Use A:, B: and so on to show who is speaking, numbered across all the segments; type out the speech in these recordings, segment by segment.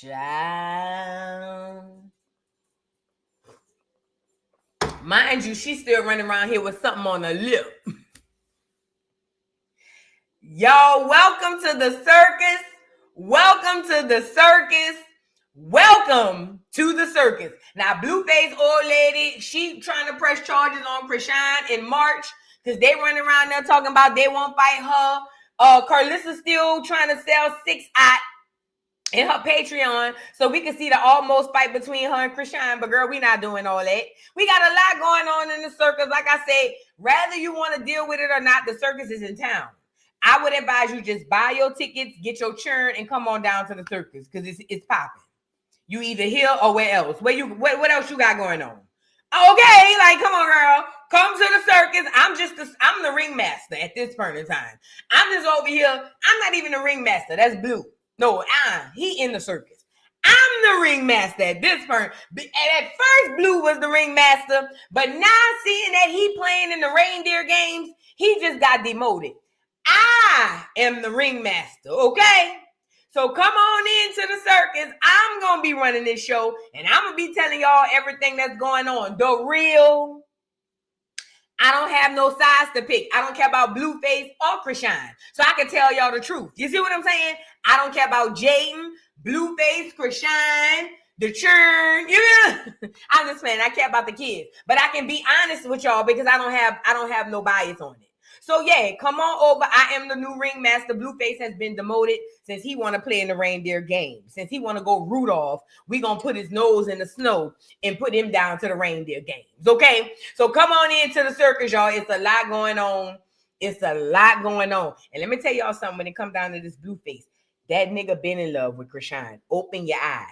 A: Child. Mind you, she's still running around here with something on her lip. Y'all, welcome to the circus. Welcome to the circus. Welcome to the circus. Now, Blueface old lady, she trying to press charges on Chrisean in March because they running around there talking about they won't fight her. Carlissa's still trying to sell 6 in her Patreon so we can see the almost fight between her and Chrisean. But girl, we not doing all that. We got a lot going on in the circus. Like I said, rather you want to deal with it or not, the circus is in town. I would advise you just buy your tickets, get your churn, and come on down to the circus because it's popping. You either here or where else? What else you got going on? Okay, like come on, girl. Come to the circus. I'm the ringmaster at this point in time. I'm just over here. I'm not even the ringmaster. That's Blue. No, he in the circus. I'm the ringmaster at this point. At first, Blue was the ringmaster, but now seeing that he playing in the reindeer games, he just got demoted. I am the ringmaster, okay? So come on into the circus. I'm going to be running this show, and I'm going to be telling y'all everything that's going on. The real. I don't have no sides to pick. I don't care about Blueface or Chrisean. So I can tell y'all the truth. You see what I'm saying? I don't care about Jaidyn, Blueface, Chrisean, the churn. You know? I'm just saying I care about the kids. But I can be honest with y'all because I don't have no bias on it. So yeah, come on over. I am the new ringmaster. Blueface has been demoted since he want to play in the reindeer game. Since he want to go Rudolph, we gonna put his nose in the snow and put him down to the reindeer games. Okay, so come on into the circus, y'all. It's a lot going on. It's a lot going on. And let me tell y'all something. When it comes down to this Blueface, that nigga been in love with Chrisean. Open your eyes.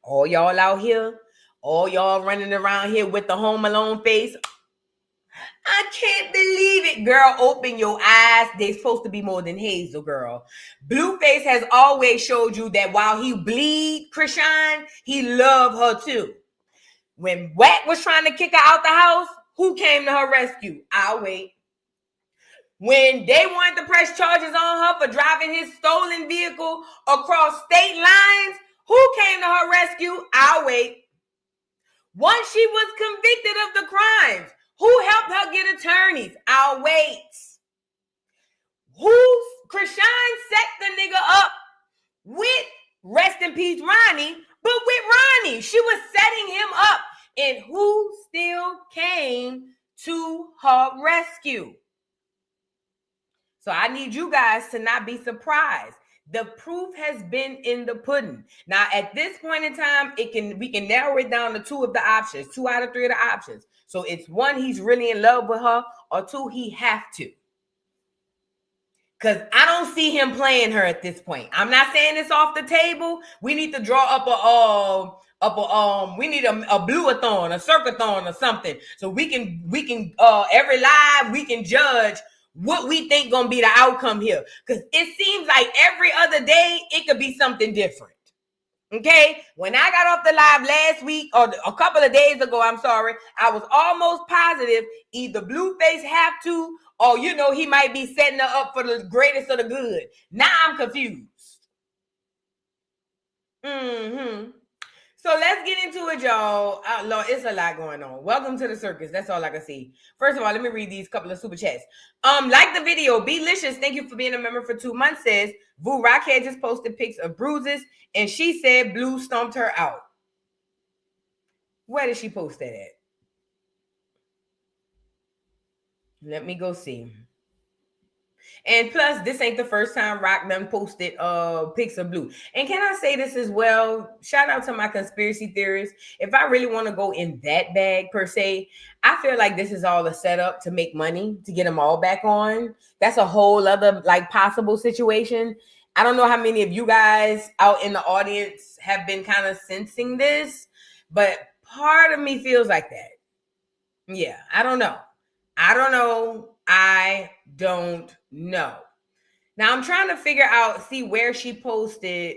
A: All y'all out here, all y'all running around here with the Home Alone face. I can't believe it, girl. Open your eyes. They're supposed to be more than Hazel, girl. Blueface has always showed you that while he bleed Chrisean, he loved her too. When Wack was trying to kick her out the house, who came to her rescue? I'll wait. When they wanted to press charges on her for driving his stolen vehicle across state lines, who came to her rescue? I'll wait. Once she was convicted of the crimes, who helped her get attorneys? I'll wait. Chrisean set the nigga up with, rest in peace, Ronnie, but with Ronnie. She was setting him up. And who still came to her rescue? So I need you guys to not be surprised. The proof has been in the pudding. Now, at this point in time, we can narrow it down to 2 of the options, 2 out of 3 of the options. So it's 1, he's really in love with her, or 2, he have to. Because I don't see him playing her at this point. I'm not saying it's off the table. We need to draw up we need a blue-a-thon, a circuit-thon or something. So we can every live, we can judge what we think gonna be the outcome here. Because it seems like every other day, it could be something different. Okay, when I got off the live last week or a couple of days ago, I was almost positive either Blueface have to, or he might be setting her up for the greatest of the good. Now I'm confused. So let's get into it, y'all. Lord, it's a lot going on. Welcome to the circus. That's all I can see. First of all, let me read these couple of super chats. Like the video. Belicious, thank you for being a member for 2 months. Says Vu Rockhead just posted pics of bruises, and she said Blue stomped her out. Where did she post that at? Let me go see. And plus, this ain't the first time Rock done posted pics of Blue. And can I say this as well? Shout out to my conspiracy theorists. If I really want to go in that bag per se, I feel like this is all a setup to make money, to get them all back on. That's a whole other possible situation. I don't know how many of you guys out in the audience have been kind of sensing this, but part of me feels like that. Yeah, I don't know. I don't know. Now I'm trying to figure out, see where she posted.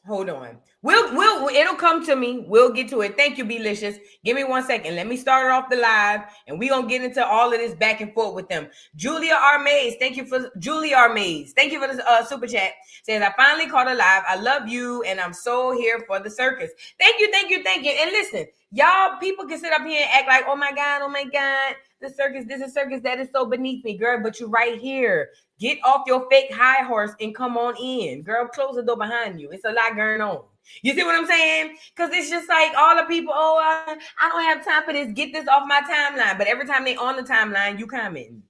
A: Hold on. It'll come to me. We'll get to it. Thank you, Belicious. Give me 1 second. Let me start off the live, and we're going to get into all of this back and forth with them. Julia Armaze, thank you for the super chat. Says, I finally caught a live. I love you, and I'm so here for the circus. Thank you. And listen, y'all, people can sit up here and act like, oh my God, the circus, this is circus, that is so beneath me, girl, but you're right here. Get off your fake high horse and come on in. Girl, close the door behind you. It's a lot going on. You see what I'm saying? Because it's just like all the people, I don't have time for this. Get this off my timeline. But every time they on the timeline, you commenting.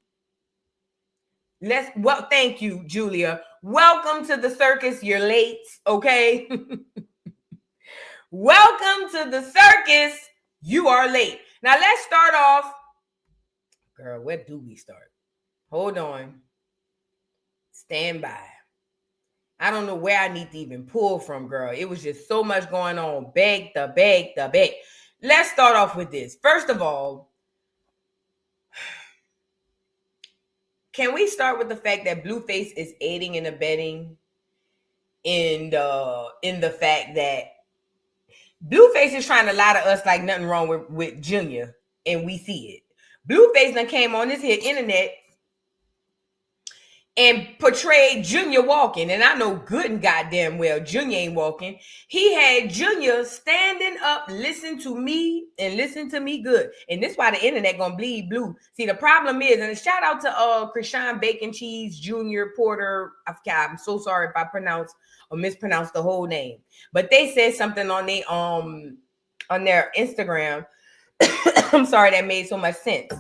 A: Thank you, Julia. Welcome to the circus. You're late, okay? Welcome to the circus. You are late. Now let's start off. Girl, where do we start? Hold on. Stand by. I don't know where I need to even pull from, girl. It was just so much going on. Beg. Let's start off with this. First of all, can we start with the fact that Blueface is aiding and abetting in the fact that Blueface is trying to lie to us like nothing wrong with Junior, and we see it. Blueface done came on this here internet and portrayed Junior walking. And I know good and goddamn well Junior ain't walking. He had Junior standing up, listen to me and listen to me good. And this why the internet gonna bleed blue. See, the problem is, and a shout out to Chrisean Bacon Cheese Jr. Porter. I'm so sorry if I pronounce or mispronounce the whole name. But they said something on their Instagram. I'm sorry, that made so much sense.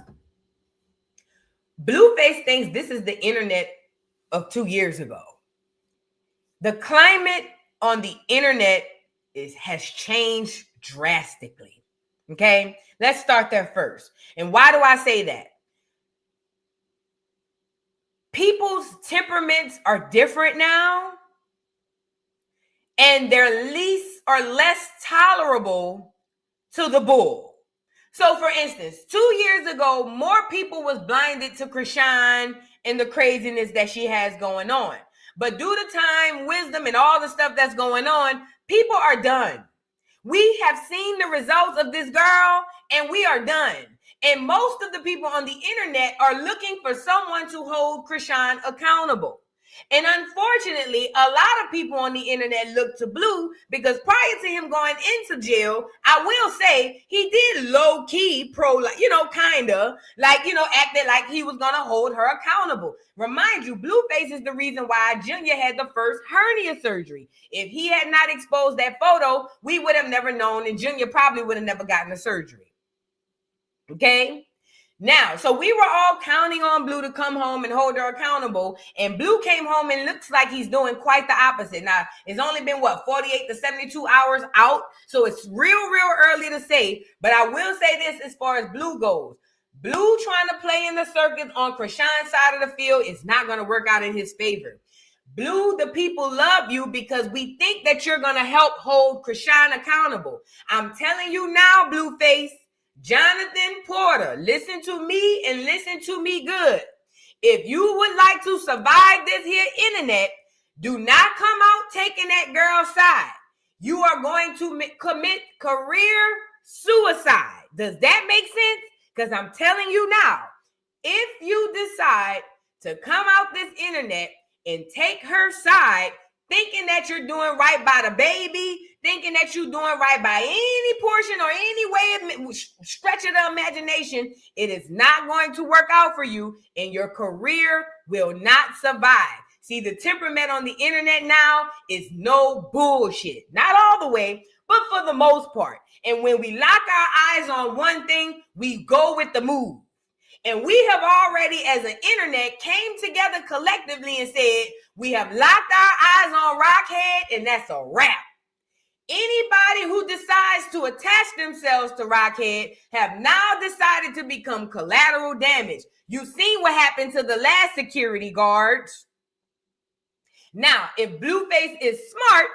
A: Blueface thinks this is the internet of 2 years ago. The climate on the internet has changed drastically. Okay, let's start there first. And why do I say that? People's temperaments are different now, and they're less tolerable to the bull. So, for instance, 2 years ago, more people was blinded to Chrisean and the craziness that she has going on. But due to time, wisdom, and all the stuff that's going on, people are done. We have seen the results of this girl, and we are done. And most of the people on the internet are looking for someone to hold Chrisean accountable. And unfortunately, a lot of people on the internet look to Blue because prior to him going into jail, I will say he did low key acted like he was going to hold her accountable. Remind you, Blueface is the reason why Junior had the first hernia surgery. If he had not exposed that photo, we would have never known, and Junior probably would have never gotten the surgery. Okay? Now, so we were all counting on Blue to come home and hold her accountable, and Blue came home and looks like he's doing quite the opposite. Now, it's only been, 48 to 72 hours out, so it's real early to say, but I will say this as far as Blue goes. Blue trying to play in the circus on Chrisean's side of the field is not going to work out in his favor. Blue, the people love you because we think that you're going to help hold Chrisean accountable. I'm telling you now, Blueface, Jonathan Porter, listen to me and listen to me good. If you would like to survive this here internet, do not come out taking that girl's side. You are going to commit career suicide. Does that make sense? Because I'm telling you now, if you decide to come out this internet and take her side, thinking that you're doing right by the baby, thinking that you're doing right by any portion or any way of stretch of the imagination, it is not going to work out for you, and your career will not survive. See, the temperament on the internet now is no bullshit. Not all the way, but for the most part. And when we lock our eyes on one thing, we go with the move. And we have already, as an internet, came together collectively and said, we have locked our eyes on Rockhead, and that's a wrap. Anybody who decides to attach themselves to Rockhead have now decided to become collateral damage. You've seen what happened to the last security guards. Now, if Blueface is smart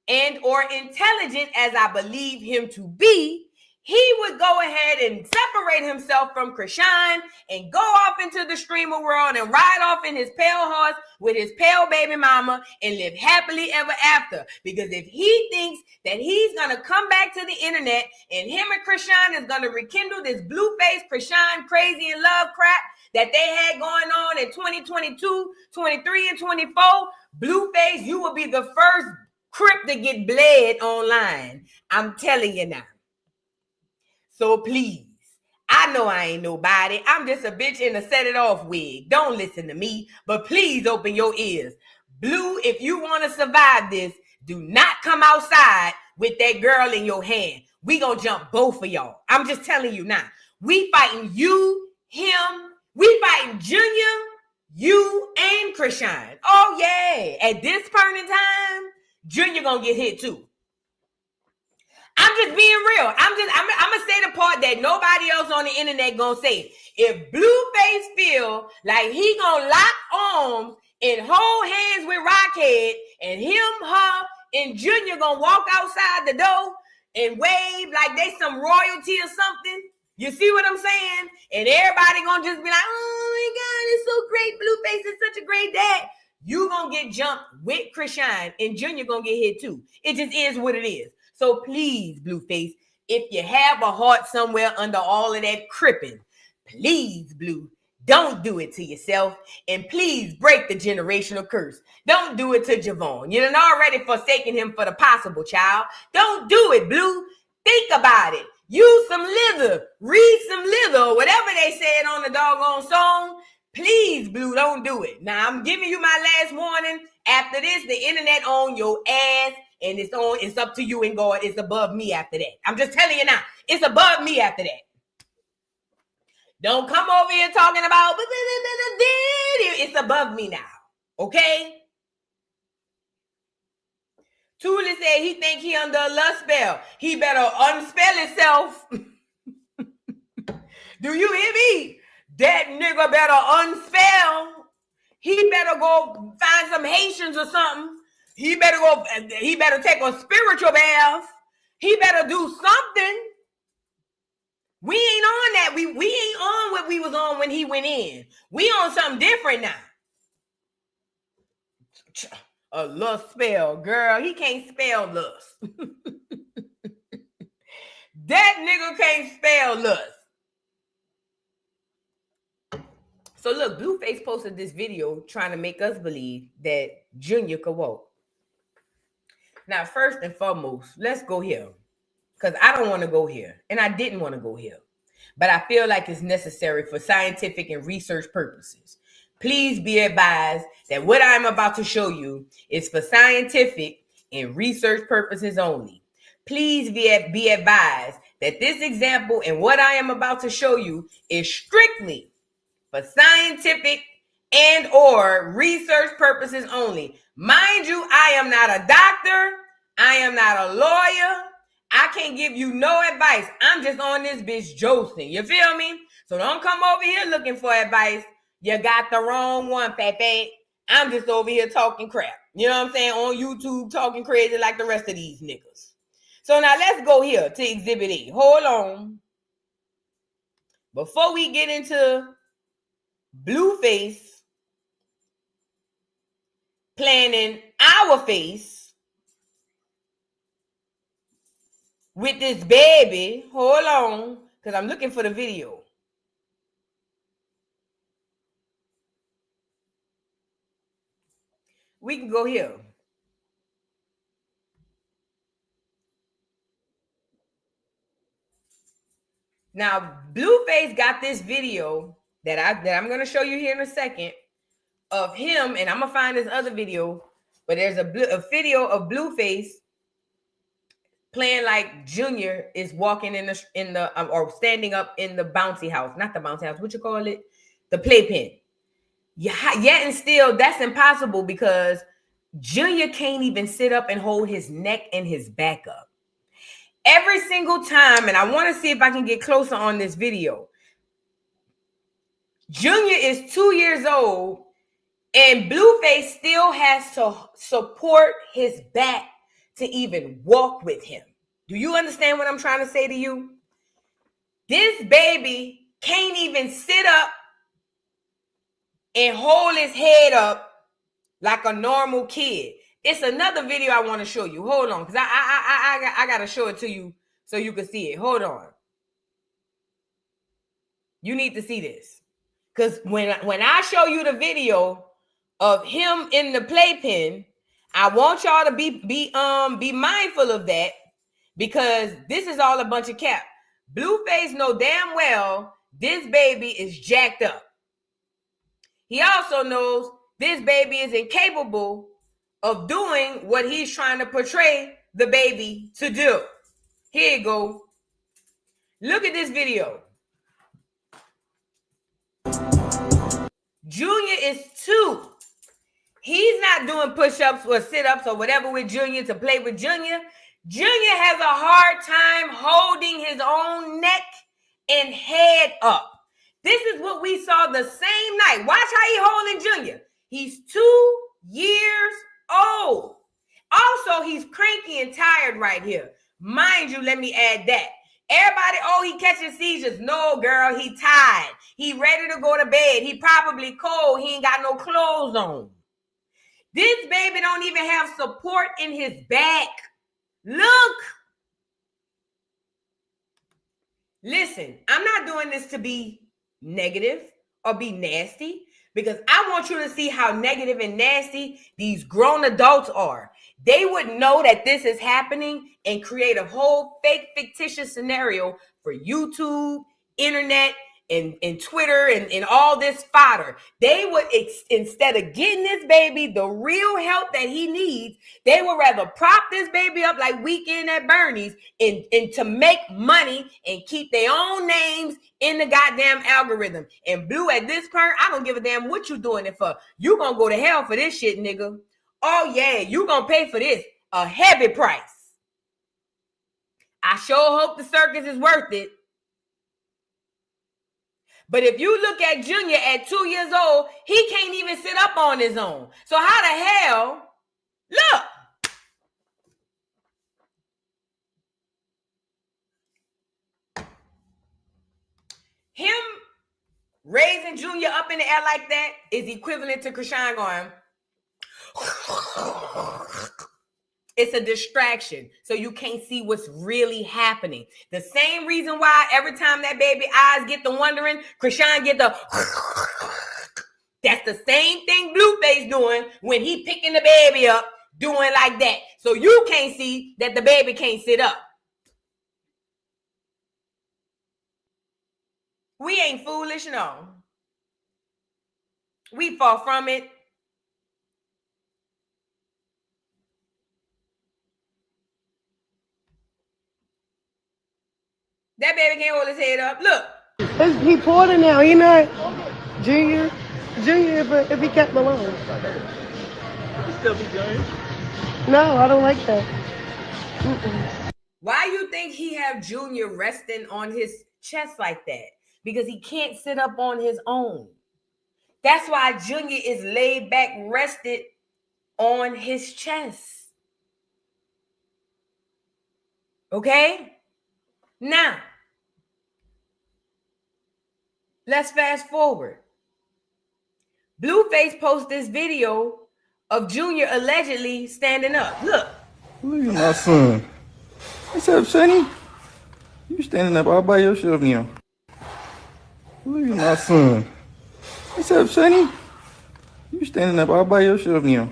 A: and or intelligent, as I believe him to be, he would go ahead and separate himself from Chrisean and go off into the streamer world and ride off in his pale horse with his pale baby mama and live happily ever after. Because if he thinks that he's going to come back to the internet and him and Chrisean is going to rekindle this Blueface, Chrisean, crazy in love crap that they had going on in 2022, 23, and 24, Blueface, you will be the first Crip to get bled online. I'm telling you now. So please, I know I ain't nobody. I'm just a bitch in a set it off wig. Don't listen to me, but please open your ears. Blue, if you want to survive this, do not come outside with that girl in your hand. We gonna jump both of y'all. I'm just telling you now. We fighting you, him. We fighting Junior, you, and Chrisean. Oh yeah. At this point in time, Junior gonna get hit too. I'm just being real. I'm gonna say the part that nobody else on the internet gonna say. If Blueface feel like he gonna lock arms and hold hands with Rockhead and him, her, and Junior gonna walk outside the door and wave like they some royalty or something, you see what I'm saying? And everybody gonna just be like, oh my God, it's so great. Blueface is such a great dad. You gonna get jumped with Chrisean and Junior gonna get hit too. It just is what it is. So please, Blueface, if you have a heart somewhere under all of that cripping, please, Blue, don't do it to yourself. And please break the generational curse. Don't do it to Javon. You done already forsaken him for the possible, child. Don't do it, Blue. Think about it. Use some lither. Read some lither, or whatever they said on the doggone song. Please, Blue, don't do it. Now, I'm giving you my last warning. After this, the internet on your ass. And it's up to you and God. It's above me after that. I'm just telling you now. It's above me after that. Don't come over here talking about it's above me now. Okay? Tuli said he think he under a lust spell. He better unspell himself. Do you hear me? That nigga better unspell. He better go find some Haitians or something. He better take a spiritual bath. He better do something. We ain't on that. We ain't on what we was on when he went in. We on something different now. A lust spell, girl. He can't spell lust. That nigga can't spell lust. So look, Blueface posted this video trying to make us believe that Junior could walk. Now, first and foremost, let's go here. Because I don't want to go here. And I didn't want to go here. But I feel like it's necessary for scientific and research purposes. Please be advised that what I'm about to show you is for scientific and research purposes only. Please be advised that this example and what I am about to show you is strictly for scientific and or research purposes only. Mind you, I am not a doctor. I am not a lawyer. I can't give you no advice. I'm just on this bitch Joseph. You feel me? So don't come over here looking for advice. You got the wrong one, Pepe. I'm just over here talking crap. You know what I'm saying? On YouTube, talking crazy like the rest of these niggas. So now let's go here to Exhibit A. Hold on. Before we get into Blueface planning our face with this baby. Hold on, because I'm looking for the video. We can go here. Now, Blueface got this video that I'm going to show you here in a second of him, and I'm going to find this other video, but there's a video of Blueface playing like Junior is walking in the or standing up in the bouncy house. Not the bouncy house, what you call it? The playpen. Yeah, yet and still, that's impossible because Junior can't even sit up and hold his neck and his back up. Every single time, and I want to see if I can get closer on this video. Junior is 2 years old, and Blueface still has to support his back to even walk with him. Do you understand what I'm trying to say to you? This baby can't even sit up and hold his head up like a normal kid. It's another video I want to show you. Hold on, because I got to show it to you so you can see it. Hold on. You need to see this. Because when I show you the video of him in the playpen, I want y'all to be mindful of that, because this is all a bunch of cap. Blueface know damn well this baby is jacked up. He also knows this baby is incapable of doing what he's trying to portray the baby to do. Here you go. Look at this video. Junior is 2. He's not doing push-ups or sit-ups or whatever with Junior to play with Junior. Junior has a hard time holding his own neck and head up. This is what we saw the same night. Watch how he holding Junior. He's 2 years old. Also, he's cranky and tired right here. Mind you, let me add that. Everybody, oh, he catching seizures. No, girl, he tired. He ready to go to bed. He probably cold. He ain't got no clothes on. This baby don't even have support in his back. Look. Listen, I'm not doing this to be negative or be nasty, because I want you to see how negative and nasty these grown adults are. They would know that this is happening and create a whole fake fictitious scenario for YouTube, internet, and Twitter and all this fodder. They would, instead of getting this baby the real help that he needs, they would rather prop this baby up like Weekend at Bernie's and to make money and keep their own names in the goddamn algorithm. And Blue, at this point, I don't give a damn what you doing it for. You gonna go to hell for this shit, nigga. Oh yeah, you gonna pay for this a heavy price. I sure hope the circus is worth it. But if you look at Junior at 2 years old, he can't even sit up on his own. So how the hell, look. Him raising Junior up in the air like that is equivalent to Chrisean going. It's a distraction, so you can't see what's really happening. The same reason why every time that baby eyes get the wondering, Chrisean get the. That's the same thing Blueface doing when he picking the baby up, doing like that. So you can't see that the baby can't sit up. We ain't foolish, no. We far from it. That baby can't hold his head up. Look.
B: He pulled it now. He not Junior if he kept alone.
C: He still be Junior.
B: No, I don't like that.
A: Why you think he have Junior resting on his chest like that? Because he can't sit up on his own. That's why Junior is laid back, rested on his chest. Okay? Now, let's fast forward. Blueface posts this video of Junior allegedly standing up. Look.
D: Look at my son. What's up, Sonny? You standing up all by yourself now. Look at my son. What's up, Sonny? You standing up all by yourself now.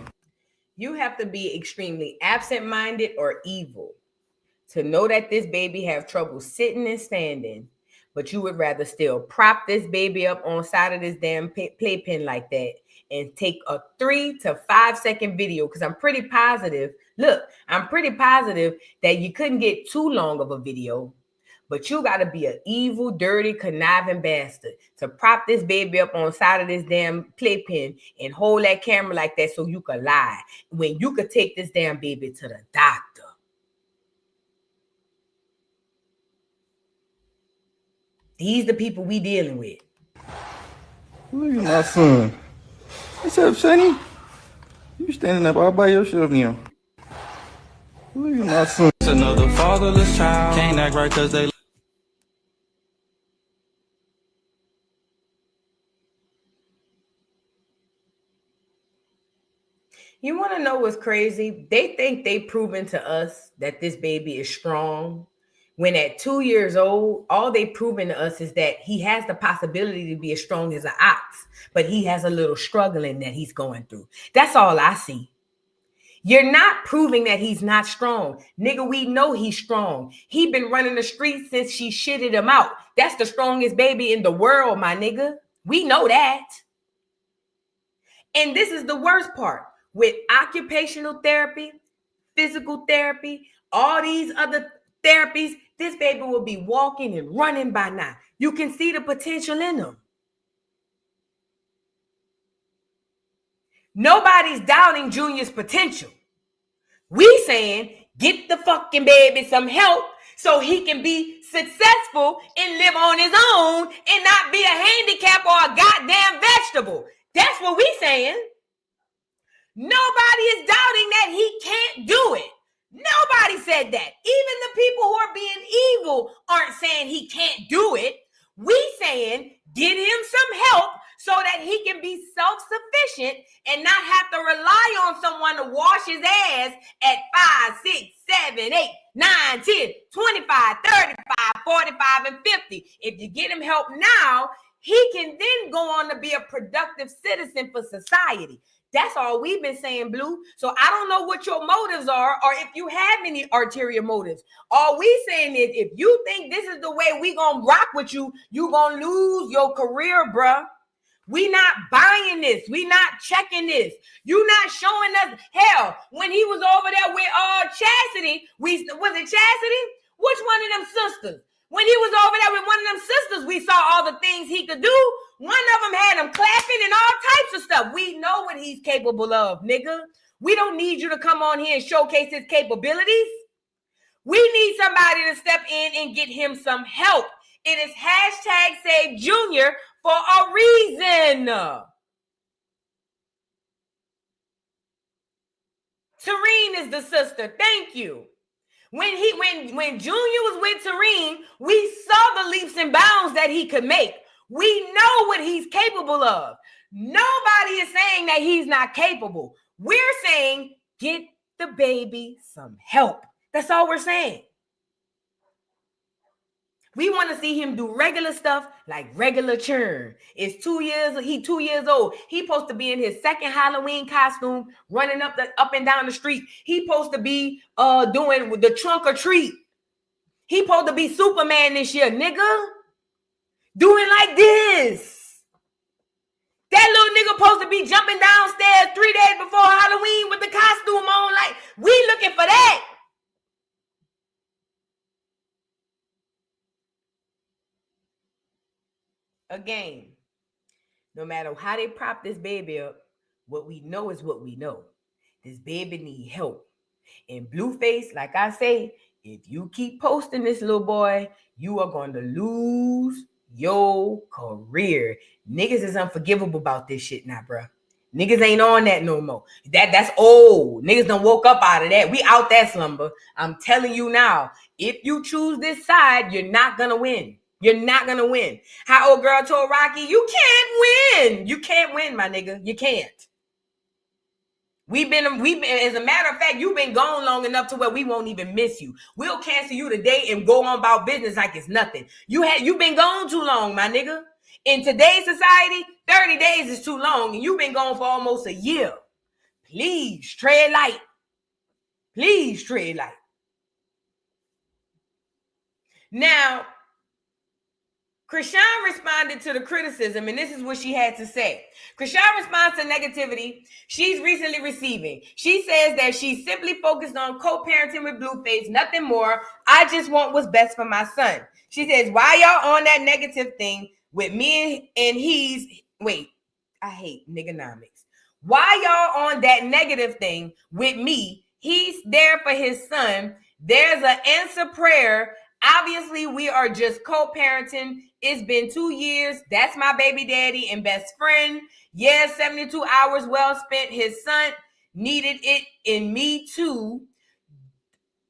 A: You have to be extremely absent-minded or evil to know that this baby have trouble sitting and standing, but you would rather still prop this baby up on side of this damn playpen like that and take a 3 to 5 second video, because I'm pretty positive that you couldn't get too long of a video, but you got to be an evil, dirty, conniving bastard to prop this baby up on side of this damn playpen and hold that camera like that so you could lie when you could take this damn baby to the doctor. These the people we dealing with.
D: Look at my son. What's up, Sonny? You standing up all by yourself now. Look at my son.
E: It's another fatherless child. Can't act right cause they
A: You want to know what's crazy? They think they proven to us that this baby is strong. When at 2 years old, all they proven to us is that he has the possibility to be as strong as an ox, but he has a little struggling that he's going through. That's all I see. You're not proving that he's not strong. Nigga, we know he's strong. He been running the streets since she shitted him out. That's the strongest baby in the world, my nigga. We know that. And this is the worst part. With occupational therapy, physical therapy, all these other therapies, this baby will be walking and running by now. You can see the potential in him. Nobody's doubting Junior's potential. We saying, get the fucking baby some help so he can be successful and live on his own and not be a handicap or a goddamn vegetable. That's what we saying. Nobody is doubting that he can't do it. Nobody said that. Even the people who are being evil aren't saying he can't do it. We saying get him some help so that he can be self-sufficient and not have to rely on someone to wash his ass at 5, 6, 7, 8, 9, 10, 25, 35, 45, and 50. If you get him help now, he can then go on to be a productive citizen for society. That's all we've been saying, Blue. So I don't know what your motives are or if you have any ulterior motives. All we saying is if you think this is the way we gonna rock with you, you gonna lose your career, bruh. We not buying this. We not checking this. You not showing us. Hell, when he was over there with Chastity, was it Chastity? Which one of them sisters? When he was over there with one of them sisters, we saw all the things he could do. One of them had him clapping and all types of stuff. We know what he's capable of, nigga. We don't need you to come on here and showcase his capabilities. We need somebody to step in and get him some help. It is #SaveJunior for a reason. Tareen is the sister. Thank you. When Junior was with Tareen, we saw the leaps and bounds that he could make. We know what he's capable of. Nobody is saying that he's not capable. We're saying get the baby some help. That's all we're saying. We want to see him do regular stuff like regular churn. It's 2 years. He 2 years old. He supposed to be in his second Halloween costume, running up and down the street. He supposed to be doing the trunk or treat. He supposed to be Superman this year, nigga. Doing like this. That little nigga supposed to be jumping downstairs 3 days before Halloween with the costume on. Like, we looking for that. Again, no matter how they prop this baby up, what we know is what we know. This baby need help. And Blueface, like I say, if you keep posting this little boy, you are going to lose your career. Niggas is unforgivable about this shit now, bro. Niggas ain't on that no more. That's old. Niggas done woke up out of that. We out that slumber. I'm telling you now, if you choose this side, you're not going to win. You're not going to win. How old girl told Rocky, you can't win. You can't win, my nigga. You can't. We've been, as a matter of fact, you've been gone long enough to where we won't even miss you. We'll cancel you today and go on about business like it's nothing. You've been gone too long, my nigga. In today's society, 30 days is too long, and you've been gone for almost a year. Please tread light. Please tread light. Now, Chrisean responded to the criticism, and this is what she had to say. Chrisean responds to negativity she's recently receiving. She says that she's simply focused on co-parenting with Blueface, nothing more. I just want what's best for my son. She says, why y'all on that negative thing with me and he's... Wait, I hate nigganomics. Why y'all on that negative thing with me? He's there for his son. There's an answer prayer. Obviously, we are just co-parenting. It's been 2 years. That's my baby daddy and best friend. Yes, 72 hours well spent. His son needed it in me too.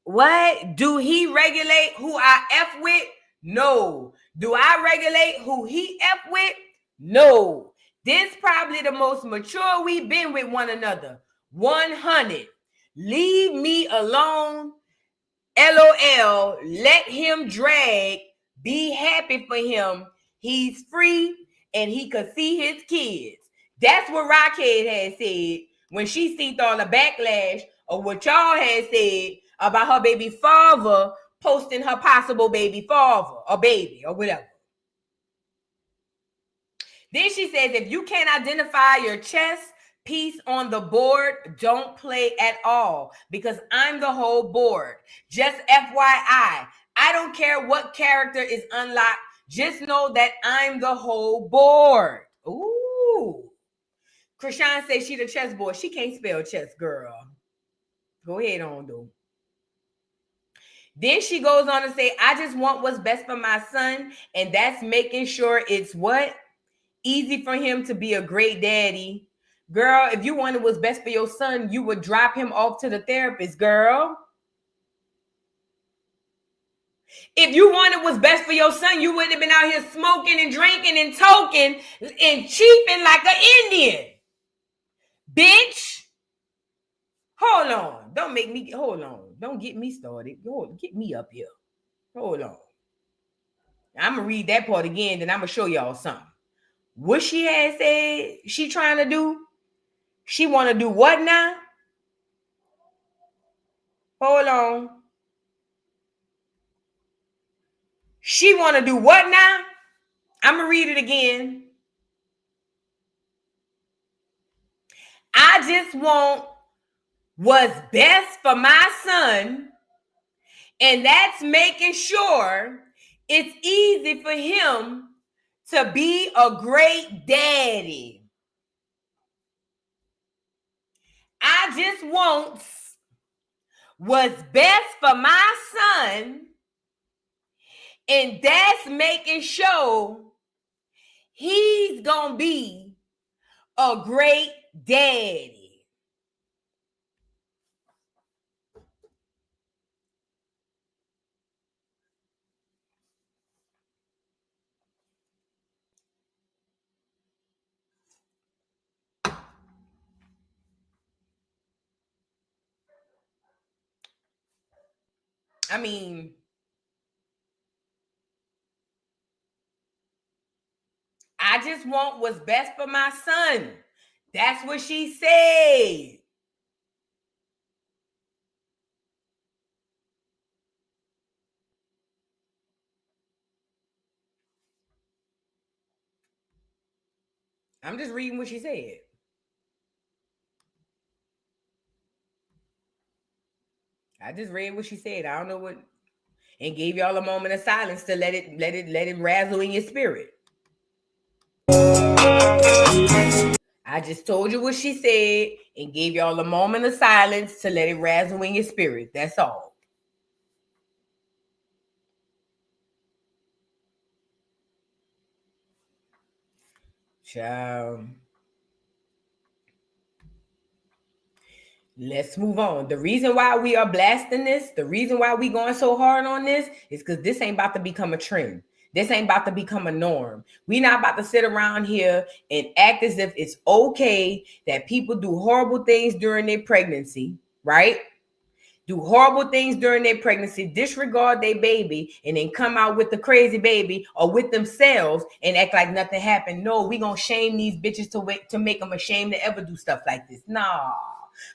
A: What? Do he regulate who I F with? No. Do I regulate who he F with? No. This probably the most mature we've been with one another. 100. Leave me alone. LOL. Let him drag. Be happy for him. He's free and he could see his kids. That's what Rockhead had said when she seen all the backlash of what y'all had said about her baby father posting her possible baby father or baby or whatever. Then she says, if you can't identify your chess piece on the board, don't play at all because I'm the whole board. Just FYI, I don't care what character is unlocked. Just know that I'm the whole board. Ooh. Chrisean says she the chessboard. She can't spell chess, girl. Go ahead on, though. Then she goes on to say, I just want what's best for my son, and that's making sure it's what? Easy for him to be a great daddy. Girl, if you wanted what's best for your son, you would drop him off to the therapist, girl. If you wanted what's best for your son, you wouldn't have been out here smoking and drinking and toking and cheaping like an Indian. Bitch. Hold on. Don't get me started. Get me up here. Hold on. I'm going to read that part again, then I'm going to show y'all something. What she had said she trying to do? She want to do what now? Hold on. She want to do what now? I'm going to read it again. I just want what's best for my son, and that's making sure it's easy for him to be a great daddy. I just want what's best for my son, and that's making sure he's gonna be a great daddy. I mean, I just want what's best for my son. That's what she said. I'm just reading what she said. I just read what she said. I don't know what, and gave y'all a moment of silence to let it razzle in your spirit. I just told you what she said and gave y'all a moment of silence to let it razzle in your spirit. That's all. Child. Let's move on. The reason why we are blasting this, the reason why we going so hard on this is because this ain't about to become a trend. This ain't about to become a norm. We're not about to sit around here and act as if it's okay that people do horrible things during their pregnancy, right? Do horrible things during their pregnancy, disregard their baby, and then come out with the crazy baby or with themselves and act like nothing happened. No, we gonna shame these bitches to make them ashamed to ever do stuff like this. Nah.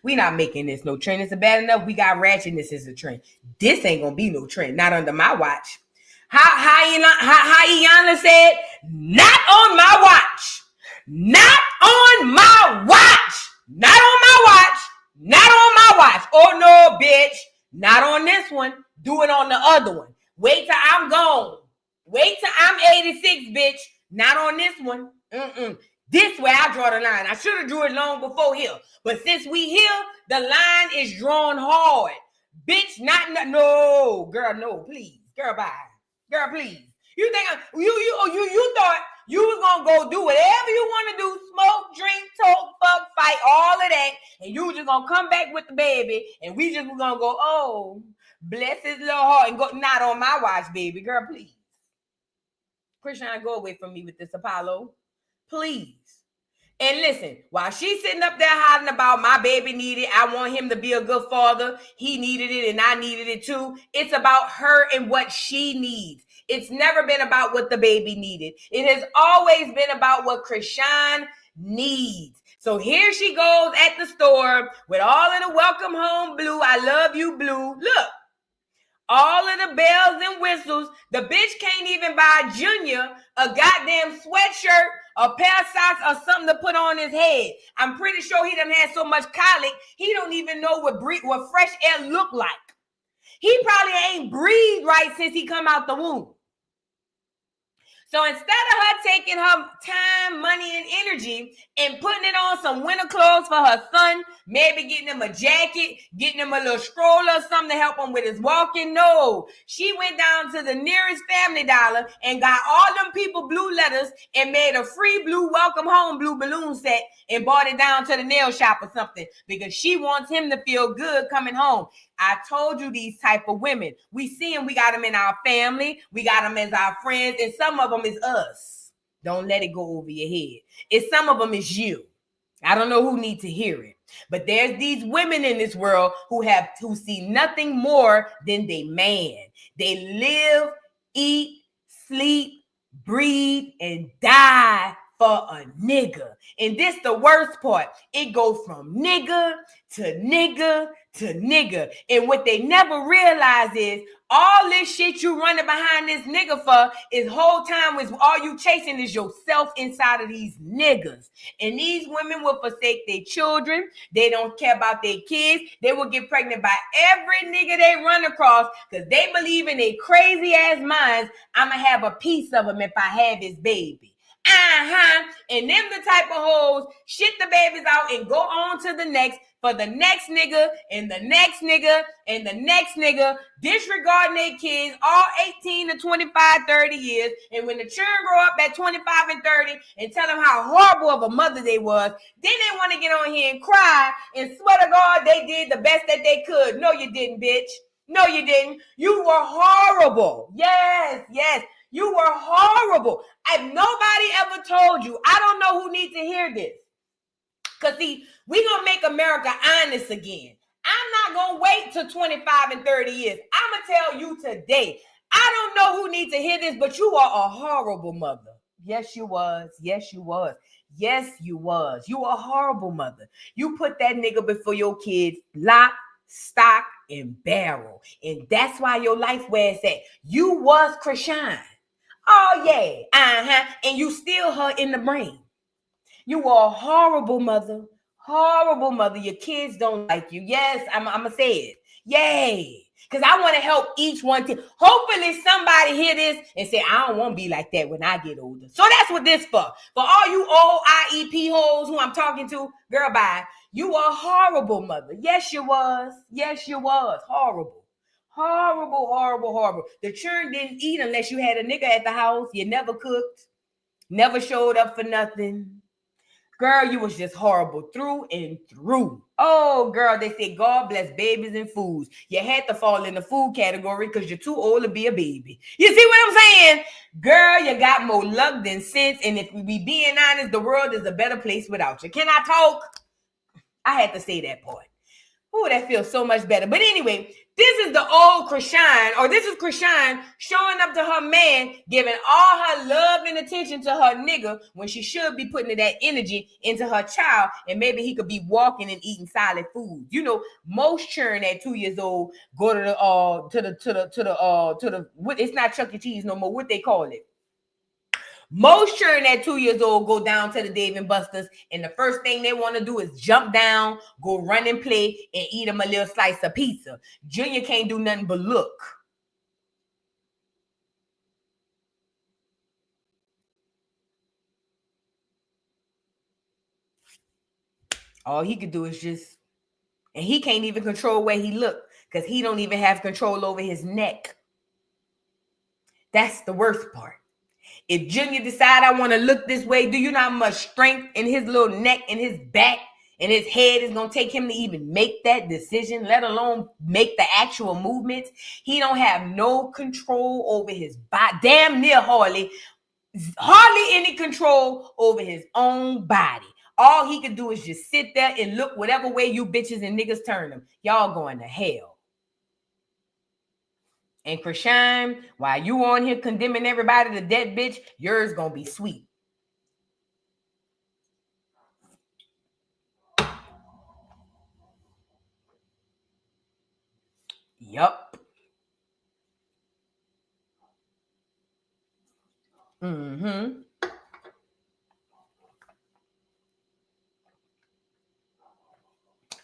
A: We not making this no trend. It's bad enough we got ratchetness as a trend. This ain't gonna be no trend. Not under my watch. How Iana said, not on my watch. Not on my watch. Not on my watch. Not on my watch. Oh no, bitch. Not on this one. Do it on the other one. Wait till I'm gone. Wait till I'm 86, bitch. Not on this one. This way I draw the line. I should have drew it long before here. But since we here, the line is drawn hard. Bitch, no. Girl, no, please. Girl, bye. Girl, please. You think you thought you was gonna go do whatever you want to do, smoke, drink, talk, fuck, fight, all of that, and you just gonna come back with the baby, and we just gonna go, oh, bless his little heart, and go, not on my watch, baby. Girl, please. Chrisean, go away from me with this, Apollo. Please. And listen, while she's sitting up there hiding about my baby needed, I want him to be a good father. He needed it and I needed it too. It's about her and what she needs. It's never been about what the baby needed. It has always been about what Chrisean needs. So here she goes at the store with all of the welcome home blue. I love you blue. Look. All of the bells and whistles. The bitch can't even buy Junior a goddamn sweatshirt, a pair of socks, or something to put on his head. I'm pretty sure he done had so much colic, he don't even know what fresh air look like. He probably ain't breathed right since he come out the womb. So instead of her taking her time, money, and energy and putting it on some winter clothes for her son, maybe getting him a jacket, getting him a little stroller, something to help him with his walking, no. She went down to the nearest Family Dollar and got all them people blue letters and made a free blue welcome home blue balloon set and brought it down to the nail shop or something because she wants him to feel good coming home. I told you these type of women. We see them, we got them in our family, we got them as our friends, and some of them is us. Don't let it go over your head. And some of them is you. I don't know who needs to hear it. But there's these women in this world who see nothing more than they man. They live, eat, sleep, breathe, and die for a nigga. And this the worst part. It goes from nigga to nigga to nigga. And what they never realize is all this shit you running behind this nigga for is whole time was all you chasing is yourself inside of these niggas. And these women will forsake their children. They don't care about their kids. They will get pregnant by every nigga they run across because they believe in their crazy ass minds. I'ma have a piece of him if I have his baby. And them the type of hoes shit the babies out and go on to the next for the next nigga and the next nigga and the next nigga, disregarding their kids all 18 to 25, 30 years. And when the children grow up at 25 and 30 and tell them how horrible of a mother they was, then they want to get on here and cry and swear to God they did the best that they could. No, you didn't, bitch. No, you didn't. You were horrible. Yes. You were horrible. If nobody ever told you, I don't know who needs to hear this. Because, see, we're going to make America honest again. I'm not going to wait till 25 and 30 years. I'm going to tell you today. I don't know who needs to hear this, but you are a horrible mother. Yes, you was. Yes, you was. Yes, you was. You a horrible mother. You put that nigga before your kids, lock, stock, and barrel. And that's why your life where it's at. You was Chrisean. Oh, yeah. And you still her in the brain. You were a horrible mother. Horrible mother. Your kids don't like you. Yes, I'm going to say it. Yay. Because I want to help each one. Hopefully somebody hear this and say, I don't want to be like that when I get older. So that's what this for. For all you old IEP hoes who I'm talking to, girl, bye. You were a horrible mother. Yes, you was. Yes, you was. Horrible. Horrible. The children didn't eat unless you had a nigga at the house. You never cooked. Never showed up for nothing. Girl, you was just horrible through and through. Oh, girl, they say God bless babies and foods. You had to fall in the food category because you're too old to be a baby. You see what I'm saying? Girl, you got more luck than sense. And if we be being honest, the world is a better place without you. Can I talk? I had to say that part. Oh, that feels so much better. But anyway, this is the old Chrisean, or this is Chrisean showing up to her man, giving all her love and attention to her nigga when she should be putting that energy into her child, and maybe he could be walking and eating solid food. You know, most children at 2 years old go to the it's not Chuck E. Cheese no more. What they call it? Most children at 2 years old go down to the Dave & Buster's, and the first thing they want to do is jump down, go run and play, and eat them a little slice of pizza. Junior can't do nothing but look. All he could do is just, and he can't even control where he look because he don't even have control over his neck. That's the worst part. If Junior decide I want to look this way, do you know how much strength in his little neck and his back and his head is going to take him to even make that decision, let alone make the actual movements? He don't have no control over his body, damn near hardly any control over his own body. All he could do is just sit there and look whatever way you bitches and niggas turn him. Y'all going to hell. And Chrisean, while you on here condemning everybody to death, bitch, yours gonna be sweet. Yup. Mm-hmm.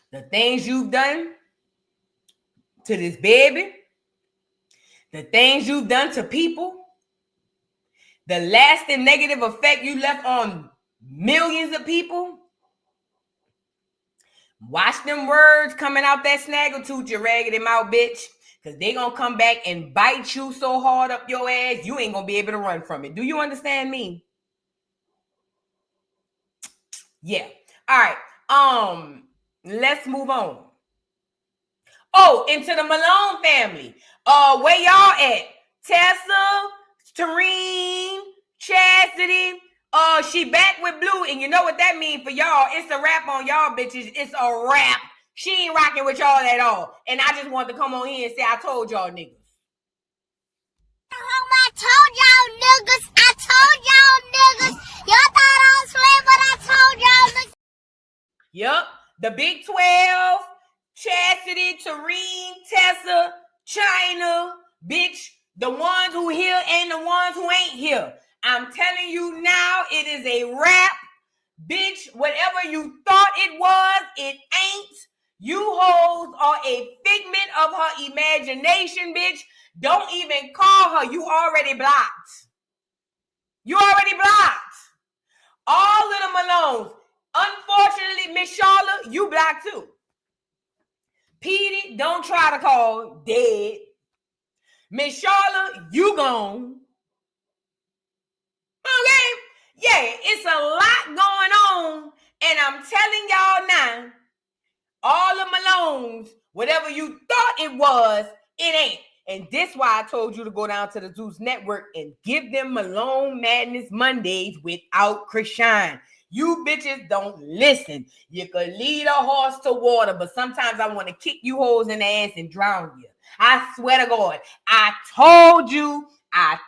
A: The things you've done to this baby, the things you've done to people, the lasting negative effect you left on millions of people. Watch them words coming out that snaggletooth, you raggedy mouth bitch. Because they gonna come back and bite you so hard up your ass, you ain't gonna be able to run from it. Do you understand me? Yeah. All right. Let's move on. Oh, into the Malone family. Where y'all at? Tessa, Tareen, Chastity. She back with Blue, and you know what that means for y'all. It's a wrap on y'all bitches. It's a wrap. She ain't rocking with y'all at all. And I just wanted to come on here and say I told y'all niggas.
E: I told y'all niggas. Y'all thought I was swearing, but I told y'all niggas.
A: Yup. The Big 12, Chastity, Tareen, Tessa, China, bitch. The ones who here and the ones who ain't here. I'm telling you now, it is a wrap. Bitch, whatever you thought it was, it ain't. You hoes are a figment of her imagination, bitch. Don't even call her. You already blocked. You already blocked. All of the Malones. Unfortunately, Miss Charlotte, you blocked too. Petey, don't try to call. Dead. Miss Charlotte, you gone. Okay? Yeah, it's a lot going on. And I'm telling y'all now, all the Malones, whatever you thought it was, it ain't. And this why I told you to go down to the Zeus Network and give them Malone Madness Mondays without Chrisean. You bitches don't listen. You could lead a horse to water, but sometimes I want to kick you hoes in the ass and drown you. I swear to God, I told you. I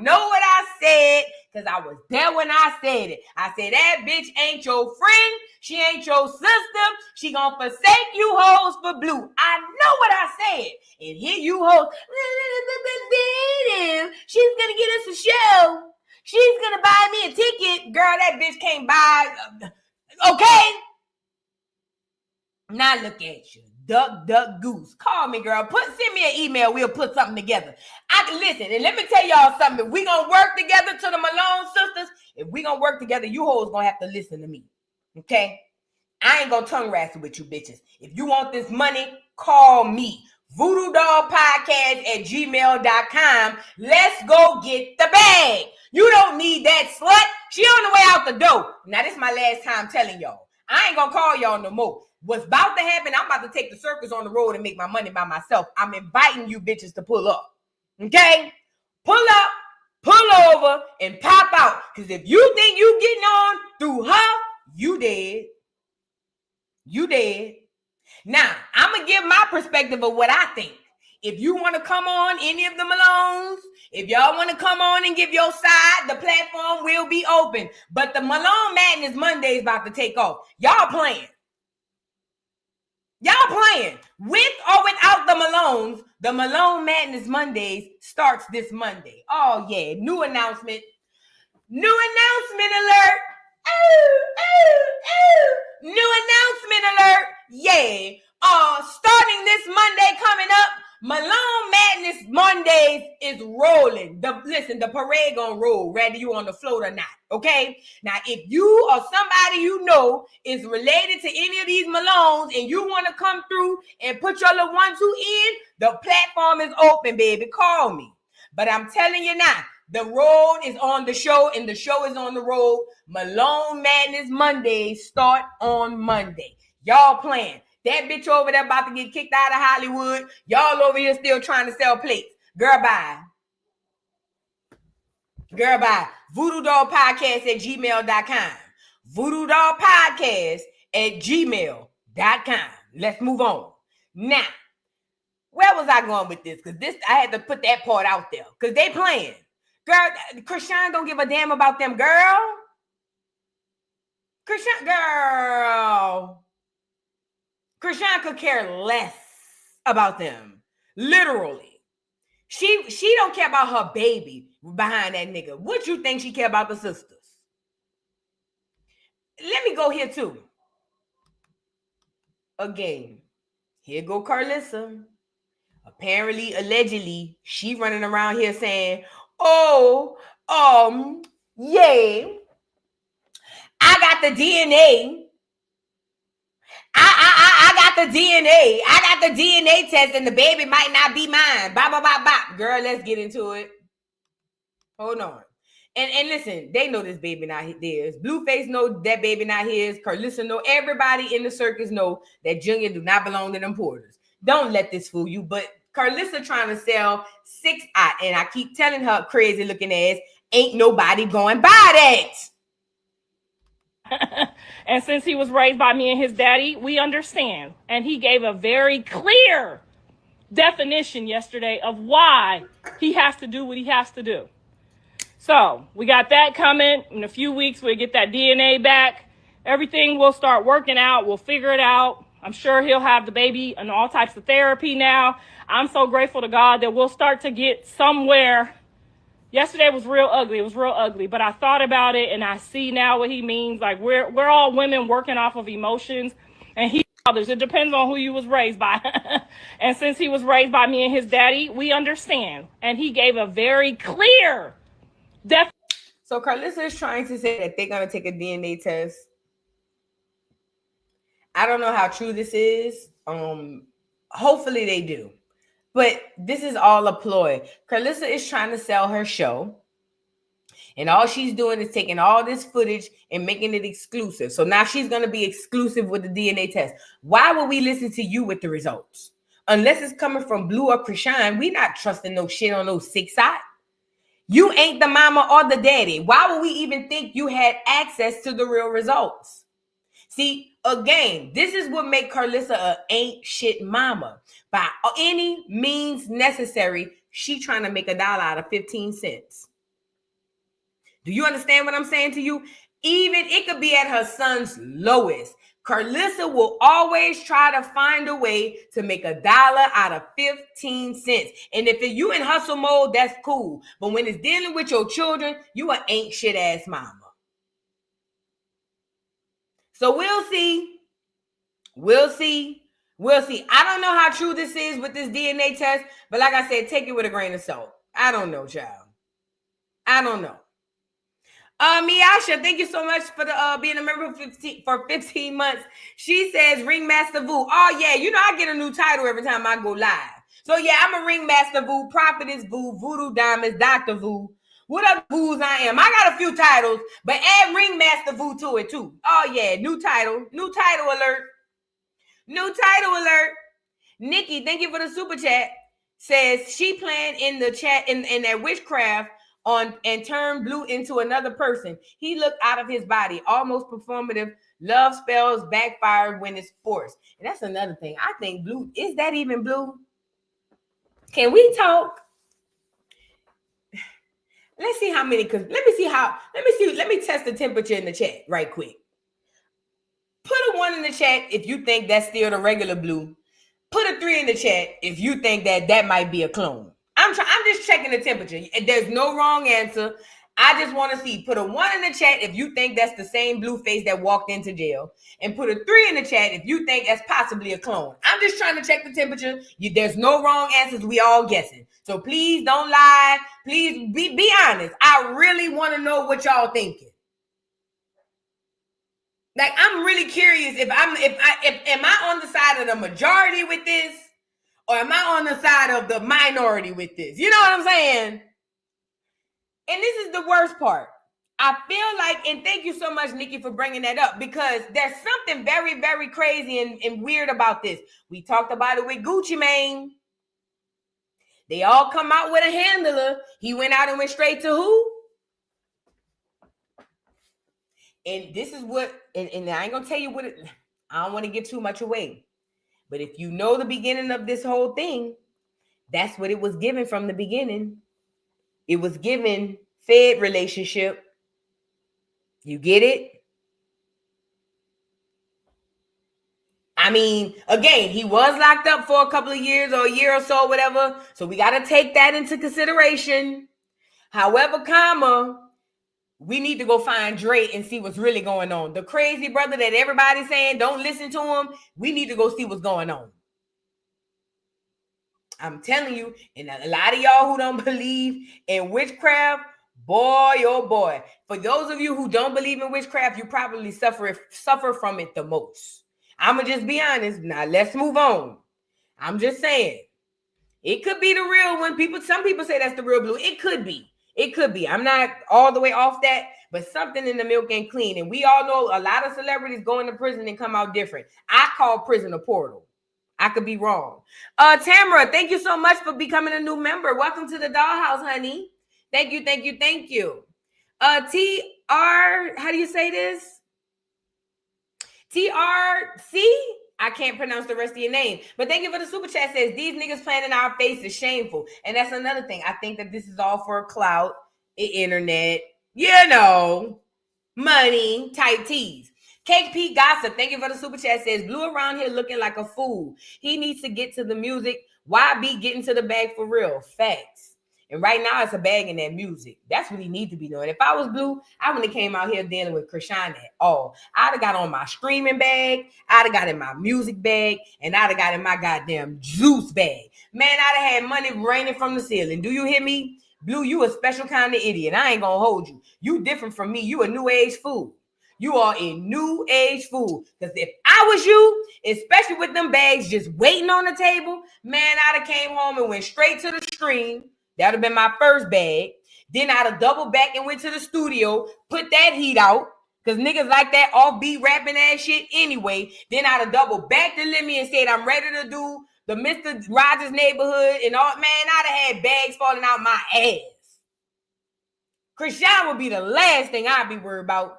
A: know what I said because I was there when I said it. I said, that bitch ain't your friend. She ain't your sister. She gonna forsake you hoes for Blue. I know what I said. And here you hoes, she's gonna get us a show. She's gonna buy me a ticket. Girl, that bitch can't buy. Okay? Now look at you. Duck, goose. Call me, girl. Send me an email. We'll put something together. I can listen. And let me tell y'all something. If we gonna work together to the Malone sisters, if we gonna work together, you hoes gonna have to listen to me. Okay? I ain't gonna tongue wrestle with you bitches. If you want this money, call me. VoodooDollPodcast@gmail.com. Let's go get the bag. You don't need that slut. She on the way out the door. Now, this is my last time telling y'all. I ain't gonna call y'all no more. What's about to happen, I'm about to take the circus on the road and make my money by myself. I'm inviting you bitches to pull up. Okay? Pull up, pull over, and pop out. Because if you think you getting on through her, you dead. You dead. Now, I'm going to give my perspective of what I think. If you want to come on any of the Malones, if y'all want to come on and give your side, the platform will be open. But the Malone Madness Monday is about to take off. Y'all playing. Y'all playing. With or without the Malones, the Malone Madness Mondays starts this Monday. Oh, yeah. New announcement. New announcement alert. New announcement alert. Yeah. Starting this Monday coming up, Malone Madness Mondays is rolling. The parade gonna roll, whether you on the float or not. Okay? Now, if you or somebody you know is related to any of these Malones and you want to come through and put your little 1-2 in, the platform is open, baby. Call me. But I'm telling you now, the road is on the show and the show is on the road. Malone Madness Mondays start on Monday. Y'all playing. That bitch over there about to get kicked out of Hollywood. Y'all over here still trying to sell plates. Girl, bye. Girl, bye. VoodooDollPodcast@gmail.com. VoodooDollPodcast@gmail.com. Let's move on. Now, where was I going with this? Because I had to put that part out there. Because they playing. Girl, Chrisean don't give a damn about them, girl. Chrisean could care less about them. Literally. She don't care about her baby behind that nigga. What you think she care about the sisters? Let me go here too. Again, here go Carlissa. Apparently, allegedly, she running around here saying, yeah, I got the DNA. I got the DNA. I got the DNA test and the baby might not be mine. Bop, bop, bop, bop. Girl, let's get into it. Hold on. And listen, they know this baby not theirs. Blueface know that baby not his. Carlissa know. Everybody in the circus know that Junior do not belong to them Porters. Don't let this fool you. But Carlissa trying to sell 6-aught, and I keep telling her crazy looking ass, ain't nobody going by that.
F: And since he was raised by me and his daddy, we understand. And he gave a very clear definition yesterday of why he has to do what he has to do. So we got that coming. In a few weeks, we'll get that DNA back. Everything will start working out. We'll figure it out. I'm sure he'll have the baby and all types of therapy now. I'm so grateful to God that we'll start to get somewhere. Yesterday was real ugly. It was real ugly. But I thought about it and I see now what he means. Like we're all women working off of emotions. And he others. It depends on who you was raised by. And since he was raised by me and his daddy, we understand. And he gave a very clear
A: So Carlissa is trying to say that they're going to take a DNA test. I don't know how true this is. Hopefully they do. But this is all a ploy. Carlissa is trying to sell her show. And all she's doing is taking all this footage and making it exclusive. So now she's going to be exclusive with the DNA test. Why would we listen to you with the results? Unless it's coming from Blue or Chrisean, we not trusting no shit on those 6-aught. You ain't the mama or the daddy. Why would we even think you had access to the real results? See, again, this is what make Carlissa a ain't shit mama. By any means necessary, she trying to make $1 out of 15 cents. Do you understand what I'm saying to you? Even it could be at her son's lowest. Carlissa will always try to find a way to make $1 out of 15 cents. And if you in hustle mode, that's cool. But when it's dealing with your children, you an ain't shit ass mama. So we'll see. We'll see. We'll see. I don't know how true this is with this DNA test, but like I said, take it with a grain of salt. I don't know, child. I don't know. Miasha, thank you so much for the being a member for 15 months. She says Ringmaster Vu. Oh yeah, you know I get a new title every time I go live. So yeah, I'm a Ringmaster Vu, Prophetess Vu, Voodoo Diamonds, Dr. Vu. What up, Vus I am? I got a few titles, but add Ringmaster Vu to it too. Oh yeah, new title alert. New title alert. Nikki, thank you for the super chat. Says she planned in the chat in that witchcraft on and turned Blue into another person. He looked out of his body, almost performative. Love spells backfired when it's forced. And that's another thing. I think Blue, is that even Blue? Can we talk? Let's see how many, let me test the temperature in the chat right quick. Put a 1 in the chat if you think that's still the regular Blue. Put a 3 in the chat if you think that might be a clone. I'm just checking the temperature. There's no wrong answer. I just want to see. Put a 1 in the chat if you think that's the same Blueface that walked into jail. And put a 3 in the chat if you think that's possibly a clone. I'm just trying to check the temperature. There's no wrong answers. We all guessing. So please don't lie. Please be honest. I really want to know what y'all thinking. Like, I'm really curious am I on the side of the majority with this? Or am I on the side of the minority with this? You know what I'm saying? And this is the worst part. I feel like, and thank you so much, Nikki, for bringing that up, because there's something very, very crazy and weird about this. We talked about it with Gucci Mane. They all come out with a handler. He went out and went straight to who? And this is what, and I ain't gonna tell you what it, I don't want to give too much away. But if you know the beginning of this whole thing, that's what it was given from the beginning. It was given fed relationship. You get it? I mean, again, he was locked up for a couple of years or a year or so, whatever. So we got to take that into consideration. However, we need to go find Dre and see what's really going on. The crazy brother that everybody's saying, don't listen to him. We need to go see what's going on. I'm telling you, and a lot of y'all who don't believe in witchcraft, boy, oh boy. For those of you who don't believe in witchcraft, you probably suffer from it the most. I'm going to just be honest. Now, let's move on. I'm just saying. It could be the real one. Some people say that's the real blue. It could be. It could be. I'm not all the way off that, but something in the milk ain't clean. And we all know a lot of celebrities go into prison and come out different. I call prison a portal. I could be wrong. Tamara, thank you so much for becoming a new member. Welcome to the dollhouse, honey. Thank you, thank you, thank you. TR, how do you say this? TRC? I can't pronounce the rest of your name. But thank you for the super chat. Says, these niggas playing in our face is shameful. And that's another thing. I think that this is all for clout, internet, money type tease. Cake P Gossip, thank you for the super chat. Says, Blue around here looking like a fool. He needs to get to the music. Why be getting to the bag for real? Facts. And right now, it's a bag in that music. That's what he needs to be doing. If I was Blue, I wouldn't have came out here dealing with Chrisean at all. I'd have got on my streaming bag. I'd have got in my music bag. And I'd have got in my goddamn juice bag. Man, I'd have had money raining from the ceiling. Do you hear me? Blue, you a special kind of idiot. I ain't going to hold you. You different from me. You a new age fool. You are a new age fool. Because if I was you, especially with them bags just waiting on the table, man, I'd have came home and went straight to the stream. That would have been my first bag. Then I'd have doubled back and went to the studio, put that heat out, because niggas like that offbeat rapping ass shit anyway. Then I'd have doubled back to Lemmy and said, I'm ready to do the Mr. Rogers neighborhood and all. Man, I'd have had bags falling out my ass. Chrisean would be the last thing I'd be worried about.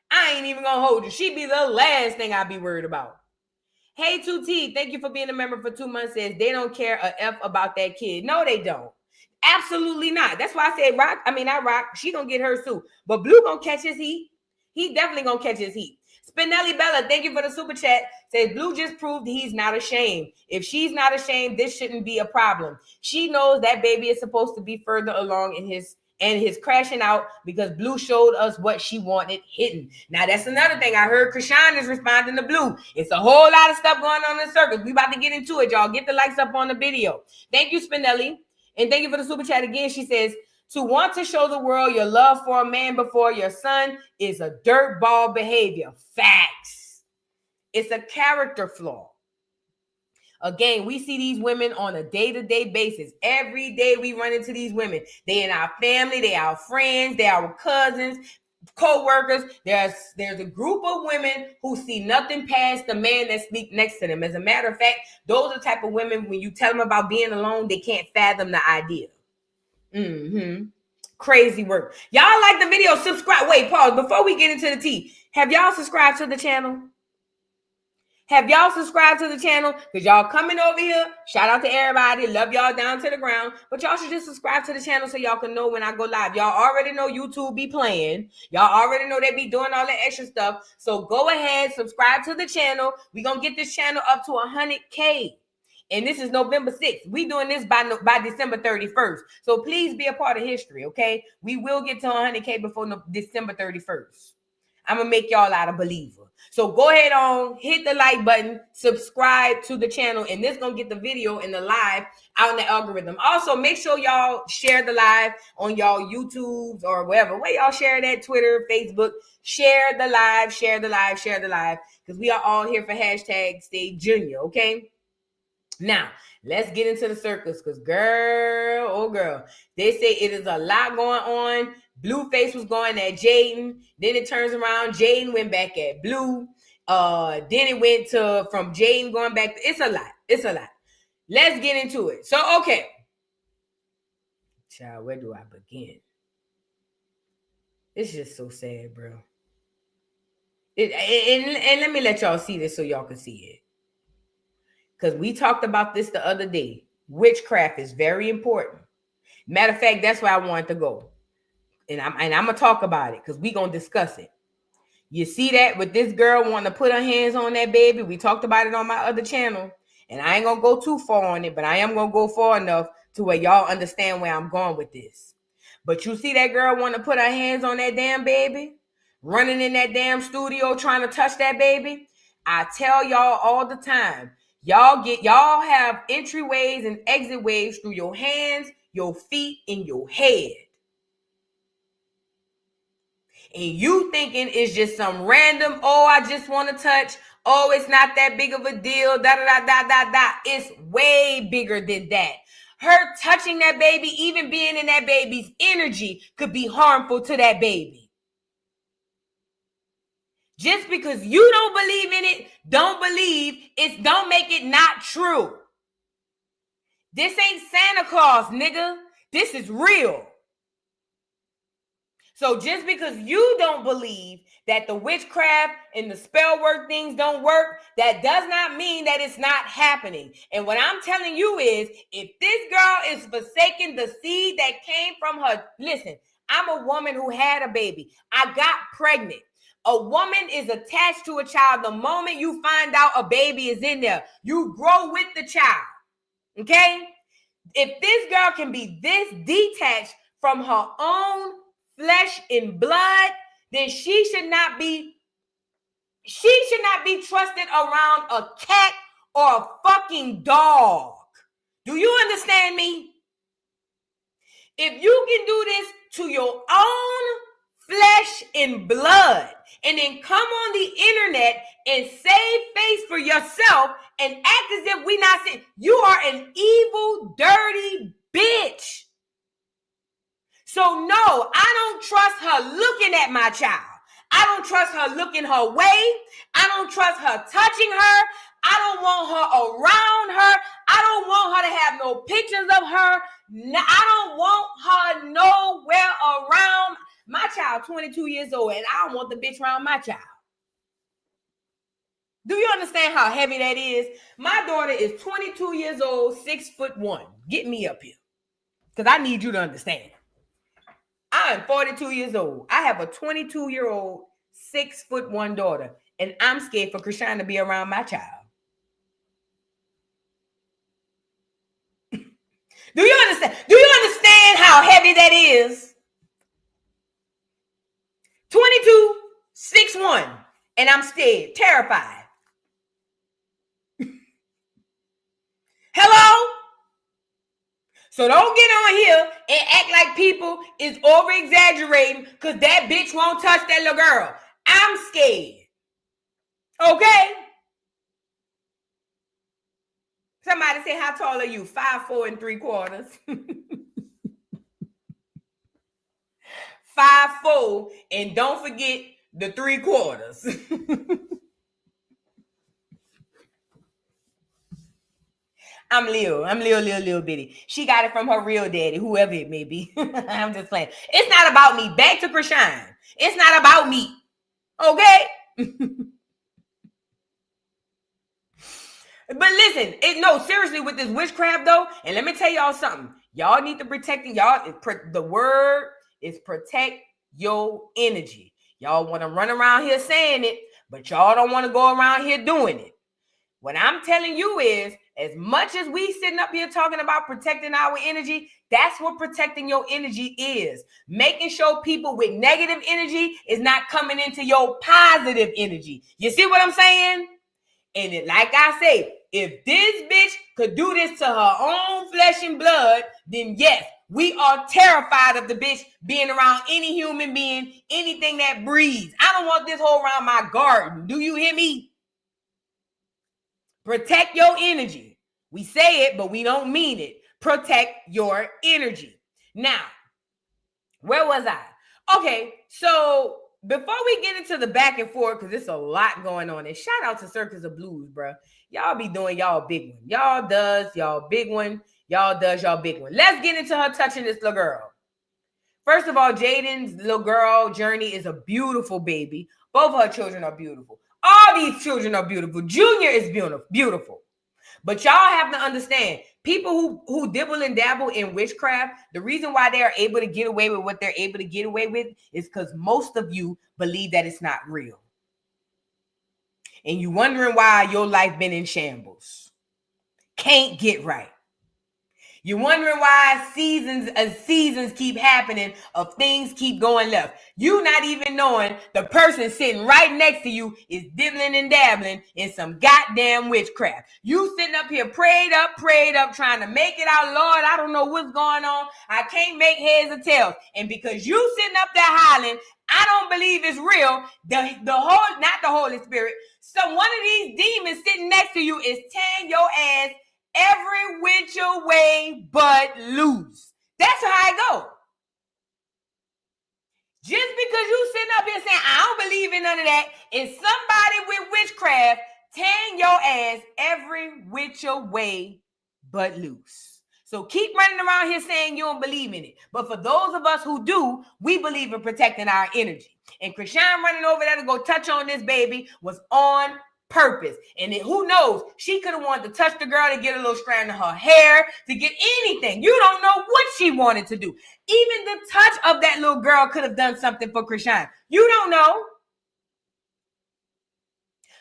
A: I ain't even gonna hold you. She'd be the last thing I'd be worried about. Hey, 2T, thank you for being a member for 2 months. Says they don't care a F about that kid. No, they don't. Absolutely not. That's why I said Rock. She gonna get hers too. But Blue gonna catch his heat. He definitely gonna catch his heat. Spinelli Bella, thank you for the super chat. Says Blue just proved he's not ashamed. If she's not ashamed, this shouldn't be a problem. She knows that baby is supposed to be further along in his crashing out because Blue showed us what she wanted hidden. Now, that's another thing. I heard Chrisean is responding to Blue. It's a whole lot of stuff going on in the circus. We about to get into it, y'all. Get the likes up on the video. Thank you, Spinelli. And thank you for the super chat again. She says, to want to show the world your love for a man before your son is a dirtball behavior. Facts. It's a character flaw. Again, we see these women on a day-to-day basis. Every day we run into these women. They in our family, they our friends, they our cousins, co-workers. There's a group of women who see nothing past the man that's next to them. As a matter of fact, those are the type of women, when you tell them about being alone, they can't fathom the idea. Crazy work. Y'all like the video? Subscribe. Wait, pause. Before we get into the tea, have y'all subscribed to the channel? Have y'all subscribed to the channel? Because y'all coming over here. Shout out to everybody. Love y'all down to the ground. But y'all should just subscribe to the channel so y'all can know when I go live. Y'all already know YouTube be playing. Y'all already know they be doing all that extra stuff. So go ahead, subscribe to the channel. We're going to get this channel up to 100K. And this is November 6th. We doing this by December 31st. So please be a part of history, okay? We will get to 100K before December 31st. I'm going to make y'all out a believer. So go ahead on, hit the like button, subscribe to the channel, and this going to get the video and the live out in the algorithm. Also, make sure y'all share the live on y'all YouTubes or wherever. Where y'all share that, Twitter, Facebook. Share the live, share the live, share the live, because we are all here for hashtag Stay Junior, okay? Now, let's get into the circus, because girl, oh girl, they say it is a lot going on. Blueface was going at Jaidyn. Then it turns around. Jaidyn went back at Blue. Then it went to from Jaidyn going back. It's a lot. It's a lot. Let's get into it. So, okay. Child, where do I begin? It's just so sad, bro. And let me let y'all see this so y'all can see it. Because we talked about this the other day. Witchcraft is very important. Matter of fact, that's where I wanted to go. And I'm going to talk about it because we're going to discuss it. You see that with this girl wanting to put her hands on that baby? We talked about it on my other channel. And I ain't going to go too far on it, but I am going to go far enough to where y'all understand where I'm going with this. But you see that girl want to put her hands on that damn baby? Running in that damn studio trying to touch that baby? I tell y'all all the time, y'all have entryways and exit ways through your hands, your feet, and your head. And you thinking it's just some random, oh, I just want to touch. Oh, it's not that big of a deal. It's way bigger than that. Her touching that baby, even being in that baby's energy, could be harmful to that baby. Just because you don't believe in it, don't make it not true. This ain't Santa Claus, nigga. This is real. So just because you don't believe that the witchcraft and the spell work things don't work, that does not mean that it's not happening. And what I'm telling you is, if this girl is forsaking the seed that came from her, listen, I'm a woman who had a baby. I got pregnant. A woman is attached to a child the moment you find out a baby is in there. You grow with the child, okay? If this girl can be this detached from her own flesh and blood, then she should not be trusted around a cat or a fucking dog. Do you understand me? If you can do this to your own flesh and blood and then come on the internet and save face for yourself and act as if we not saying, you are an evil, dirty bitch. So no, I don't trust her looking at my child. I don't trust her looking her way. I don't trust her touching her. I don't want her around her. I don't want her to have no pictures of her. I don't want her nowhere around my child, 22 years old, and I don't want the bitch around my child. Do you understand how heavy that is? My daughter is 22 years old, 6'1". Get me up here, because I need you to understand. I'm 42 years old. I have a 22-year-old, 6'1" daughter, and I'm scared for Chrisean to be around my child. Do you understand? Do you understand how heavy that is? 22, 6'1", and I'm scared, terrified. Hello? So don't get on here and act like people is over-exaggerating because that bitch won't touch that little girl. I'm scared. Okay? Somebody say, how tall are you? 5'4" 3/4. 5'4", and don't forget the 3/4. I'm little bitty. She got it from her real daddy, whoever it may be. I'm just playing. It's not about me. Back to Chrisean. It's not about me. Okay? But listen, no, seriously, with this witchcraft though, and let me tell y'all something. Y'all need to protect y'all. The word is protect your energy. Y'all want to run around here saying it, but y'all don't want to go around here doing it. What I'm telling you is, as much as we sitting up here talking about protecting our energy, that's what protecting your energy is. Making sure people with negative energy is not coming into your positive energy. You see what I'm saying? And it, like I say, if this bitch could do this to her own flesh and blood, then yes, we are terrified of the bitch being around any human being, anything that breathes. I don't want this whole around my garden. Do you hear me? Protect your energy. We say it, but we don't mean it. Protect your energy. Now, where was I? Okay, so before we get into the back and forth, because there's a lot going on, and shout out to Circus of Blues, bro. Y'all be doing y'all big one. Y'all does y'all big one. Y'all does y'all big one. Let's get into her touching this little girl. First of all, Jaidyn's little girl, Journey, is a beautiful baby. Both of her children are beautiful. All these children are beautiful. Junior is beautiful. But y'all have to understand, people who dibble and dabble in witchcraft, the reason why they are able to get away with what they're able to get away with is because most of you believe that it's not real. And you wondering why your life been in shambles. Can't get right. You're wondering why seasons keep happening, of things keep going left. You not even knowing the person sitting right next to you is dibbling and dabbling in some goddamn witchcraft. You sitting up here prayed up, trying to make it out. Lord, I don't know what's going on. I can't make heads or tails. And because you sitting up there hollering, I don't believe it's real, not the Holy Spirit. So one of these demons sitting next to you is tearing your ass every which way but loose. That's how it goes. Just because you sitting up here saying, I don't believe in none of that, is somebody with witchcraft tearing your ass every which way but loose. So keep running around here saying you don't believe in it. But for those of us who do, we believe in protecting our energy. And Chrisean running over there to go touch on this baby was on purpose. And who knows, she could have wanted to touch the girl to get a little strand of her hair, to get anything. You don't know what she wanted to do. Even the touch of that little girl could have done something for Chrisean. You don't know.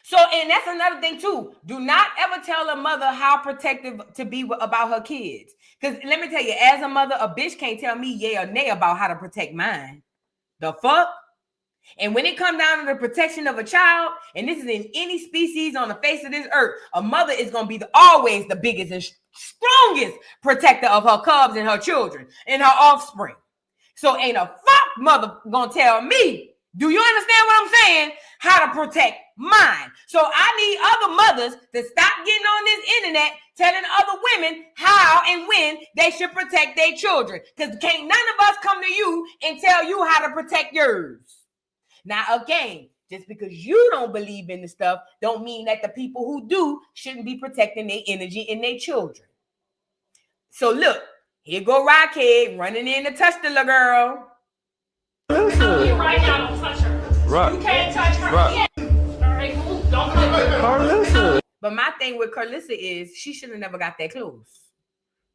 A: So, and that's another thing too. Do not ever tell a mother how protective to be about her kids. Because let me tell you, as a mother, a bitch can't tell me yay or nay about how to protect mine. The fuck? And when it comes down to the protection of a child, and this is in any species on the face of this earth, a mother is going to be always the biggest and strongest protector of her cubs and her children and her offspring. So ain't a fuck mother going to tell me, do you understand what I'm saying? How to protect mine. So I need other mothers to stop getting on this internet telling other women how and when they should protect their children. Because can't none of us come to you and tell you how to protect yours. Now, again, just because you don't believe in the stuff don't mean that the people who do shouldn't be protecting their energy and their children. So look, here go Rockhead running in to touch the little girl.
F: You right now, don't touch her.
D: Right.
F: You can't touch her.
D: Right.
F: All right, cool. Don't touch her.
D: Carlissa.
A: But my thing with Carlissa is she should have never got that close.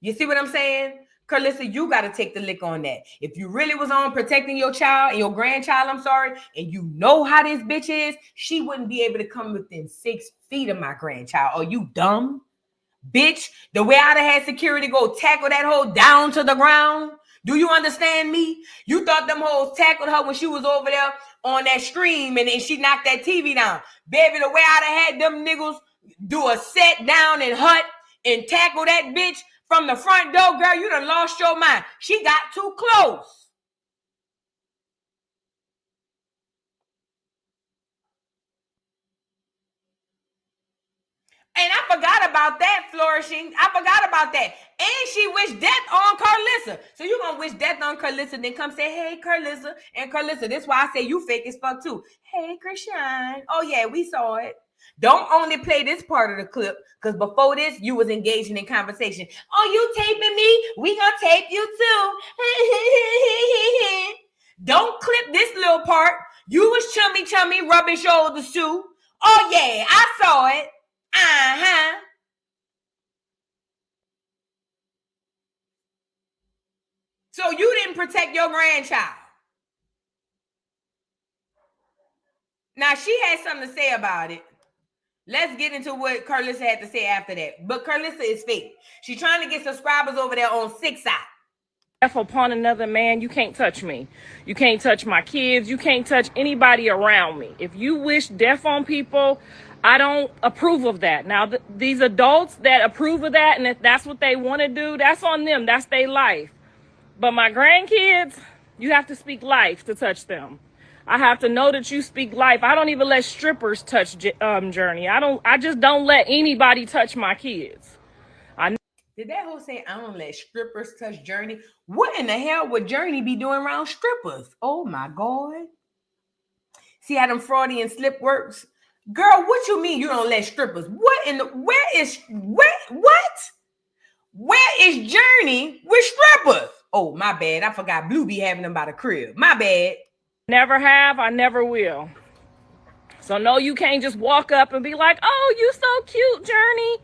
A: You see what I'm saying? Carlissa, you got to take the lick on that. If you really was on protecting your child and your grandchild, and you know how this bitch is, she wouldn't be able to come within 6 feet of my grandchild. Are you dumb? Bitch, the way I'd have had security go tackle that hoe down to the ground. Do you understand me? You thought them hoes tackled her when she was over there on that stream and she knocked that TV down. Baby, the way I'd have had them niggas do a set down and hut and tackle that bitch from the front door, girl, you done lost your mind. She got too close. And I forgot about that, Flourishing. I forgot about that. And she wished death on Carlissa. So you gonna wish death on Carlissa, then come say, hey, Carlissa. And Carlissa, that's why I say you fake as fuck too. Hey, Chrisean. Oh, yeah, we saw it. Don't only play this part of the clip, because before this, you was engaging in conversation. Oh, you taping me? We gonna tape you too. Don't clip this little part. You was chummy, rubbing shoulders too. Oh, yeah, I saw it. Uh-huh. So you didn't protect your grandchild. Now, she had something to say about it. Let's get into what Carlissa had to say after that. But Carlissa is fake. She's trying to get subscribers over there on 6 Eye.
F: If upon another man, you can't touch me. You can't touch my kids. You can't touch anybody around me. If you wish death on people, I don't approve of that. Now, these adults that approve of that and if that's what they want to do, that's on them. That's their life. But my grandkids, you have to speak life to touch them. I have to know that you speak life. I don't even let strippers touch Journey. I just don't let anybody touch my kids.
A: Did that whole say, I don't let strippers touch Journey? What in the hell would Journey be doing around strippers? Oh my God. See how them Freudian slip works? Girl, what you mean you don't let strippers? Where is Journey with strippers? Oh, my bad. I forgot Blue be having them by the crib. My bad.
F: Never have, I never will. So no, you can't just walk up and be like, oh, you so cute, Journey.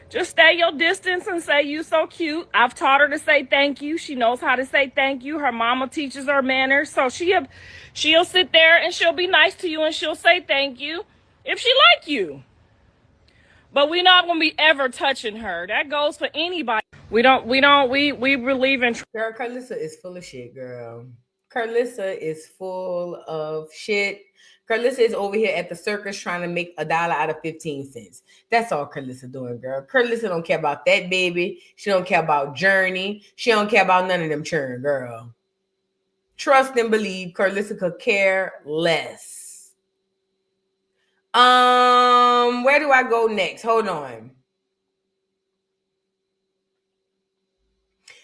F: Just stay your distance and say you so cute. I've taught her to say thank you. She knows how to say thank you. Her mama teaches her manners. So she'll sit there and she'll be nice to you and she'll say thank you if she like you. But we're not gonna be ever touching her. That goes for anybody. We believe in.
A: Girl, Carlissa is full of shit, girl. Carlissa is full of shit. Carlissa is over here at the circus trying to make $1 out of 15 cents. That's all Carlissa doing, girl. Carlissa don't care about that baby. She don't care about Journey. She don't care about none of them children, girl. Trust and believe Carlissa could care less. Where do I go next? Hold on.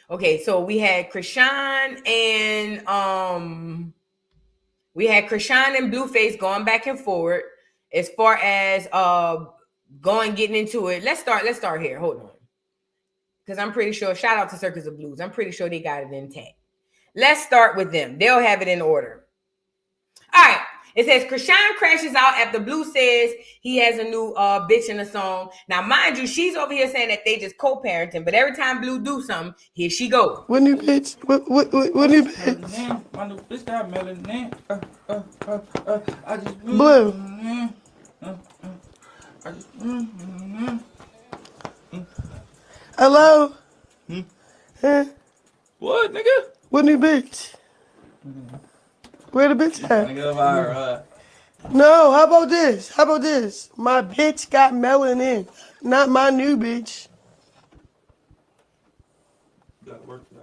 A: Okay, so we had Chrisean and Blueface going back and forward as far as getting into it. Let's start here. Hold on. Because I'm pretty sure, shout out to Circus of Blues. I'm pretty sure they got it intact. Let's start with them. They'll have it in order. All right. It says Chrisean crashes out after Blue says he has a new bitch in the song. Now, mind you, she's over here saying that they just co-parenting, but every time Blue do something, here she goes.
B: What new bitch? What new bitch?
D: My new bitch got melanin. I just
B: Blue. Hello? Huh?
D: What, nigga?
B: What new bitch? Where the bitch at?
D: Nigga,
B: No, how about this? My bitch got melanin, not my new bitch.
D: You gotta work for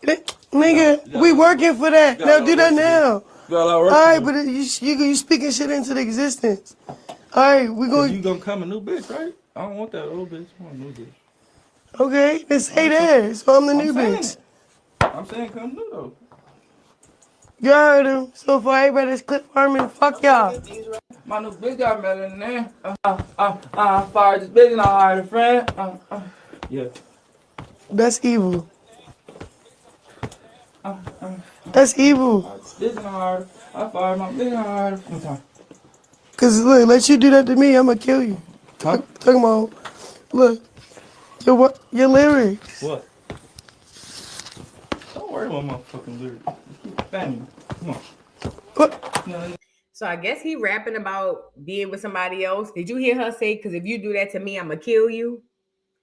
D: that.
B: Nigga, we working for that. Now do that now.
D: All
B: Alright, but you speaking shit into the existence. Alright, we going.
D: You gonna come a new bitch, right? I don't want that old bitch. I want a new bitch.
B: Okay, then say that. So I'm the new bitch.
D: I'm saying come new though.
B: You heard him. So for everybody that's clip farming, fuck y'all.
D: My new bitch got melanin. I fired this bitch and I hired a friend. Yeah.
B: That's evil. That's evil.
D: This and I fired my bitch and I hired a friend.
B: Cause look, let you do that to me, I'ma kill you.
D: Huh?
B: Talking about, look, your lyrics.
D: What? Don't worry about my fucking lyrics. Family. Come on.
B: What?
A: So I guess he rapping about being with somebody else. Did you hear her say, because if you do that to me, I'm going to kill you?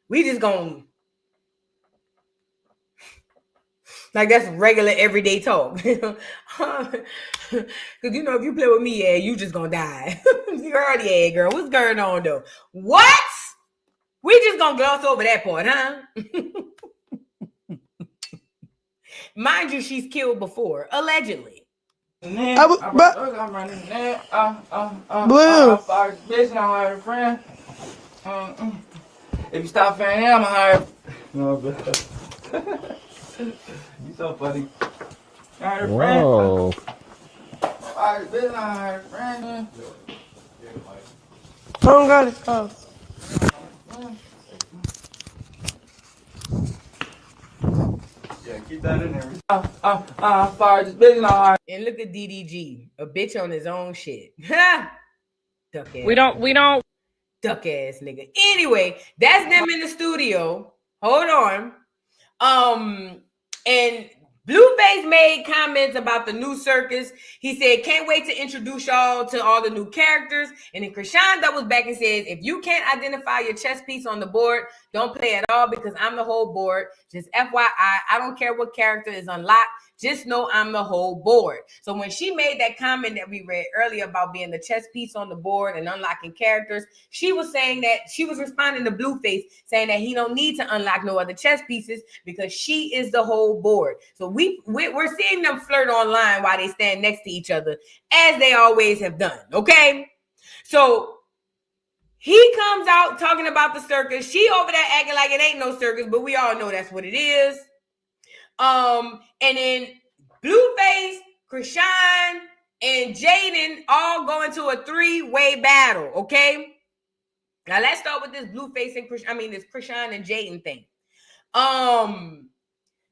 A: We just going like that's regular everyday talk. Because, you know, if you play with me, yeah, you just going to die. You heard, yeah, girl. What's going on, though? What? We just going to gloss over that part, huh? Mind you, she's killed before, allegedly.
B: Blue.
D: I fired this bitch and I hired a friend. If you stop fanning him, I'm hired. No, but you so funny. I hired a friend.
G: Whoa.
D: I fired this bitch and I hired a friend.
B: I don't got it. Oh.
D: Yeah, keep that in there. I fired this bitch and I hired.
A: And look at DDG, a bitch on his own shit. Duck ass.
F: We don't.
A: Duck ass nigga. Anyway, that's them in the studio. Hold on. And Blueface made comments about the new circus. He said, can't wait to introduce y'all to all the new characters. And then Chrisean doubles back and says, if you can't identify your chess piece on the board, don't play at all because I'm the whole board. Just FYI, I don't care what character is unlocked. Just know I'm the whole board. So when she made that comment that we read earlier about being the chess piece on the board and unlocking characters, she was saying that she was responding to Blueface saying that he don't need to unlock no other chess pieces because she is the whole board. So we're seeing them flirt online while they stand next to each other as they always have done. Okay. So he comes out talking about the circus. She over there acting like it ain't no circus, but we all know that's what it is. And then Blueface, Chrisean, and Jaidyn all go into a 3-way battle, okay? Now let's start with this Blueface and this Chrisean and Jaidyn thing.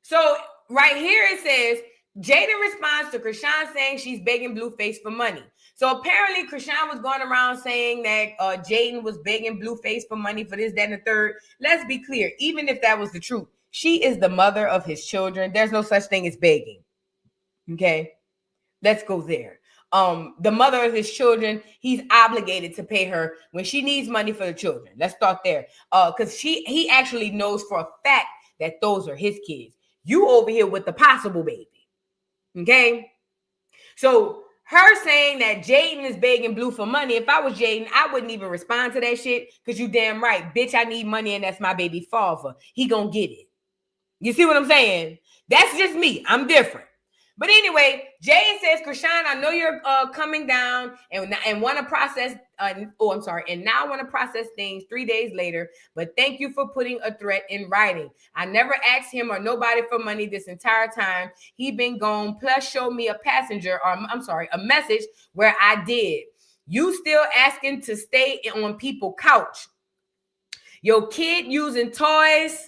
A: So right here it says, Jaidyn responds to Chrisean saying she's begging Blueface for money. So apparently Chrisean was going around saying that Jaidyn was begging Blueface for money for this, that, and the third. Let's be clear. Even if that was the truth, she is the mother of his children. There's no such thing as begging. Okay? Let's go there. The mother of his children, he's obligated to pay her when she needs money for the children. Let's start there. Because he actually knows for a fact that those are his kids. You over here with the possible baby. Okay? So her saying that Jaidyn is begging Blue for money, if I was Jaidyn, I wouldn't even respond to that shit, because you damn right, bitch, I need money and that's my baby father. He gonna get it. You see what I'm saying? That's just me. I'm different. But anyway, Jaidyn says, Chrisean, I know you're coming down and want to process, and now want to process things 3 days later, but thank you for putting a threat in writing. I never asked him or nobody for money this entire time. He been gone, plus show me a message where I did. You still asking to stay on people's couch. Your kid using toys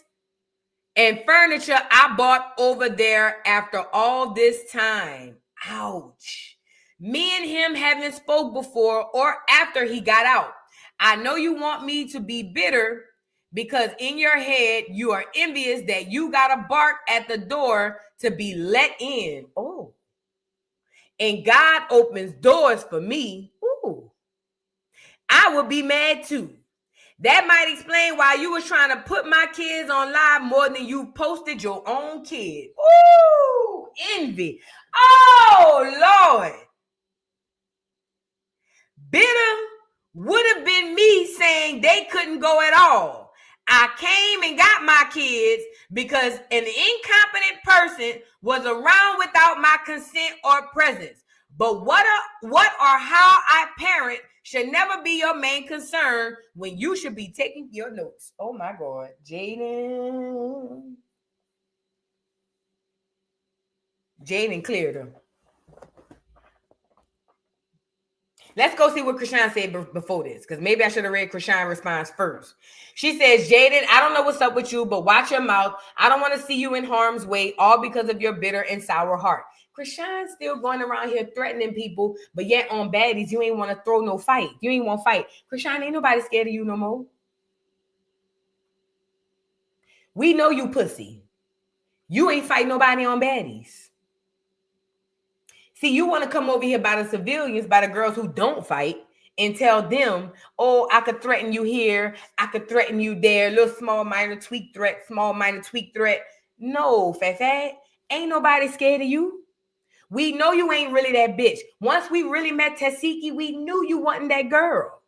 A: and furniture I bought over there after all this time. Ouch. Me and him haven't spoke before or after he got out. I know you want me to be bitter because in your head you are envious that you got to bark at the door to be let in. Oh. And God opens doors for me. Ooh. I would be mad too. That might explain why you was trying to put my kids on live more than you posted your own kid. Ooh, envy. Oh, Lord. Bitter would have been me saying they couldn't go at all. I came and got my kids because an incompetent person was around without my consent or presence. But what or how I parent should never be your main concern when you should be taking your notes. Oh my God, Jaidyn cleared him. Let's go see what Chrisean said before this, because maybe I should have read Chrisean's response first. She says, Jaidyn, I don't know what's up with you, but watch your mouth. I don't want to see you in harm's way, all because of your bitter and sour heart. Chrisean's still going around here threatening people, but yet on baddies, you ain't want to throw no fight. You ain't want to fight. Chrisean, ain't nobody scared of you no more. We know you pussy. You ain't fight nobody on baddies. See, you want to come over here by the civilians, by the girls who don't fight, and tell them, oh, I could threaten you here. I could threaten you there. Little small minor tweak threat, small minor tweak threat. No, Fat. Ain't nobody scared of you. We know you ain't really that bitch. Once we really met Tasiki, we knew you wasn't that girl.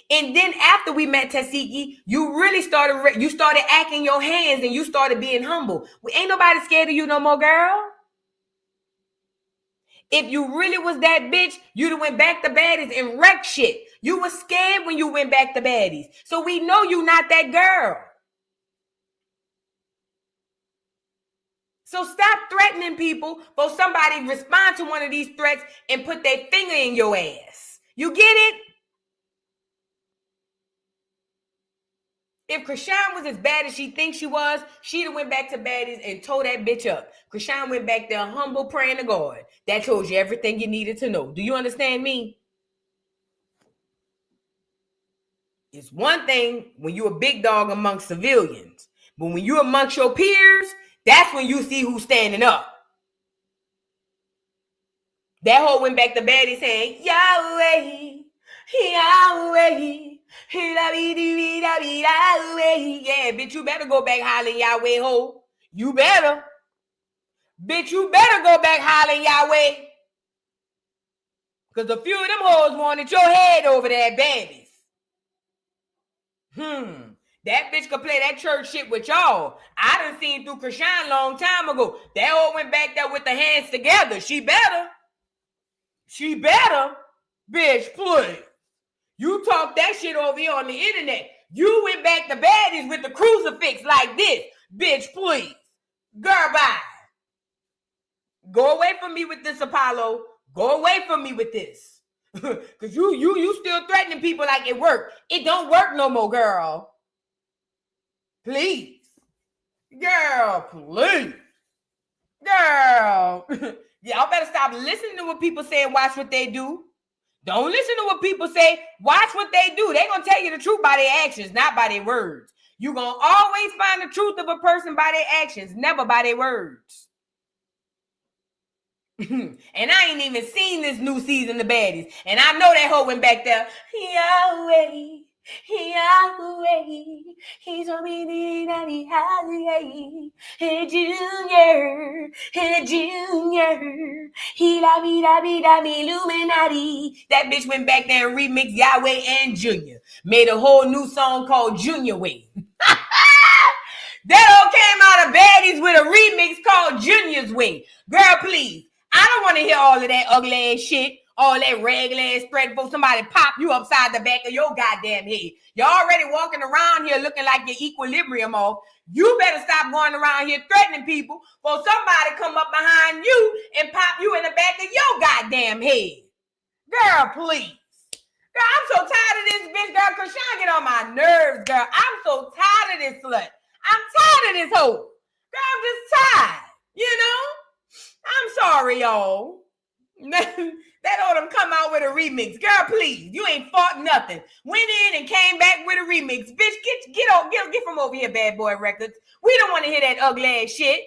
A: And then after we met Tasiki, you really started acting your hands and you started being humble. Ain't nobody scared of you no more, girl. If you really was that bitch, you'd have went back to baddies and wrecked shit. You was scared when you went back to baddies. So we know you not that girl. So stop threatening people for somebody respond to one of these threats and put their finger in your ass. You get it? If Chrisean was as bad as she thinks she was, she'd have went back to baddies and tore that bitch up. Chrisean went back there humble, praying to God. That told you everything you needed to know. Do you understand me? It's one thing when you're a big dog amongst civilians, but when you're amongst your peers, that's when you see who's standing up. That hoe went back to baddies saying, Yahweh, Yahweh. Yeah, bitch, you better go back hollering Yahweh, ho. You better. Bitch, you better go back hollering Yahweh. Because a few of them hoes wanted your head over there, babies. That bitch could play that church shit with y'all. I done seen through Chrisean a long time ago. That hoe went back there with the hands together. She better. She better. Bitch, please. You talk that shit over here on the internet. You went back to baddies with the crucifix like this. Bitch, please. Girl, bye. Go away from me with this, Apollo. Go away from me with this. Because you still threatening people like it worked. It don't work no more, girl. Please. Girl, please. Girl, y'all better stop listening to what people say and watch what they do. Don't listen to what people say. Watch what they do. They're going to tell you the truth by their actions, not by their words. You're going to always find the truth of a person by their actions, never by their words. And I ain't even seen this new season, The Baddies. And I know that hoe went back there. Yahweh, Yahweh, he told me that he had a hey Junior, he la be Illuminati. That bitch went back there and remixed Yahweh and Junior. Made a whole new song called Junior Way. That all came out of Baddies with a remix called Junior's Way. Girl, please. I don't want to hear all of that ugly ass shit, all that regular ass spread before somebody pop you upside the back of your goddamn head. You're already walking around here looking like your equilibrium off. You better stop going around here threatening people for somebody come up behind you and pop you in the back of your goddamn head. Girl, please. Girl, I'm so tired of this bitch, girl. Chrisean get on my nerves, girl. I'm so tired of this slut. I'm tired of this hoe. Girl, I'm just tired, you know? I'm sorry, y'all. That ought to come out with a remix. Girl, please. You ain't fought nothing. Went in and came back with a remix. Bitch, get from over here, Bad Boy Records. We don't want to hear that ugly ass shit.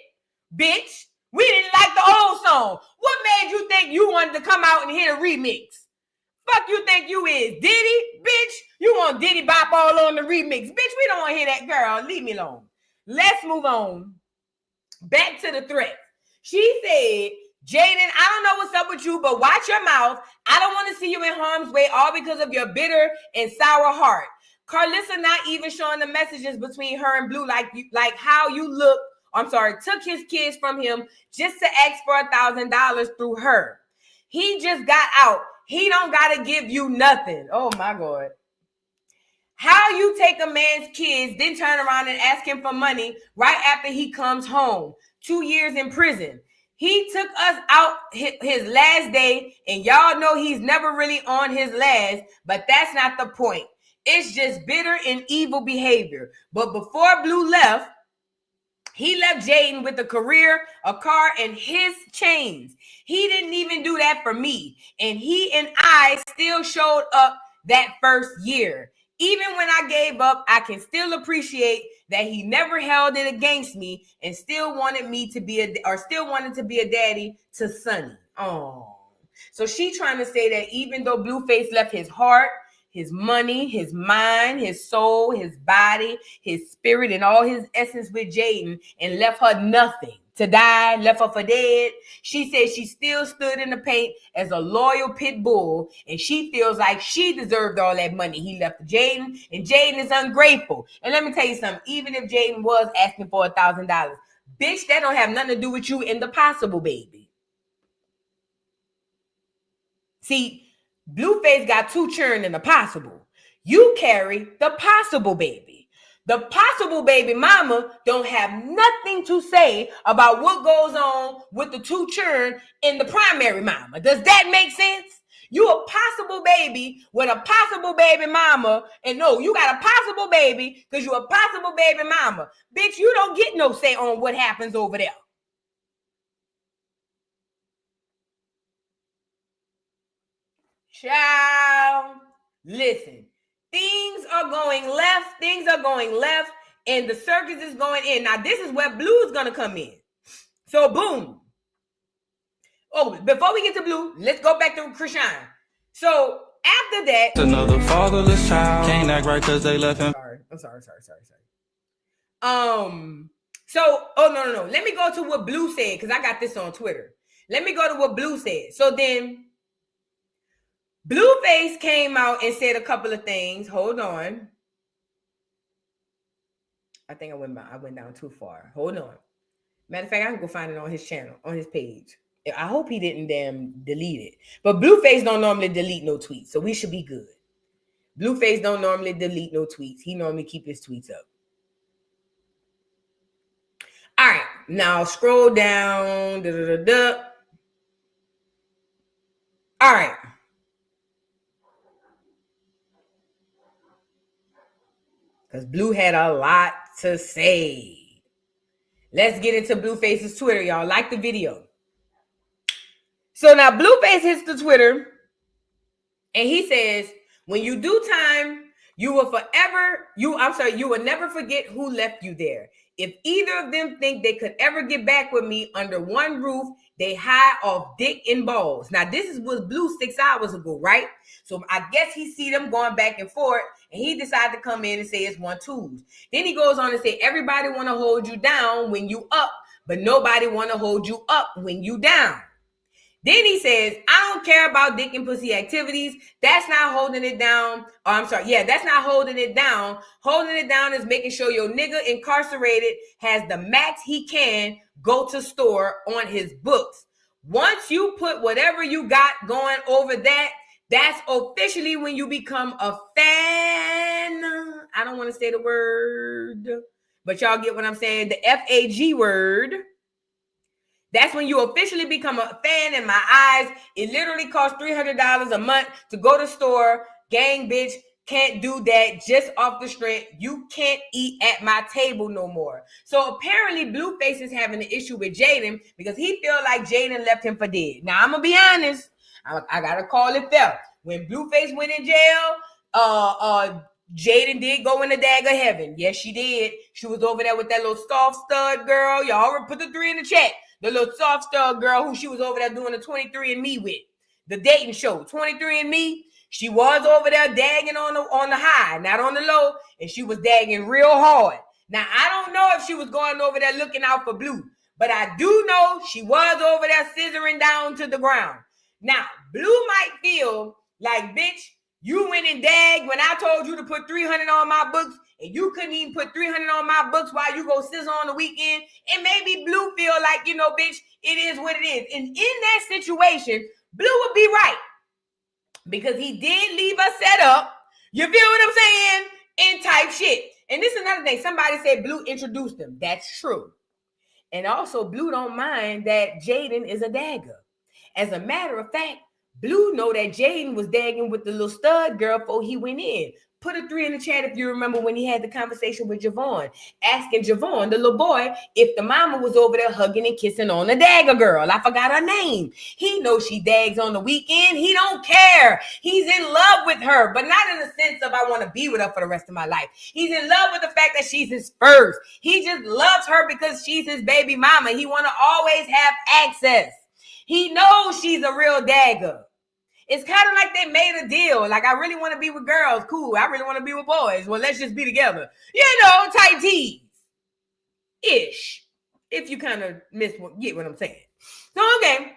A: Bitch. We didn't like the old song. What made you think you wanted to come out and hit a remix? Fuck you think you is? Diddy? Bitch, you want Diddy Bop all on the remix. Bitch, we don't want to hear that, girl. Leave me alone. Let's move on. Back to the threat. She said, Jaidyn, I don't know what's up with you, but watch your mouth. I don't want to see you in harm's way, all because of your bitter and sour heart. Carlissa not even showing the messages between her and Blue, like how you look. I'm sorry, took his kids from him just to ask for $1,000 through her. He just got out. He don't gotta give you nothing. Oh my God. How you take a man's kids, then turn around and ask him for money right after he comes home? 2 years in prison. He took us out his last day, and y'all know he's never really on his last, but that's not the point. It's just bitter and evil behavior. But before Blue left, he left Jaidyn with a career, a car, and his chains. He didn't even do that for me. And he and I still showed up that first year. Even when I gave up, I can still appreciate that he never held it against me and still wanted to be a daddy to Sonny. Oh. So she trying to say that even though Blueface left his heart, his money, his mind, his soul, his body, his spirit, and all his essence with Jaidyn and left her nothing to die, left her for dead. She said she still stood in the paint as a loyal pit bull, and she feels like she deserved all that money he left to Jaidyn, and Jaidyn is ungrateful. And let me tell you something, even if Jaidyn was asking for $1,000, bitch, that don't have nothing to do with you and the possible baby. See, Blueface got two children in the possible. You carry the possible baby. The possible baby mama don't have nothing to say about what goes on with the two children in the primary mama. Does that make sense? You a possible baby with a possible baby mama, and no, you got a possible baby because you a possible baby mama. Bitch, you don't get no say on what happens over there. Child, listen, things are going left, and the circus is going in. Now, this is where Blue is going to come in. So, boom. Oh, before we get to Blue, let's go back to Chrisean. So, after that...
D: Another fatherless child. Can't act right because they left him.
A: I'm sorry. So, no. Let me go to what Blue said, because I got this on Twitter. Let me go to what Blue said. So, then... Blueface came out and said a couple of things. Hold on. I think I went down too far. Hold on. Matter of fact, I can go find it on his channel, on his page. I hope he didn't damn delete it. But Blueface don't normally delete no tweets, so we should be good. Blueface don't normally delete no tweets. He normally keep his tweets up. All right. Now scroll down. All right. Because Blue had a lot to say. Let's get into Blueface's Twitter, y'all. Like the video. So now Blueface hits the Twitter and he says, when you do time, you will never forget who left you there. If either of them think they could ever get back with me under one roof, they high off dick and balls. Now, this was Blue 6 hours ago, right? So I guess he see them going back and forth, and he decided to come in and say it's 1-2s. Then he goes on and say, everybody want to hold you down when you up, but nobody want to hold you up when you down. Then he says, I don't care about dick and pussy activities. That's not holding it down. Oh, I'm sorry. Yeah, that's not holding it down. Holding it down is making sure your nigga incarcerated has the max he can go to store on his books. Once you put whatever you got going over that, that's officially when you become a fan. I don't want to say the word, but y'all get what I'm saying. The F-A-G word. That's when you officially become a fan in my eyes. It literally costs $300 a month to go to store. Gang, bitch, can't do that just off the strength. You can't eat at my table no more. So apparently Blueface is having an issue with Jaidyn because he feel like Jaidyn left him for dead. Now, I'm going to be honest. I got to call it fair. When Blueface went in jail, Jaidyn did go in the dagger heaven. Yes, she did. She was over there with that little soft stud girl. Y'all put the 3 in the chat. The little soft stud girl who she was over there doing the 23andMe with. The dating show. 23andMe. She was over there dagging on the high, not on the low. And she was dagging real hard. Now, I don't know if she was going over there looking out for Blue. But I do know she was over there scissoring down to the ground. Now, Blue might feel like, bitch, you went and dagged when I told you to put 300 on my books, and you couldn't even put 300 on my books while you go sizzle on the weekend. And maybe Blue feel like, bitch, it is what it is. And in that situation, Blue would be right. Because he did leave us set up. You feel what I'm saying? And type shit. And this is another thing. Somebody said Blue introduced him. That's true. And also, Blue don't mind that Jaidyn is a dagger. As a matter of fact, Blue know that Jaidyn was dagging with the little stud girl before he went in. Put a 3 in the chat if you remember when he had the conversation with Javon, asking Javon, the little boy, if the mama was over there hugging and kissing on the dagger girl. I forgot her name. He knows she dags on the weekend. He don't care. He's in love with her, but not in the sense of I want to be with her for the rest of my life. He's in love with the fact that she's his first. He just loves her because she's his baby mama. He want to always have access. He knows she's a real dagger. It's kind of like they made a deal. Like, I really want to be with girls. Cool. I really want to be with boys. Well, let's just be together. Tight tees. Ish. If you kind of get what I'm saying. So, okay.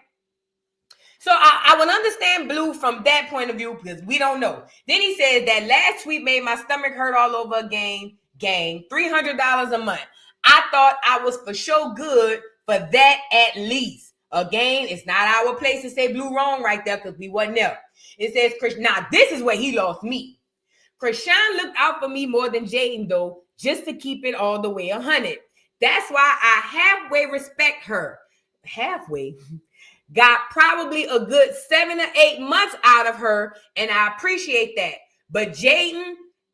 A: So, I would understand Blue from that point of view because we don't know. Then he says that last tweet made my stomach hurt all over again. Gang. $300 a month. I thought I was for sure good for that at least. Again, it's not our place to say Blue wrong right there because we wasn't there. It says, now this is where he lost me. Chrisean looked out for me more than Jaidyn, though, just to keep it all the way 100. That's why I halfway respect her. Halfway. Got probably a good 7 or 8 months out of her, and I appreciate that. But Jaidyn,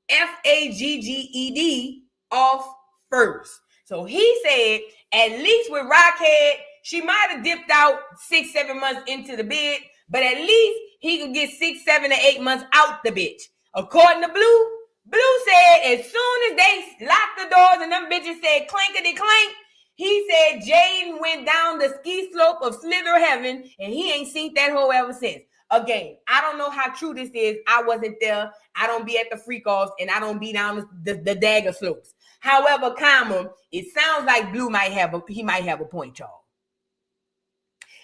A: Fagged, off first. So he said, at least with Rockhead, she might have dipped out 6-7 months into the bid, but at least he could get 6, 7, or 8 months out the bitch. According to Blue, Blue said as soon as they locked the doors and them bitches said clankety clank, he said Jaidyn went down the ski slope of Slither Heaven and he ain't seen that hoe ever since. Again, I don't know how true this is. I wasn't there. I don't be at the freak-offs and I don't be down the dagger slopes. However, it sounds like Blue might have a point, y'all.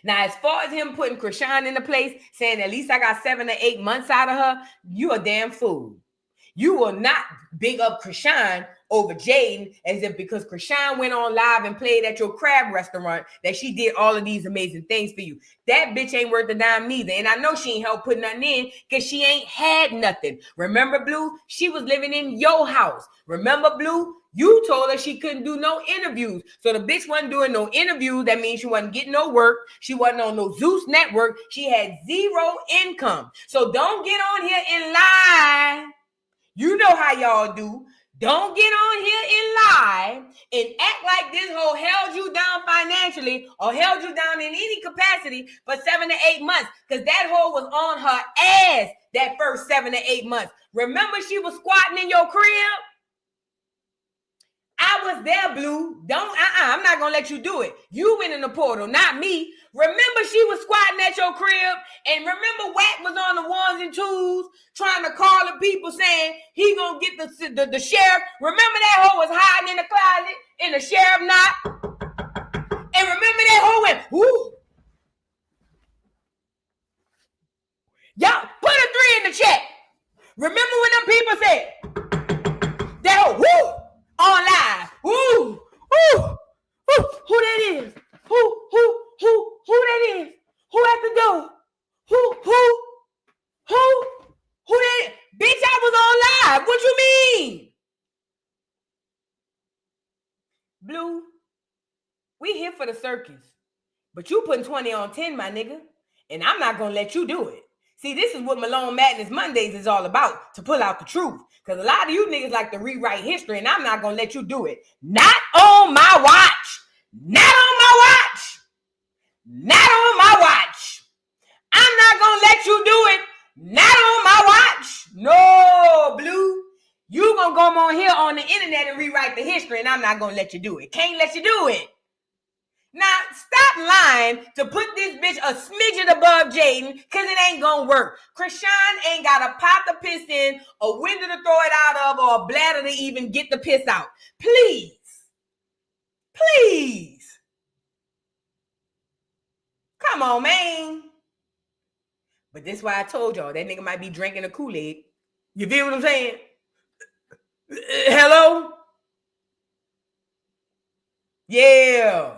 A: Now, as far as him putting Chrisean into place, saying at least I got 7 or 8 months out of her, you a damn fool. You will not big up Chrisean over Jaidyn as if because Chrisean went on live and played at your crab restaurant that she did all of these amazing things for you. That bitch ain't worth a dime neither. And I know she ain't helped put nothing in because she ain't had nothing. Remember, Blue? She was living in your house. Remember, Blue? You told her she couldn't do no interviews. So the bitch wasn't doing no interviews. That means she wasn't getting no work. She wasn't on no Zeus network. She had 0 income. So don't get on here and lie. You know how y'all do. Don't get on here and lie and act like this hoe held you down financially or held you down in any capacity for 7 to 8 months, because that hoe was on her ass that first 7 to 8 months. Remember she was squatting in your crib? I was there, Blue. I'm not gonna let you do it. You went in the portal, not me. Remember she was squatting at your crib, and remember Wack was on the ones and twos trying to call the people saying he gonna get the sheriff. Remember that hoe was hiding in the closet and the sheriff knocked? And remember that hoe went, whoo. Y'all put a 3 in the chat. Remember when them people said that hoe, whoo, on live. Woo, woo, woo. Who that is? Who that is? Who at the door? Who that is? Bitch, I was on live. What you mean? Blue, we here for the circus. But you putting 20 on 10, my nigga. And I'm not gonna let you do it. See, this is what Malone Madness Mondays is all about, to pull out the truth. Because a lot of you niggas like to rewrite history, and I'm not going to let you do it. Not on my watch. Not on my watch. Not on my watch. I'm not going to let you do it. Not on my watch. No, Blue. You going to go on here on the internet and rewrite the history, and I'm not going to let you do it. Can't let you do it. Now, stop lying to put this bitch a smidget above Jaidyn, because it ain't gonna work. Chrisean ain't got a pot to piss in, a window to throw it out of, or a bladder to even get the piss out. Please. Please. Come on, man. But this is why I told y'all, that nigga might be drinking a Kool-Aid. You feel what I'm saying? Hello? Yeah.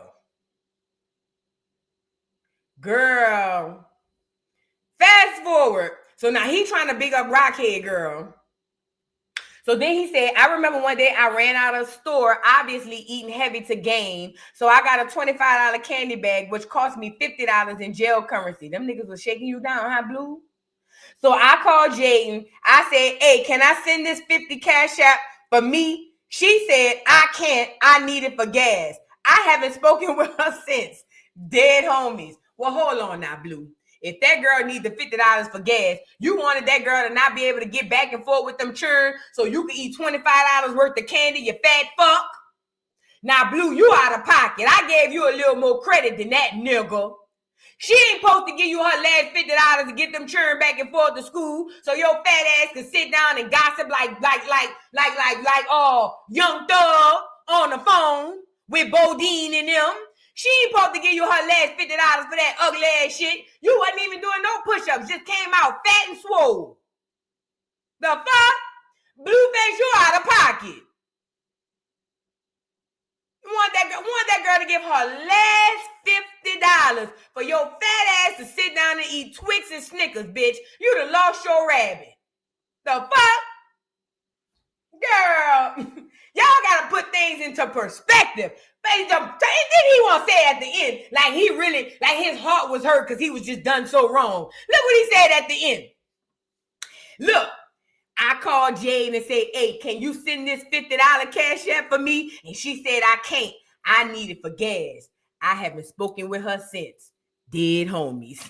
A: Girl, fast forward. So now he trying to big up Rockhead, girl. So then he said, I remember one day I ran out of store, obviously eating heavy to gain. So I got a $25 candy bag, which cost me $50 in jail currency. Them niggas was shaking you down, huh, Blue? So I called Jaidyn. I said, hey, can I send this 50 cash app for me? She said, I can't. I need it for gas. I haven't spoken with her since. Dead homies. Well, hold on now, Blue. If that girl needs the $50 for gas, you wanted that girl to not be able to get back and forth with them churn so you can eat $25 worth of candy, you fat fuck. Now, Blue, you out of pocket. I gave you a little more credit than that, nigga. She ain't supposed to give you her last $50 to get them churn back and forth to school so your fat ass can sit down and gossip like Young Thug on the phone with Bodine and them. She ain't supposed to give you her last $50 for that ugly ass shit. You wasn't even doing no push-ups. Just came out fat and swole. The fuck? Blueface, you out of pocket. You want that girl to give her last $50 for your fat ass to sit down and eat Twix and Snickers, bitch. You done lost your rabbit. The fuck? Girl, y'all gotta put things into perspective. Then he want to say at the end, like he really, like his heart was hurt because he was just done so wrong. Look what he said at the end. Look, I called Jaidyn and said, hey, can you send this $50 cash app for me? And she said, I can't. I need it for gas. I haven't spoken with her since. Dead homies.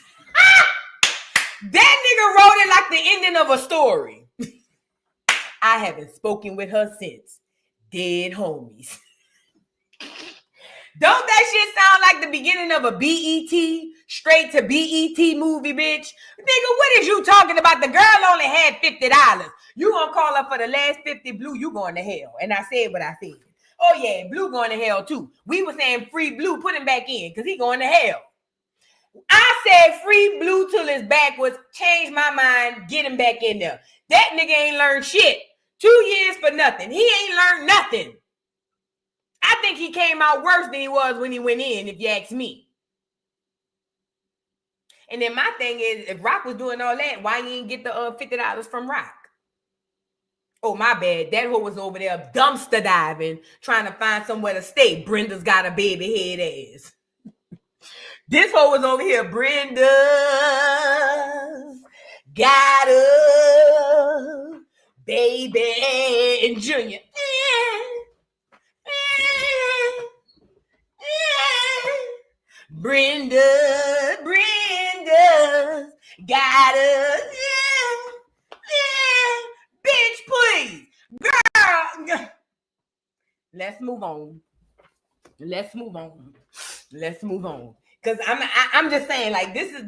A: That nigga wrote it like the ending of a story. I haven't spoken with her since. Dead homies. Don't that shit sound like the beginning of a BET, straight to BET movie, bitch? Nigga, what is you talking about? The girl only had $50. You gonna call her for the last 50, Blue, you going to hell. And I said what I said. Oh yeah, Blue going to hell too. We were saying free Blue, put him back in, because he going to hell. I said free Blue till his back was, change my mind, get him back in there. That nigga ain't learned shit. 2 years for nothing. He ain't learned nothing. I think he came out worse than he was when he went in, if you ask me. And then my thing is, if Rock was doing all that, why you ain't get the $50 from Rock? Oh, my bad. That hoe was over there dumpster diving, trying to find somewhere to stay. Brenda's got a baby head ass. This hoe was over here. Brenda's got a baby and Junior. Brenda got us. Yeah. Bitch, please. Girl. Let's move on. Cause I'm just saying, like, this is.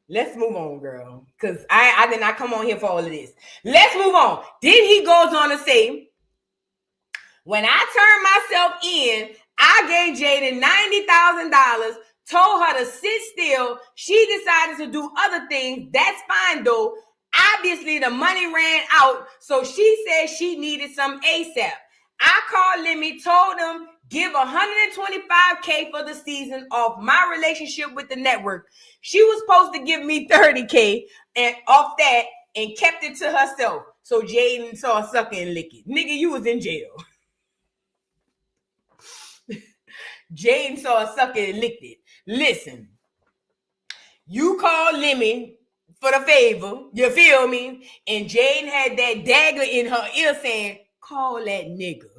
A: Let's move on, girl. Cause I did not come on here for all of this. Let's move on. Then he goes on to say, when I turned myself in, I gave Jaidyn $90,000, told her to sit still. She decided to do other things. That's fine though. Obviously, the money ran out, so she said she needed some ASAP. I called Lemmy, told him, give $125K for the season off my relationship with the network. She was supposed to give me $30K and off that and kept it to herself. So Jaidyn saw her suck and lick it. Nigga, you was in jail. Jaidyn saw her suck it and licked it. Listen, you called Lemmy for the favor, you feel me? And Jaidyn had that dagger in her ear saying, call that nigga.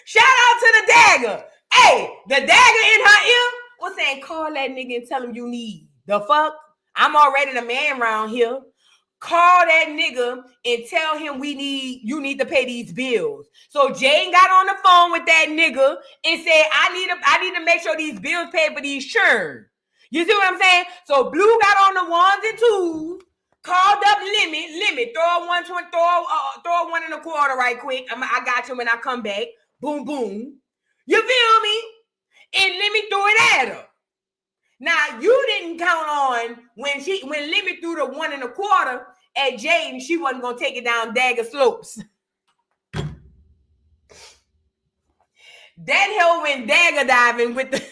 A: Shout out to the dagger. Hey, the dagger in her ear was saying, call that nigga and tell him you need. The fuck? I'm already the man around here. Call that nigga and tell him you need to pay these bills. So Jaidyn got on the phone with that nigga and said, I need to make sure these bills paid for these churn. You see what I'm saying? So Blue got on the ones and twos, called up Lemmy, throw a $1.25 right quick. I got you when I come back. Boom, boom. You feel me? And Lemmy threw it at her. Now, you didn't count on when Lemmy threw the $1.25 at Jaidyn, she wasn't going to take it down dagger slopes. That hell went dagger diving with the...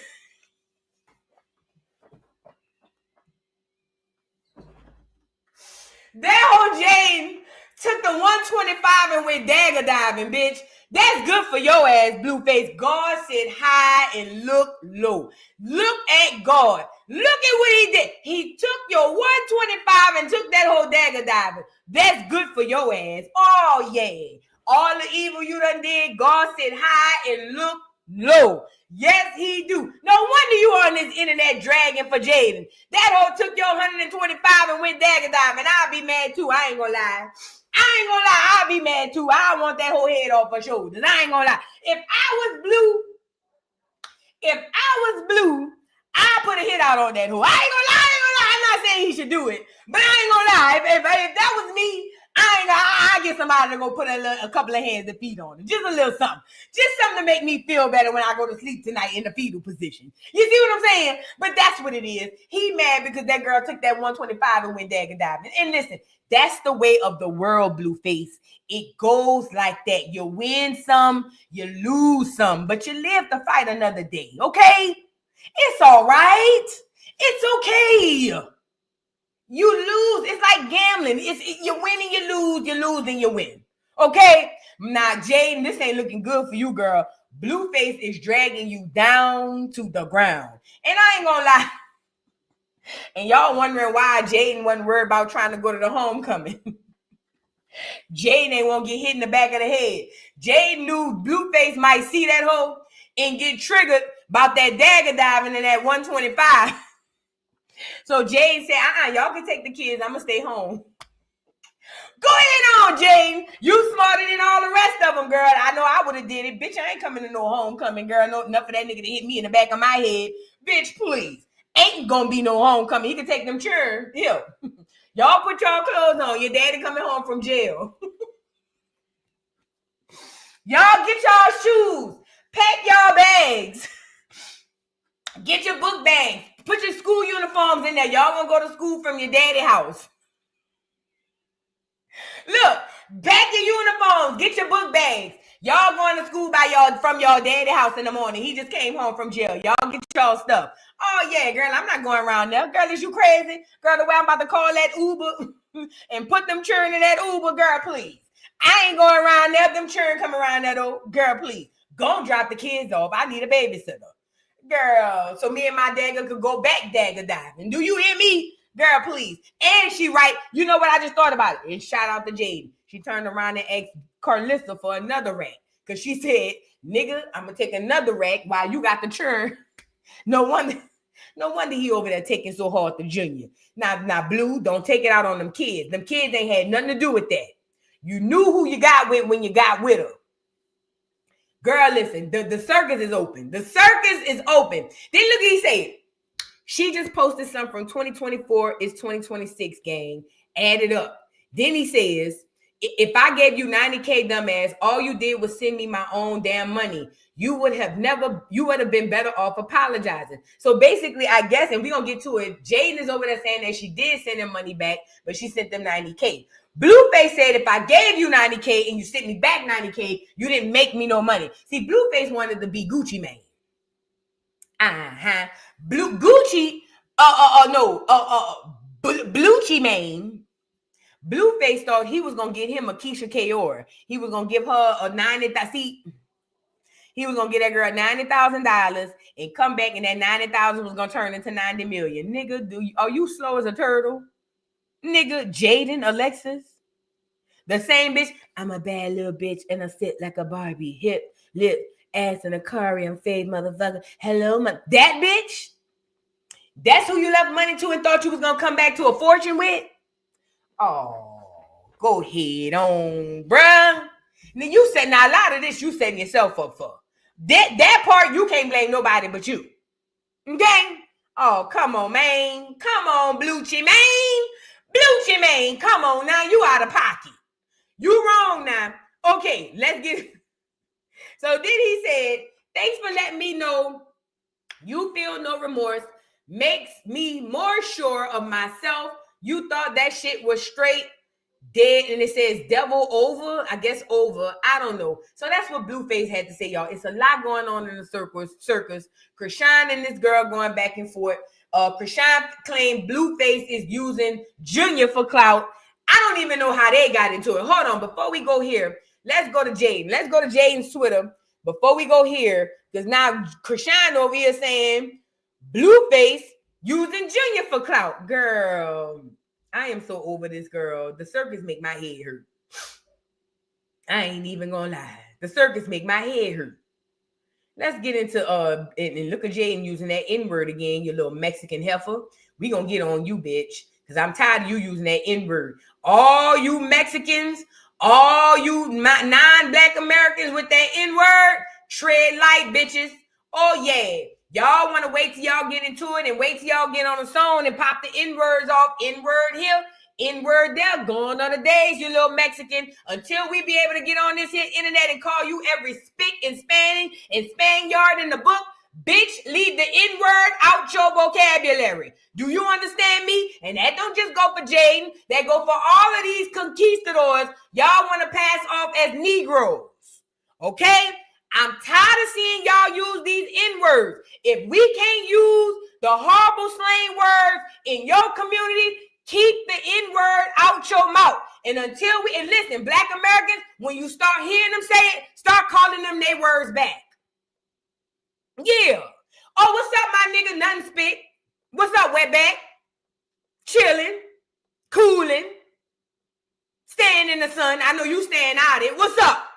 A: That whole Jaidyn took the $125 and went dagger diving, bitch. That's good for your ass, Blueface. God sit high and look low. Look at God. Look at what he did. He took your $125 and took that whole dagger diving. That's good for your ass. Oh, yeah. All the evil you done did, God sit high and look low. Yes, he do. No wonder you on this internet dragging for Jaidyn. That hoe took your $125 and went dagger diving. I'll be mad too. I ain't gonna lie. I'll be mad too. I want that whole head off her shoulders. I ain't gonna lie. If I was blue, I'd put a hit out on that hoe. I ain't gonna lie. I'm not saying he should do it, but I ain't gonna lie. If that was me, I'll get somebody to go put a couple of hands and feet on it. Just a little something. Just something to make me feel better when I go to sleep tonight in the fetal position. You see what I'm saying? But that's what it is. He mad because that girl took that $125 and went dagger diving. And listen, that's the way of the world, Blueface. It goes like that. You win some, you lose some, but you live to fight another day, okay? It's all right. It's okay. You lose. It's like gambling. You win and you lose and you win. Okay? Now, Jaidyn, this ain't looking good for you, girl. Blueface is dragging you down to the ground. And I ain't gonna lie. And y'all wondering why Jaidyn wasn't worried about trying to go to the homecoming. Jaidyn ain't won't get hit in the back of the head. Jaidyn knew Blueface might see that hoe and get triggered about that dagger diving and that $125. So Jaidyn said, y'all can take the kids. I'm going to stay home. Go ahead on, Jaidyn. You smarter than all the rest of them, girl. I know I would have did it. Bitch, I ain't coming to no homecoming, girl. No, enough for that nigga to hit me in the back of my head. Bitch, please. Ain't gonna be no homecoming. He can take them children. Here. Y'all put y'all clothes on. Your daddy coming home from jail. Y'all get y'all shoes. Pack y'all bags. Get your book bags. Put your school uniforms in there. Y'all gonna go to school from your daddy house. Look, pack your uniforms. Get your book bags. Y'all going to school from y'all daddy house in the morning. He just came home from jail. Y'all get y'all stuff. Oh, yeah, girl, I'm not going around there. Girl, is you crazy? Girl, the way I'm about to call that Uber and put them children in that Uber, girl, please. I ain't going around there. Them children come around there, though. Girl, please. Go and drop the kids off. I need a babysitter. Girl, so me and my dagger could go back dagger diving. Do you hear me? Girl, please. And she right. You know what I just thought about it? And shout out to Jaidyn. She turned around and asked Carlissa for another rat. because she said, nigga, I'm gonna take another rack while you got the churn. No wonder he over there taking so hard to Junior. Now, Blue, don't take it out on them kids. Them kids ain't had nothing to do with that. You knew who you got with when you got with her. Girl, listen, the circus is open. The circus is open. Then look at he say, she just posted something from 2024. It's 2026, gang. Add it up. Then he says, if I gave you 90K, dumbass, all you did was send me my own damn money. You would have been better off apologizing. So basically, I guess, and we're going to get to it, Jaidyn is over there saying that she did send him money back, but she sent them 90K. Blueface said, if I gave you 90K and you sent me back 90K, you didn't make me no money. See, Blueface wanted to be Gucci Mane. Bluecci Mane. Blueface thought he was gonna get him a Keisha Kaur. He was gonna give her a $90,000. He was gonna get that girl $90,000 and come back, and that $90,000 was gonna turn into $90 million. Nigga, are you slow as a turtle? Nigga, Jaidyn Alexis, the same bitch. I'm a bad little bitch and I sit like a Barbie, hip, lip, ass, and aquarium fade, motherfucker. Hello, that bitch. That's who you left money to and thought you was gonna come back to a fortune with. Oh, go ahead on, bruh. Now you said, now a lot of this you setting yourself up for. That part you can't blame nobody but you. Okay? Oh, come on, man. Come on, Bluecci Mane. Bluecci Mane. Come on now. You out of pocket. You wrong now. Okay, let's get. So then he said, thanks for letting me know you feel no remorse. Makes me more sure of myself. You thought that shit was straight dead, and it says devil over, I guess over, I don't know. So that's what Blueface had to say, y'all. It's a lot going on in the circus. Chrisean and this girl going back and forth. Chrisean claimed Blueface is using Junior for clout. I don't even know how they got into it. Hold on, before we go here, let's go to Jaidyn. Let's go to Jaidyn's Twitter before we go here, because now Chrisean over here saying Blueface using Junior for clout. Girl, I am so over this girl. The circus make my head hurt. I ain't even gonna lie. The circus make my head hurt. Let's get into and look at Jaidyn using that N-word again, you little Mexican heifer. We gonna get on you, bitch, because I'm tired of you using that N-word. All you Mexicans, all you non-black Americans with that N-word, tread light, bitches. Oh yeah. Y'all want to wait till y'all get into it and wait till y'all get on the song and pop the N-words off. N-word here, N-word there. Gone are the days, you little Mexican. Until we be able to get on this here internet and call you every spick and spanning and Spaniard in the book, bitch, leave the N-word out your vocabulary. Do you understand me? And that don't just go for Jaidyn. That go for all of these conquistadors y'all want to pass off as Negroes. Okay? I'm tired of seeing y'all use these N-words. If we can't use the horrible slang words in your community, keep the N-word out your mouth. And until and listen, black Americans, when you start hearing them say it, start calling them their words back. Yeah. Oh, what's up, my nigga? Nothing spit. What's up, wetback? Chilling, cooling, staying in the sun. I know you staying out of it. What's up?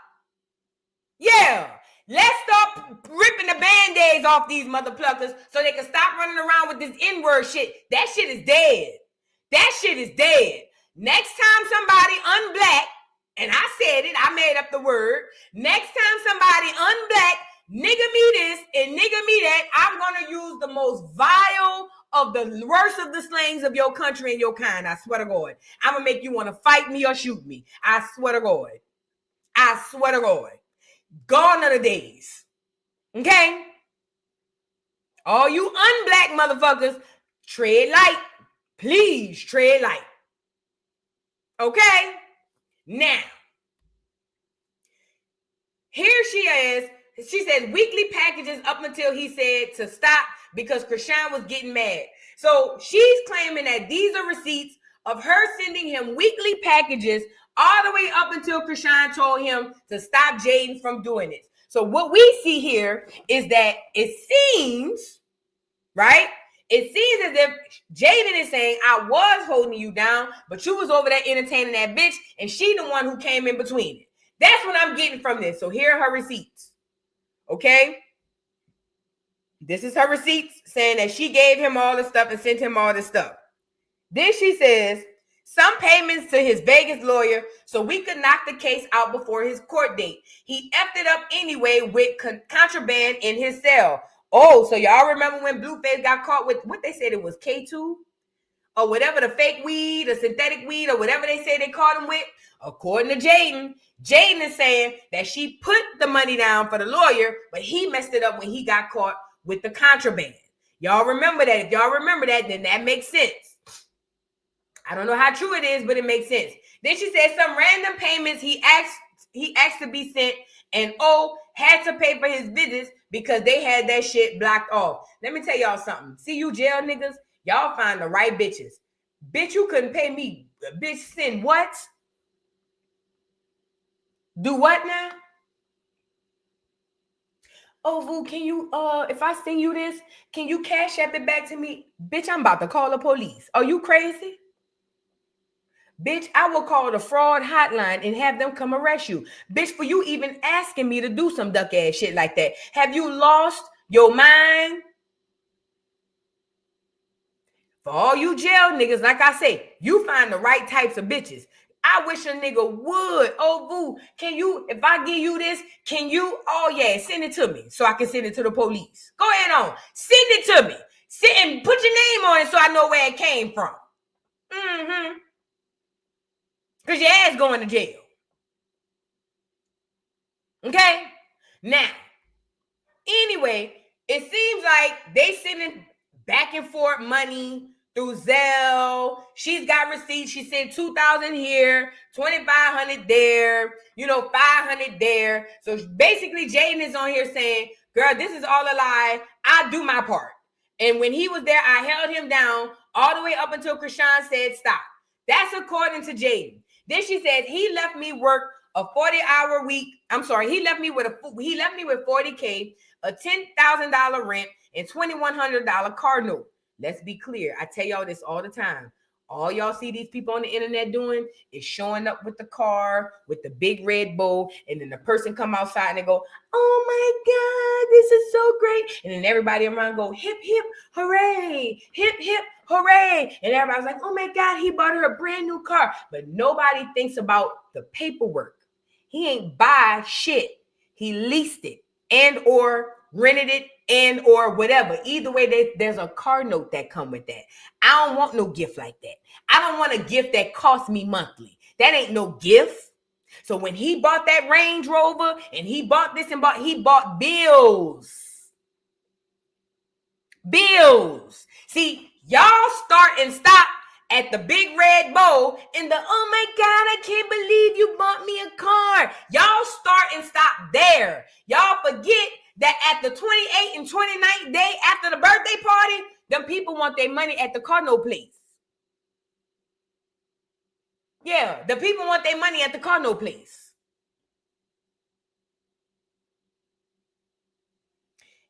A: Yeah. Let's stop ripping the band-aids off these mother pluckers so they can stop running around with this N-word shit. That shit is dead. That shit is dead. Next time somebody unblack, and I said it, I made up the word. Next time somebody unblack, nigga me this and nigga me that, I'm going to use the most vile of the worst of the slangs of your country and your kind. I swear to God. I'm going to make you want to fight me or shoot me. I swear to God. I swear to God. Gone are the days. Okay? All you unblack motherfuckers, tread light. Please tread light. Okay? Now, here she is. She said weekly packages up until he said to stop because Chrisean was getting mad. So she's claiming that these are receipts of her sending him weekly packages all the way up until Chrisean told him to stop Jaidyn from doing it. So what we see here is that it seems, right? It seems as if Jaidyn is saying, I was holding you down, but you was over there entertaining that bitch, and she the one who came in between it. That's what I'm getting from this. So here are her receipts. Okay? This is her receipts saying that she gave him all the stuff and sent him all the stuff. Then she says, some payments to his Vegas lawyer so we could knock the case out before his court date. He effed it up anyway with contraband in his cell. Oh, so y'all remember when Blueface got caught with what they said it was K2? Or whatever, the fake weed, the synthetic weed, or whatever they say they caught him with? According to Jaidyn, Jaidyn is saying that she put the money down for the lawyer, but he messed it up when he got caught with the contraband. Y'all remember that? If y'all remember that, then that makes sense. I don't know how true it is, but it makes sense. Then she said some random payments he asked to be sent, and had to pay for his visits because they had that shit blocked off. Let me tell y'all something. See you jail niggas, y'all find the right bitches. Bitch, you couldn't pay me. Bitch, send what? Do what now? Oh, Vu, can you, if I send you this, can you cash app it back to me? Bitch, I'm about to call the police. Are you crazy? Bitch, I will call the fraud hotline and have them come arrest you. Bitch, for you even asking me to do some duck ass shit like that. Have you lost your mind? For all you jail niggas, like I say, you find the right types of bitches. I wish a nigga would. Oh, Vu, can you, if I give you this, can you, oh yeah, send it to me so I can send it to the police. Go ahead on. Send it to me. Sit and put your name on it so I know where it came from. Because your ass going to jail. Okay? Now, anyway, it seems like they sending back and forth money through Zelle. She's got receipts. She sent $2,000 here, $2,500 there, $500 there. So basically, Jaidyn is on here saying, girl, this is all a lie. I do my part. And when he was there, I held him down all the way up until Chrisean said stop. That's according to Jaidyn. Then she said he left me work a 40-hour week. I'm sorry, he left me with $40K, a $10,000 rent, and $2,100 car note. Let's be clear. I tell y'all this all the time. All y'all see these people on the internet doing is showing up with the car, with the big red bow, and then the person come outside and they go, oh my God, this is so great. And then everybody around go, hip, hip, hooray, hip, hip, hooray. And everybody's like, oh my God, he bought her a brand new car. But nobody thinks about the paperwork. He ain't buy shit. He leased it and or rented it and or whatever. Either way, there's a car note that come with that. I don't want no gift like that. I don't want a gift that costs me monthly. That ain't no gift. So when he bought that Range Rover and he bought this and he bought bills. Bills. See, y'all start and stop at the big red bow and the, oh my God, I can't believe you bought me a car. Y'all start and stop there. Y'all forget that at the 28th and 29th day after the birthday party, them people want their money at the Cardinal place. Yeah, the people want their money at the Cardinal place.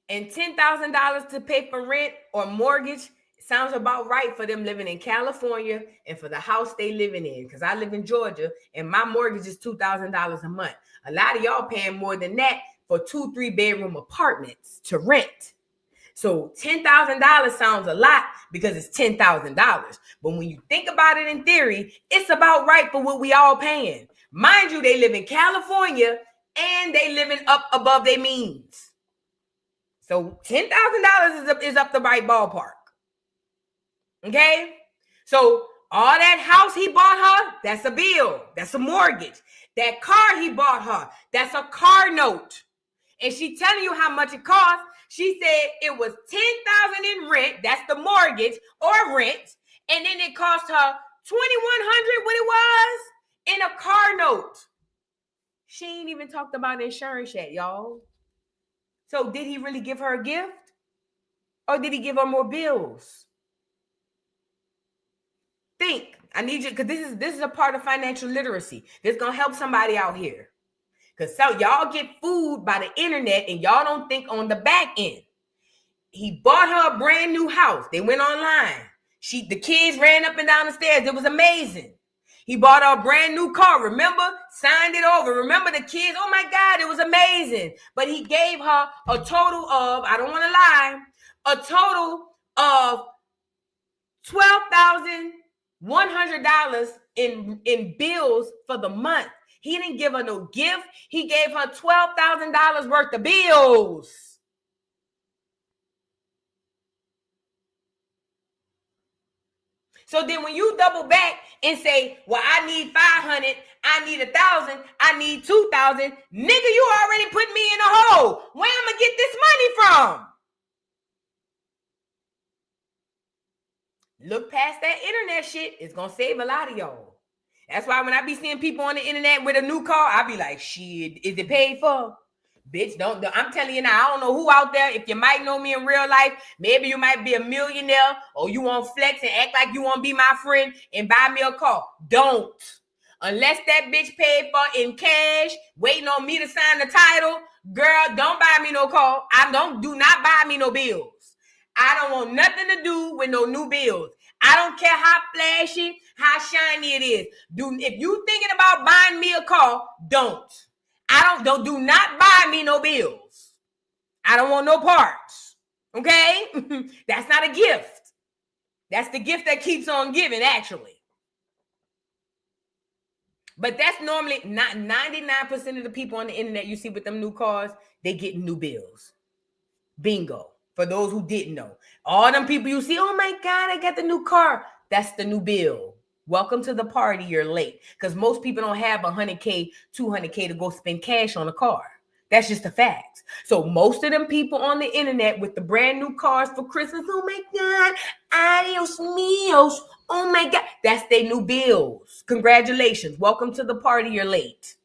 A: And $10,000 to pay for rent or mortgage sounds about right for them living in California and for the house they living in. Because I live in Georgia and my mortgage is $2,000 a month. A lot of y'all paying more than that for 2-3 bedroom apartments to rent. So $10,000 sounds a lot because it's $10,000. But when you think about it in theory, it's about right for what we all paying. Mind you, they live in California and they living up above their means. So $10,000 is up the right ballpark. Okay? So all that house he bought her, that's a bill. That's a mortgage. That car he bought her, that's a car note. And she telling you how much it costs. She said it was $10,000 in rent. That's the mortgage or rent. And then it cost her $2,100 what it was in a car note. She ain't even talked about insurance yet, y'all. So did he really give her a gift? Or did he give her more bills? Think. I need you, because this is a part of financial literacy. This is going to help somebody out here. Because so y'all get food by the internet and y'all don't think on the back end. He bought her a brand new house. They went online. The kids ran up and down the stairs. It was amazing. He bought a brand new car. Remember? Signed it over. Remember the kids? Oh my God, it was amazing. But he gave her a total of, I don't want to lie, a total of $12,100 in bills for the month. He didn't give her no gift. He gave her $12,000 worth of bills. So then when you double back and say, well, I need 500, I need 1,000, I need 2,000, nigga, you already put me in a hole. Where am I gonna get this money from? Look past that internet shit. It's gonna save a lot of y'all. That's why when I be seeing people on the internet with a new car, I be like, shit, is it paid for? Bitch, don't. I'm telling you now, I don't know who out there. If you might know me in real life, maybe you might be a millionaire or you want flex and act like you want to be my friend and buy me a car. Don't. Unless that bitch paid for in cash, waiting on me to sign the title, girl, don't buy me no car. Do not buy me no bills. I don't want nothing to do with no new bills. I don't care how flashy, how shiny it is. If you thinking about buying me a car, don't. Do not buy me no bills. I don't want no parts. Okay? That's not a gift. That's the gift that keeps on giving, actually. But that's normally not 99% of the people on the internet you see with them new cars, they get new bills. Bingo. For those who didn't know. All them people you see, oh my God, I got the new car. That's the new bill. Welcome to the party. You're late. Because most people don't have $100K, $200K to go spend cash on a car. That's just a fact. So most of them people on the internet with the brand new cars for Christmas, oh my God, adios míos, oh my God. That's their new bills. Congratulations. Welcome to the party. You're late.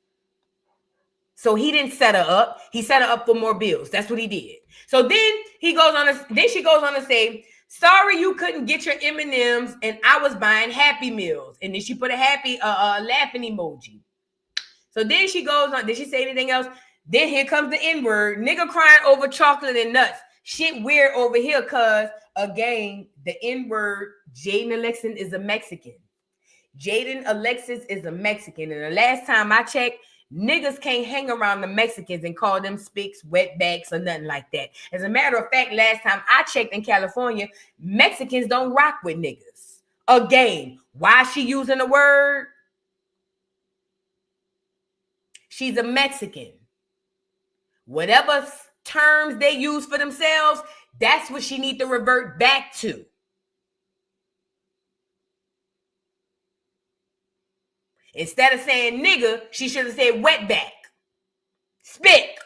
A: So he didn't set her up. He set her up for more bills. That's what he did. So then she goes on to say, sorry you couldn't get your M&Ms and I was buying Happy Meals. And then she put a happy laughing emoji. So then she goes on. Did she say anything else? Then here comes the N-word. Nigga crying over chocolate and nuts. Shit weird over here because, again, the N-word, Jaidyn Alexis is a Mexican. Jaidyn Alexis is a Mexican. And the last time I checked, niggas can't hang around the Mexicans and call them spicks, wetbacks, or nothing like that. As a matter of fact, last time I checked in California, Mexicans don't rock with niggas. Again, why is she using the word? She's a Mexican. Whatever terms they use for themselves, that's what she need to revert back to. Instead of saying nigga, she should have said wetback, spick,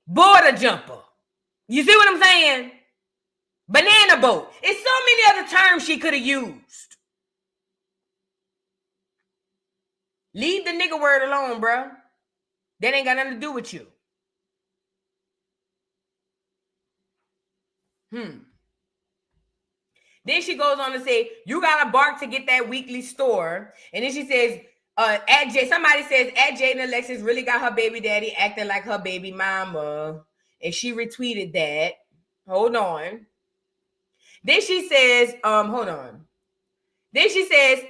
A: border jumper. You see what I'm saying? Banana boat. It's so many other terms she could have used. Leave the nigga word alone, bro. That ain't got nothing to do with you. Then she goes on to say, you gotta bark to get that weekly store. And then she says, somebody says, Jaidyn Alexis really got her baby daddy acting like her baby mama. And she retweeted that. Hold on. Then she says, hold on. Then she says,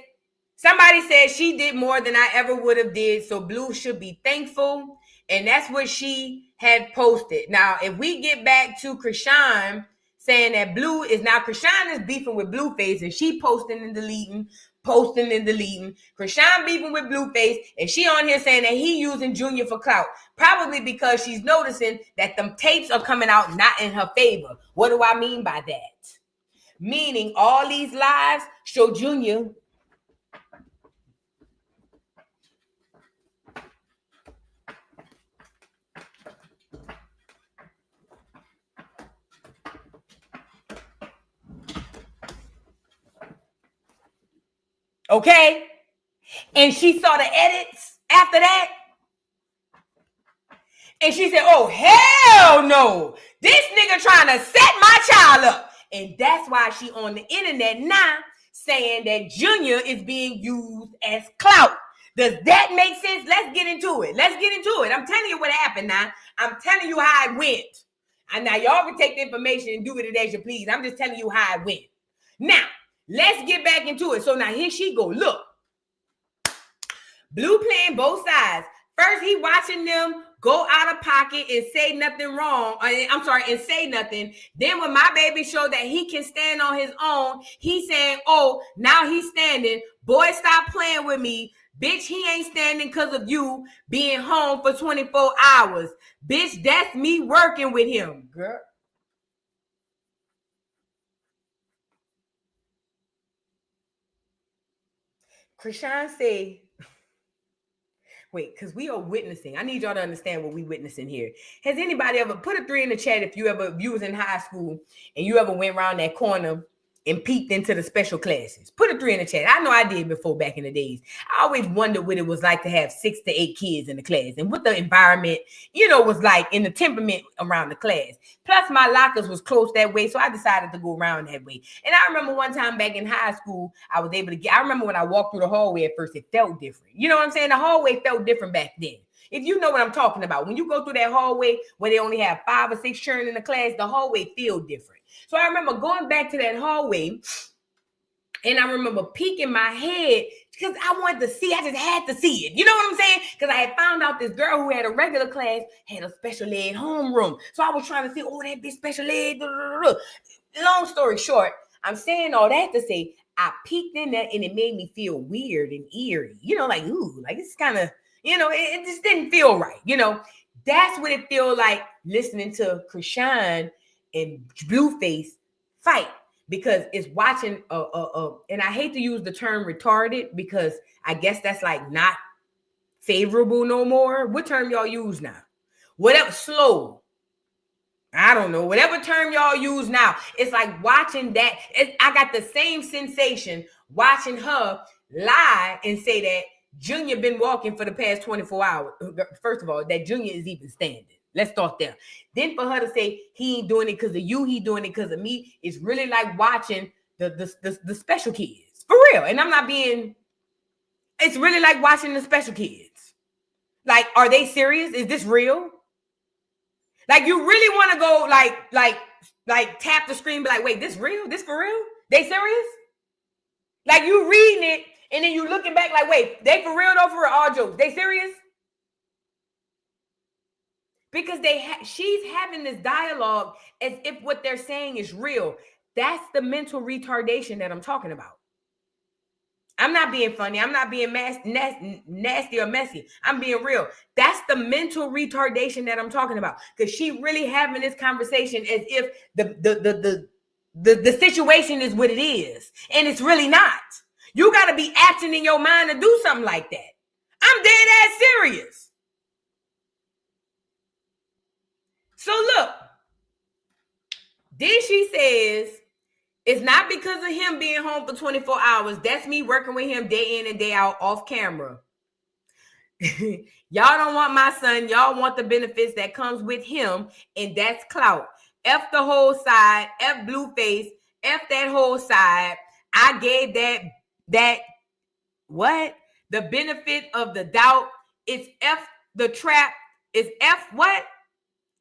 A: somebody said she did more than I ever would have did. So Blue should be thankful. And that's what she had posted. Now, if we get back to Chrisean saying that Chrisean is beefing with Blueface and she posting and deleting. Chrisean beefing with Blueface and she on here saying that he using Junior for clout. Probably because she's noticing that them tapes are coming out not in her favor. What do I mean by that? Meaning all these lies show Junior. Okay? And she saw the edits after that. And she said, oh, hell no. This nigga trying to set my child up. And that's why she on the internet now saying that Junior is being used as clout. Does that make sense? Let's get into it. I'm telling you what happened now. I'm telling you how it went. And now y'all can take the information and do with it as you please. I'm just telling you how it went. Now, let's get back into it. So now here she go. Look. Blue playing both sides. First, he watching them go out of pocket and say nothing wrong. And say nothing. Then when my baby showed that he can stand on his own, he saying, oh, now he's standing. Boy, stop playing with me. Bitch, he ain't standing because of you being home for 24 hours. Bitch, that's me working with him, girl. Chrisean said, wait, because we are witnessing. I need y'all to understand what we witnessing here. Has anybody ever put a 3 in the chat if you was in high school and you ever went around that corner and peeked into the special classes? Put a 3 in the chat. I know I did before back in the days. I always wondered what it was like to have 6 to 8 kids in the class and what the environment, was like in the temperament around the class. Plus, my lockers was close that way, so I decided to go around that way. And I remember one time back in high school, I remember when I walked through the hallway at first, it felt different. You know what I'm saying? The hallway felt different back then. If you know what I'm talking about, when you go through that hallway where they only have 5 or 6 children in the class, the hallway feel different. So I remember going back to that hallway, and I remember peeking my head because I wanted to see. I just had to see it. You know what I'm saying? Because I had found out this girl who had a regular class had a special ed homeroom. So I was trying to see, oh, that bitch special ed. Long story short, I'm saying all that to say I peeked in there, and it made me feel weird and eerie. Like, ooh, like it's kind of, it just didn't feel right. That's what it feel like listening to Chrisean and Blueface fight, because it's watching and I hate to use the term retarded because I guess that's like not favorable no more. What term y'all use now? Whatever, slow. I don't know. Whatever term y'all use now. It's like watching that. I got the same sensation watching her lie and say that Junior been walking for the past 24 hours. First of all, that Junior is even standing. Let's start there. Then for her to say he ain't doing it because of you, he doing it because of me, it's really like watching the special kids. For real. And I'm not being, it's really like watching the special kids. Like, are they serious? Is this real? Like, you really want to go like tap the screen, be like, wait, this real? This for real? They serious? Like, you reading it and then you looking back like, wait, they for real though, for real, all jokes. They serious? Because she's having this dialogue as if what they're saying is real. That's the mental retardation that I'm talking about. I'm not being funny. I'm not being nasty or messy. I'm being real. That's the mental retardation that I'm talking about. Because she really having this conversation as if the situation is what it is. And it's really not. You got to be absent in your mind to do something like that. I'm dead ass serious. So look, then she says, it's not because of him being home for 24 hours. That's me working with him day in and day out off camera. Y'all don't want my son. Y'all want the benefits that comes with him, and that's clout. F the whole side. F Blueface. F that whole side. I gave that what? The benefit of the doubt. It's F the trap. It's F what?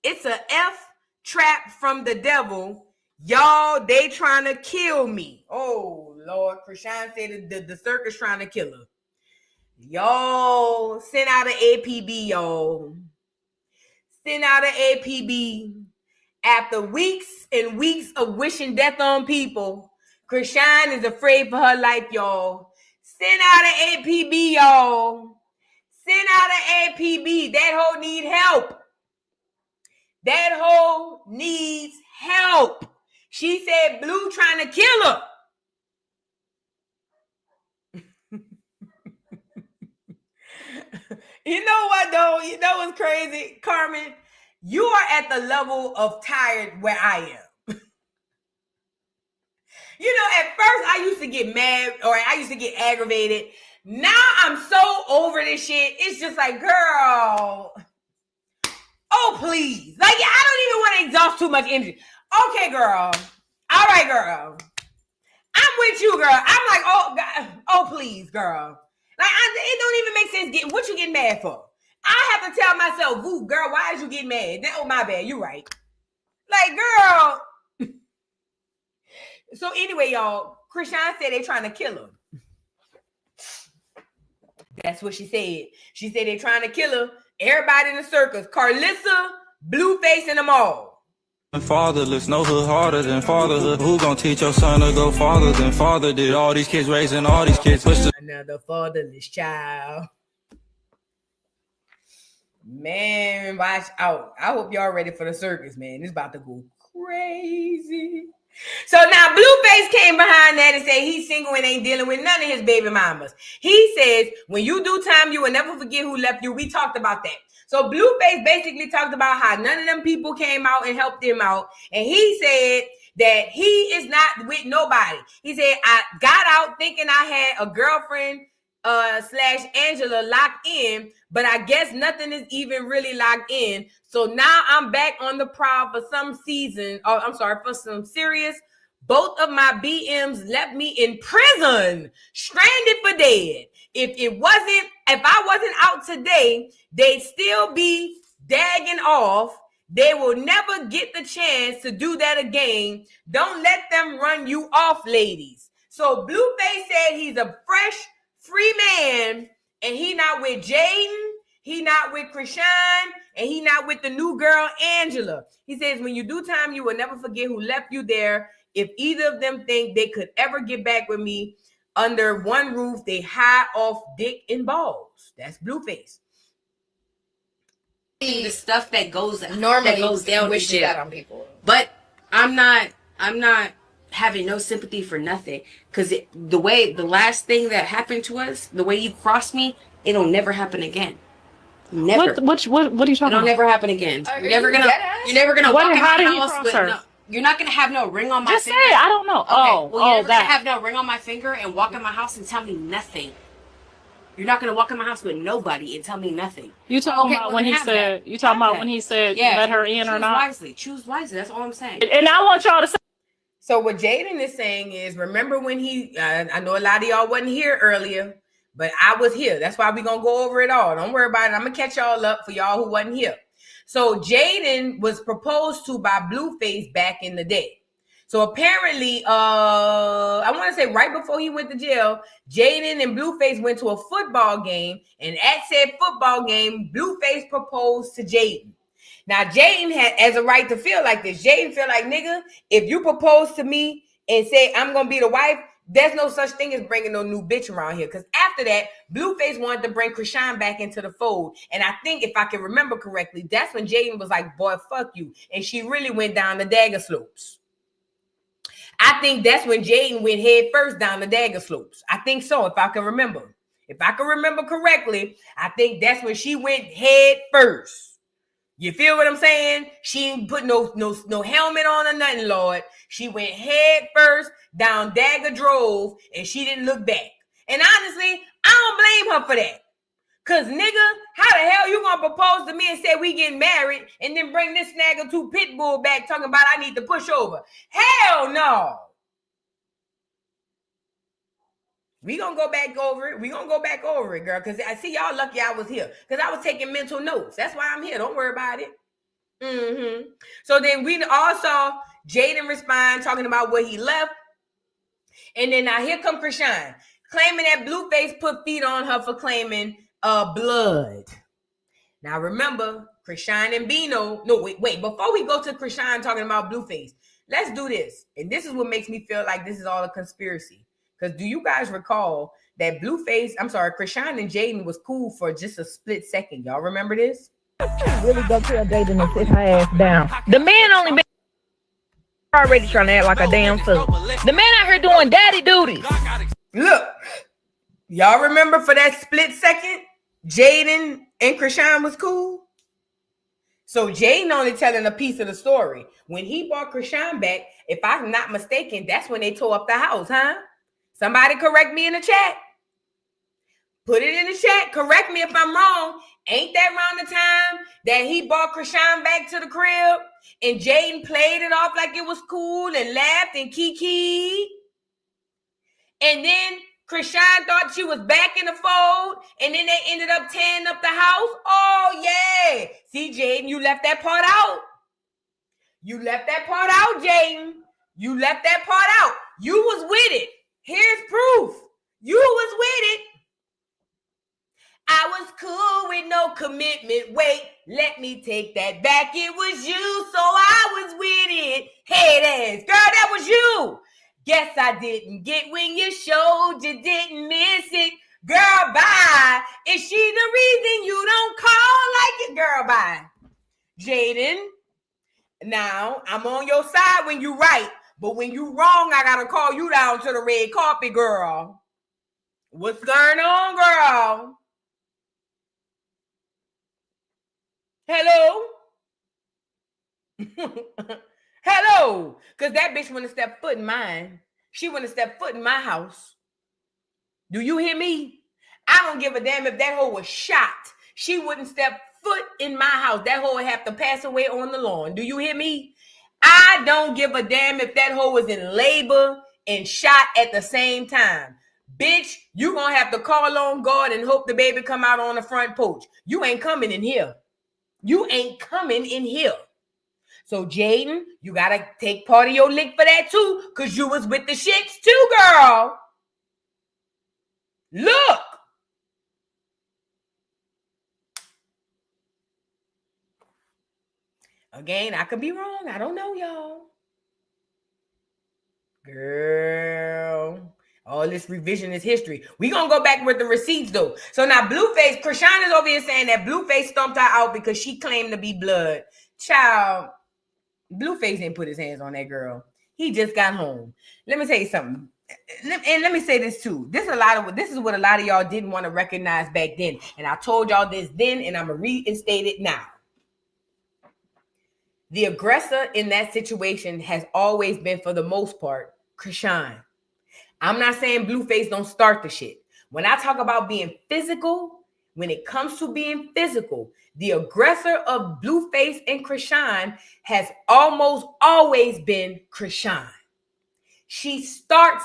A: It's a F trap from the devil. Y'all, they trying to kill me. Oh, Lord. Chrisean said the circus trying to kill her. Y'all, send out an APB, y'all. Send out an APB. After weeks and weeks of wishing death on people, Chrisean is afraid for her life, y'all. Send out an APB, y'all. Send out an APB. That hoe need help. That hoe needs help. She said Blue trying to kill her. You know what, though? You know what's crazy? Carmen, you are at the level of tired where I am. At first I used to get mad or I used to get aggravated. Now I'm so over this shit. It's just like, girl, oh, please. Like, I don't even want to exhaust too much energy. Okay, girl. All right, girl. I'm with you, girl. I'm like, oh, God. Oh, please, girl. Like, it don't even make sense. What you getting mad for? I have to tell myself, ooh, girl, why is you getting mad? Oh, my bad. You right. Like, girl. So anyway, y'all, Chrisean said they trying to kill her. That's what she said. She said they're trying to kill her. Everybody in the circus. Carlissa, Blueface, and them all.
D: Fatherless, no hood harder than fatherhood. Who gonna teach your son to go farther than father did? All these kids raising all these kids.
A: Another fatherless child. Man, watch out. I hope y'all ready for the circus, man. It's about to go crazy. So now Blueface came behind that and said he's single and ain't dealing with none of his baby mamas. He says, when you do time, you will never forget who left you. We talked about that. So Blueface basically talked about how none of them people came out and helped him out. And he said that he is not with nobody. He said, I got out thinking I had a girlfriend / Angela locked in, but I guess nothing is even really locked in. So now I'm back on the prowl for some for some serious. Both of my BMs left me in prison, stranded for dead. If I wasn't out today, they'd still be dagging off. They will never get the chance to do that again. Don't let them run you off, ladies. So Blueface said he's a fresh, free man, and he not with Jaidyn, he not with Chrisean, and he not with the new girl, Angela. He says, when you do time, you will never forget who left you there. If either of them think they could ever get back with me under one roof, they high off dick and balls. That's Blueface.
G: The stuff that goes
A: Normally
G: that goes down
A: wish
G: shit.
A: that on people.
G: But I'm not having no sympathy for nothing, because the last thing that happened to us, the way you crossed me, it'll never happen again. Never.
F: What are you talking about?
G: It'll never happen again. You're never gonna walk in
F: how
G: my
F: did he
G: house
F: cross
G: with
F: her?
G: no. You're not gonna have no ring on my
F: Just
G: finger.
F: say, I don't know.
G: Okay. You're never
F: that.
G: gonna have no ring on my finger and walk in my house and tell me nothing. You're not gonna walk in my house with nobody and tell me nothing.
F: You talking about when he said? You talking about when he said let her in or not?
G: Choose wisely. That's all I'm saying.
F: And I want y'all to say.
A: So what Jaidyn is saying is, remember when I know a lot of y'all wasn't here earlier, but I was here. That's why we're going to go over it all. Don't worry about it. I'm going to catch y'all up for y'all who wasn't here. So Jaidyn was proposed to by Blueface back in the day. So apparently, I want to say right before he went to jail, Jaidyn and Blueface went to a football game. And at said football game, Blueface proposed to Jaidyn. Now, Jaidyn has a right to feel like this. Jaidyn feel like, nigga, if you propose to me and say I'm going to be the wife, there's no such thing as bringing no new bitch around here. Because after that, Blueface wanted to bring Chrisean back into the fold. And I think if I can remember correctly, that's when Jaidyn was like, boy, fuck you. And she really went down the dagger slopes. I think that's when Jaidyn went head first down the dagger slopes. I think so, if I can remember. If I can remember correctly, I think that's when she went head first. You feel what I'm saying? She ain't put no helmet on or nothing, Lord. She went head first down Dagger Drove, and she didn't look back. And honestly, I don't blame her for that. Because, nigga, how the hell you gonna propose to me and say we getting married and then bring this snagger 2 pit bull back talking about I need to push over? Hell no. We gonna go back over it. We gonna go back over it, girl. Because I see y'all lucky I was here. Because I was taking mental notes. That's why I'm here. Don't worry about it. So then we all saw Jaidyn respond, talking about where he left. And then now here come Chrisean, claiming that Blueface put feet on her for claiming blood. Now remember, Chrisean and Bino. No, wait. Before we go to Chrisean talking about Blueface, let's do this. And this is what makes me feel like this is all a conspiracy. Because do you guys recall that Chrisean and Jaidyn was cool for just a split second? Y'all remember this?
C: Really go tell Jaidyn to sit her ass down. The man only been already trying to act like a damn fool. The man out here doing daddy duties.
A: Look, y'all remember for that split second, Jaidyn and Chrisean was cool? So Jaidyn only telling a piece of the story. When he brought Chrisean back, if I'm not mistaken, that's when they tore up the house, huh? Somebody correct me in the chat. Put it in the chat. Correct me if I'm wrong. Ain't that around the time that he brought Chrisean back to the crib and Jaidyn played it off like it was cool and laughed and kiki? And then Chrisean thought she was back in the fold and then they ended up tearing up the house? Oh, yeah. See, Jaidyn, you left that part out. You left that part out, Jaidyn. You left that part out. You was with it. Here's proof. You was with it. I was cool with no commitment. Wait, let me take that back. It was you, so I was with it. Head ass. Girl, that was you. Guess I didn't get when you showed you didn't miss it. Girl, bye. Is she the reason you don't call like it? Girl, bye. Jaidyn, now I'm on your side when you right, but when you wrong, I gotta call you down to the red carpet, girl. What's going on, girl? Hello? Hello? Because that bitch wouldn't step foot in mine. She wouldn't step foot in my house. Do you hear me? I don't give a damn if that hoe was shot. She wouldn't step foot in my house. That hoe would have to pass away on the lawn. Do you hear me? I don't give a damn if that hoe was in labor and shot at the same time. Bitch, you gonna have to call on God and hope the baby come out on the front porch. You ain't coming in here. You ain't coming in here. So, Jaidyn, you got to take part of your lick for that, too, because you was with the shits, too, girl. Look. Again, I could be wrong. I don't know, y'all. Girl. All this revisionist history. We gonna go back with the receipts, though. So now Blueface, Chrisean is over here saying that Blueface stumped her out because she claimed to be blood. Child, Blueface didn't put his hands on that girl. He just got home. Let me tell you something. And let me say this too. This is what a lot of y'all didn't want to recognize back then. And I told y'all this then, and I'm gonna reinstate it now. The aggressor in that situation has always been, for the most part, Chrisean. I'm not saying Blueface don't start the shit. When I talk about being physical, when it comes to being physical, the aggressor of Blueface and Chrisean has almost always been Chrisean. She starts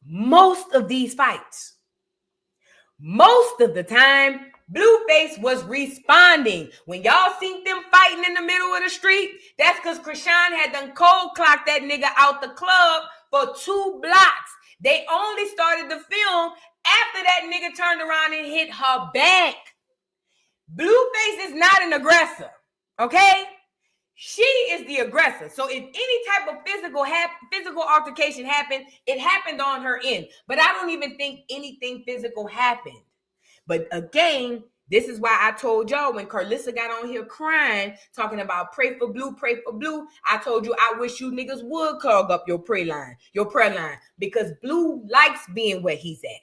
A: most of these fights. Most of the time, Blueface was responding. When y'all seen them fighting in the middle of the street, that's because Chrisean had done cold clocked that nigga out the club for 2 blocks. They only started the film after that nigga turned around and hit her back. Blueface is not an aggressor, okay? She is the aggressor. So if any type of physical altercation happened, it happened on her end. But I don't even think anything physical happened. But again, this is why I told y'all when Carlissa got on here crying, talking about pray for Blue, I told you I wish you niggas would clog up your prayer line, because Blue likes being where he's at.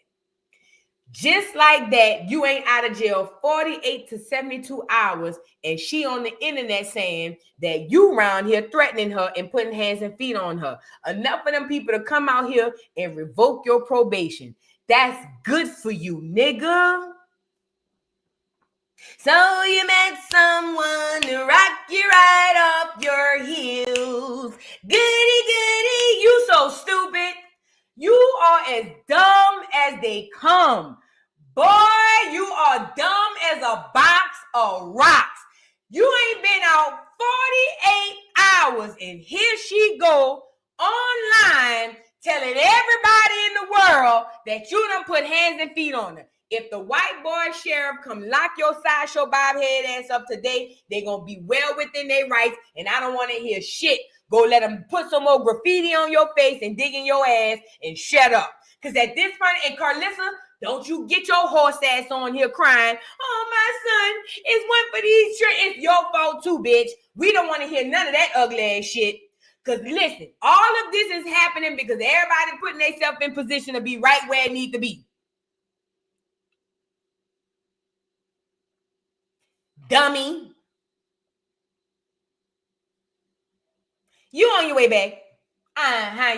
A: Just like that, you ain't out of jail 48 to 72 hours, and she on the internet saying that you around here threatening her and putting hands and feet on her. Enough of them people to come out here and revoke your probation. That's good for you, nigga. So you met someone to rock you right off your heels. Goody, you so stupid. You are as dumb as they come. Boy, you are dumb as a box of rocks. You ain't been out 48 hours, and here she go online telling everybody in the world that you done put hands and feet on her. If the white boy sheriff come lock your sideshow bob head ass up today, they gonna be well within their rights, and I don't want to hear shit. Go let them put some more graffiti on your face and dig in your ass and shut up. Because at this point, and Carlissa, don't you get your horse ass on here crying, oh, my son, it's one for these children. It's your fault too, bitch. We don't want to hear none of that ugly ass shit. Because listen, all of this is happening because everybody putting themselves in position to be right where it need to be. Dummy. You on your way back.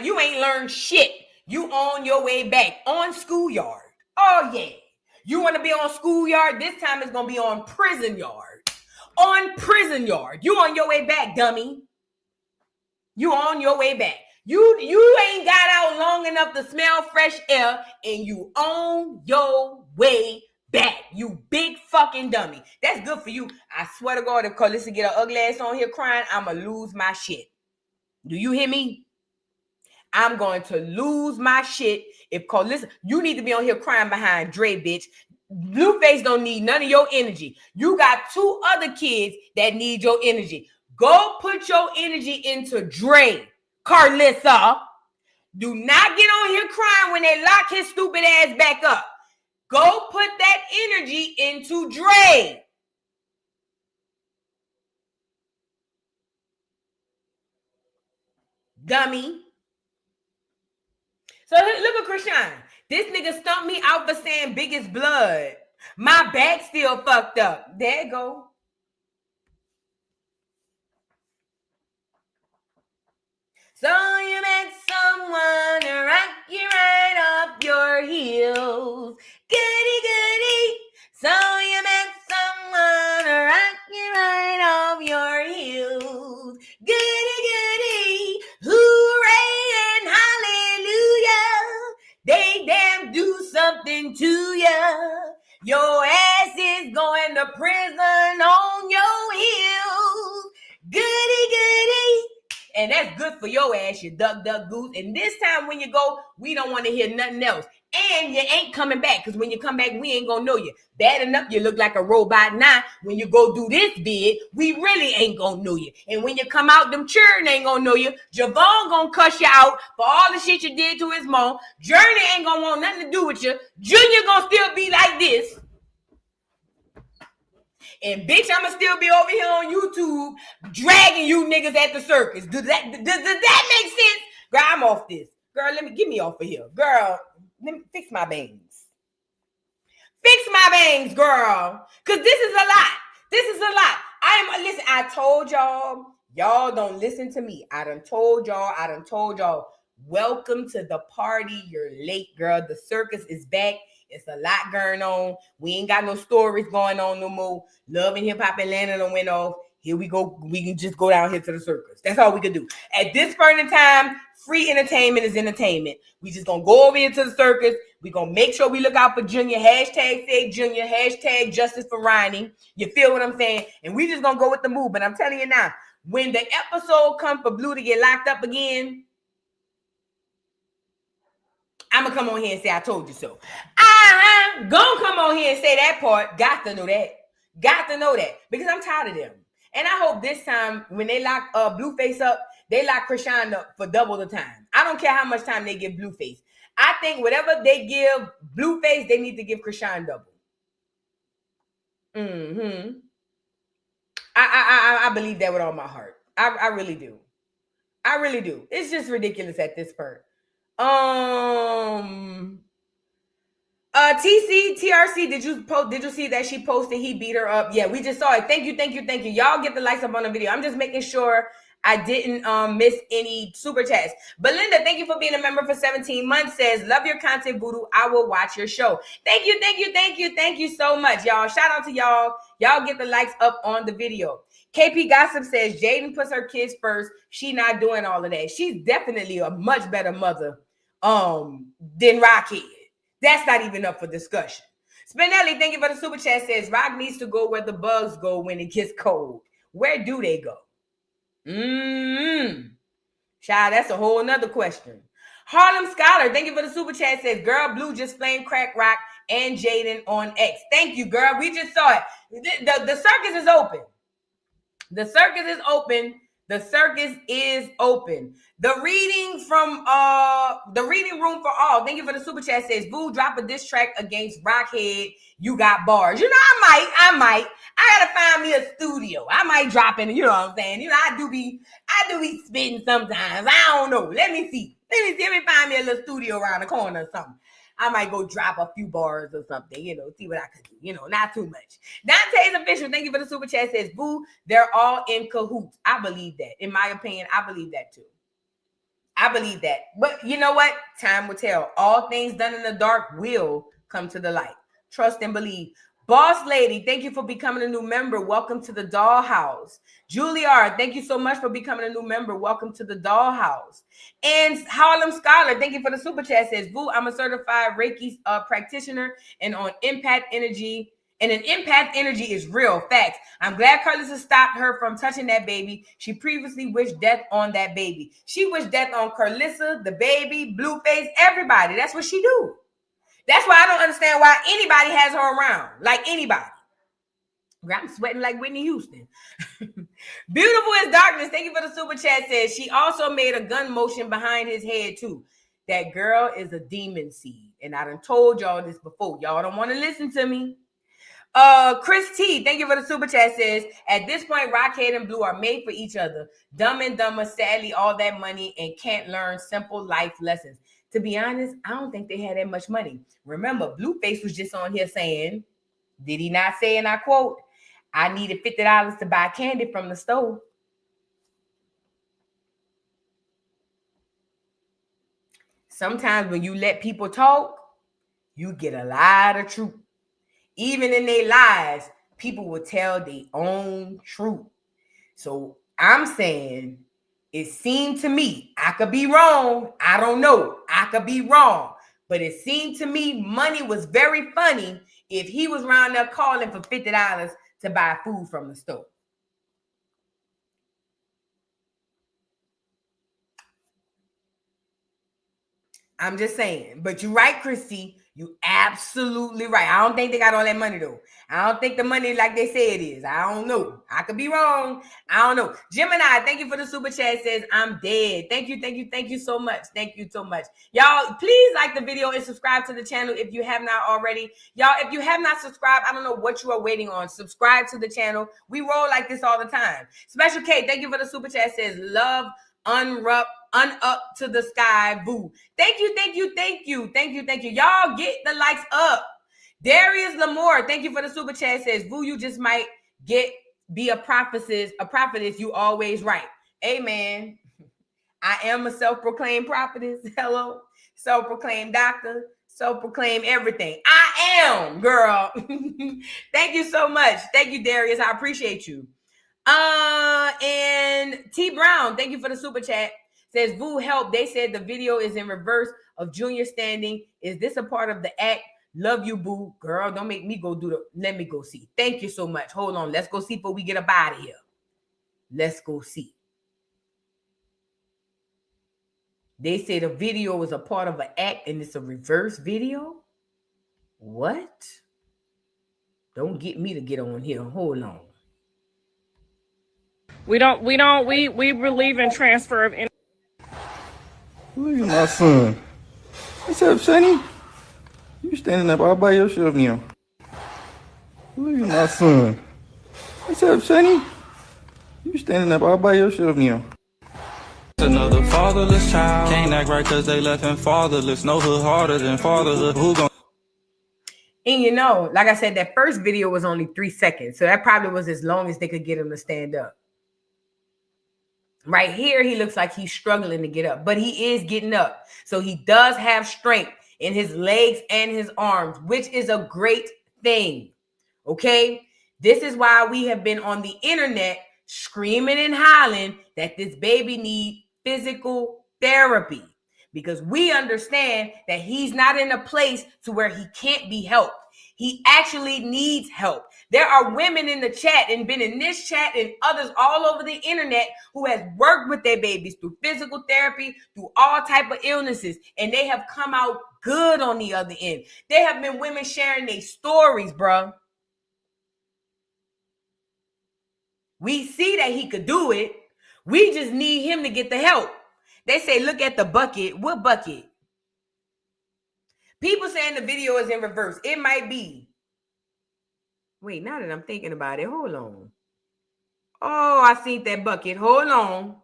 A: You ain't learned shit. You on your way back on schoolyard. Oh, yeah. You want to be on schoolyard? This time it's going to be on prison yard. On prison yard. You on your way back, dummy. You on your way back. You ain't got out long enough to smell fresh air, and you on your way back. You big fucking dummy. That's good for you. I swear to God, if Carlissa get her ugly ass on here crying, I'ma lose my shit. Do you hear me? I'm going to lose my shit if Carlissa, you need to be on here crying behind Dre, bitch. Blueface don't need none of your energy. You got 2 other kids that need your energy. Go put your energy into Dre, Carlissa. Do not get on here crying when they lock his stupid ass back up. Go put that energy into Dre. Dummy. So look at Chrisean. This nigga stumped me out for saying biggest blood. My back still fucked up. There you go. So you met someone to rock you right off your heels. Goody, goody. So you met someone to rock you right off your heels. Goody, goody. Hooray and hallelujah. They damn do something to you. Your ass is going to prison on your heels. Goody, goody. And that's good for your ass, you duck, duck, goose. And this time when you go, we don't want to hear nothing else. And you ain't coming back, because when you come back, we ain't going to know you. Bad enough, you look like a robot now. When you go do this bid, we really ain't going to know you. And when you come out, them children ain't going to know you. Javon going to cuss you out for all the shit you did to his mom. Journey ain't going to want nothing to do with you. Junior going to still be like this. And bitch, I'ma still be over here on YouTube dragging you niggas at the circus. Does that make sense? Girl, I'm off this. Girl, get me off of here. Girl, let me fix my bangs. Fix my bangs, girl. Cause this is a lot. This is a lot. Listen, I told y'all, y'all don't listen to me. I done told y'all. Welcome to the party. You're late, girl. The circus is back. It's a lot going on. We ain't got no stories going on no more. Love and Hip Hop Atlanta done went off. Here we go. We can just go down here to the circus. That's all we can do. At this point in time, free entertainment is entertainment. We just gonna go over here to the circus. We gonna make sure we look out for Junior. Hashtag Save Junior. Hashtag Justice for Ronnie. You feel what I'm saying? And we just gonna go with the move. But I'm telling you now, when the episode come for Blue to get locked up again, I'm going to come on here and say I told you so. I'm going to come on here and say that part. Got to know that. Got to know that. Because I'm tired of them. And I hope this time when they lock Blueface up, they lock Chrisean up for double the time. I don't care how much time they give Blueface. I think whatever they give Blueface, they need to give Chrisean double. I believe that with all my heart. I really do. I really do. It's just ridiculous at this point. TRC, did you see that she posted he beat her up? Yeah, we just saw it. Thank you. Y'all get the likes up on the video. I'm just making sure I didn't miss any super chats. Belinda, thank you for being a member for 17 months. Says, love your content, Voodoo. I will watch your show. Thank you so much, y'all. Shout out to y'all. Y'all get the likes up on the video. KP Gossip says, Jaidyn puts her kids first. She not doing all of that. She's definitely a much better mother than Rockhead. That's not even up for discussion. Spinelli, thank you for the super chat. Says Rock needs to go where the bugs go when it gets cold. Where do they go? Child, that's a whole nother question. Harlem Scholar, thank you for the super chat. Says Girl Blue just flame crack Rock and Jaidyn on X. Thank you, girl. We just saw it. The circus is open. The circus is open. The circus is open. The reading from the reading room for all. Thank you for the super chat. Says Boo, drop a diss track against Rockhead. You got bars. You know, I might. I gotta find me a studio. I might drop in. You know what I'm saying? You know, I do be spitting sometimes. I don't know. Let me see. Let me find me a little studio around the corner or something. I might go drop a few bars or something, see what I could do, not too much. Dante's Official, thank you for the super chat. Says, Boo, they're all in cahoots. I believe that. In my opinion, I believe that too. I believe that. But you know what? Time will tell. All things done in the dark will come to the light. Trust and believe. Boss Lady, thank you for becoming a new member. Welcome to the Dollhouse. Juilliard, thank you so much for becoming a new member. Welcome to the Dollhouse. And Harlem Scholar, thank you for the super chat. Says, Boo, I'm a certified Reiki practitioner and on empath energy. And an empath energy is real. Facts. I'm glad Carlissa stopped her from touching that baby. She previously wished death on that baby. She wished death on Carlissa, the baby, Blueface, everybody. That's what she do. That's why I don't understand why anybody has her around. Like anybody. I'm sweating like Whitney Houston. Beautiful as darkness. Thank you for the super chat. Says she also made a gun motion behind his head too. That girl is a demon seed. And I done told y'all this before. Y'all don't want to listen to me. Chris T, thank you for the super chat. Says at this point, Rockhead and Blue are made for each other. Dumb and Dumber, sadly, all that money and can't learn simple life lessons. To be honest, I don't think they had that much money. Remember, Blueface was just on here saying, did he not say, and I quote, I needed $50 to buy candy from the store. Sometimes when you let people talk, you get a lot of truth. Even in their lies, people will tell their own truth. So I'm saying, it seemed to me, I could be wrong. I don't know. I could be wrong. But it seemed to me money was very funny if he was around there calling for $50 to buy food from the store. I'm just saying. But you're right, Christy. You absolutely right. I don't think they got all that money, though. I don't think the money like they say it is. I don't know. I could be wrong. I don't know. Gemini, thank you for the super chat. Says, I'm dead. Thank you so much. Thank you so much. Y'all, please like the video and subscribe to the channel if you have not already. Y'all, if you have not subscribed, I don't know what you are waiting on. Subscribe to the channel. We roll like this all the time. Special K, thank you for the super chat. Says, love, up to the sky, boo. Thank you. Y'all get the likes up. Darius Lamore, thank you for the super chat. Says, boo, you just might be a prophetess. You always right. Amen. I am a self-proclaimed prophetess. Hello. Self-proclaimed doctor. Self-proclaimed everything. I am, girl. Thank you so much. Thank you, Darius. I appreciate you. And T Brown, thank you for the super chat. Says, Boo, help. They said the video is in reverse of Junior standing. Is this a part of the act? Love you, Boo. Girl, don't make me go let me go see. Thank you so much. Hold on. Let's go see before we get up out of here. Let's go see. They say the video is a part of an act and it's a reverse video. What? Don't get me to get on here. Hold on.
F: We believe in transfer of energy.
D: Look at my son. What's up, Sonny? You standing up all by yourself now. Look at my son. What's up, Sonny? You standing up all by yourself now. Another fatherless child. Can't act right cause they left him fatherless. No hood harder than fatherhood. Who gon'
A: And you know, like I said, that first video was only 3 seconds. So that probably was as long as they could get him to stand up. Right here, he looks like he's struggling to get up, but he is getting up. So he does have strength in his legs and his arms, which is a great thing. Okay? This is why we have been on the internet screaming and hollering that this baby needs physical therapy, because we understand that he's not in a place to where he can't be helped. He actually needs help. There are women in the chat and been in this chat and others all over the internet who has worked with their babies through physical therapy, through all type of illnesses, and they have come out good on the other end. There have been women sharing their stories, bro. We see that he could do it. We just need him to get the help. They say, look at the bucket. What bucket? People saying the video is in reverse. It might be. Wait, now that I'm thinking about it, hold on. Oh, I seen that bucket. Hold on.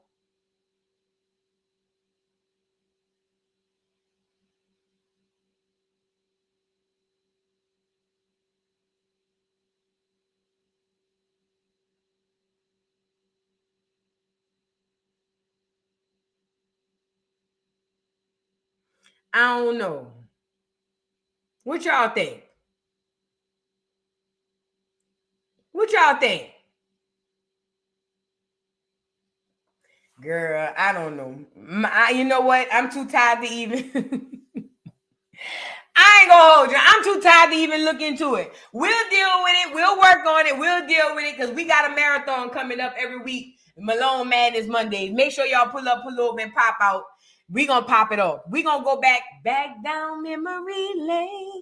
A: I don't know. What y'all think? What y'all think? Girl, I don't know. You know what? I'm too tired to even... I ain't gonna hold you. I'm too tired to even look into it. We'll deal with it. We'll work on it. We'll deal with it because we got a marathon coming up every week. Malone Madness Mondays. Make sure y'all pull over, and pop out. We gonna pop it off. We gonna go back down memory lane.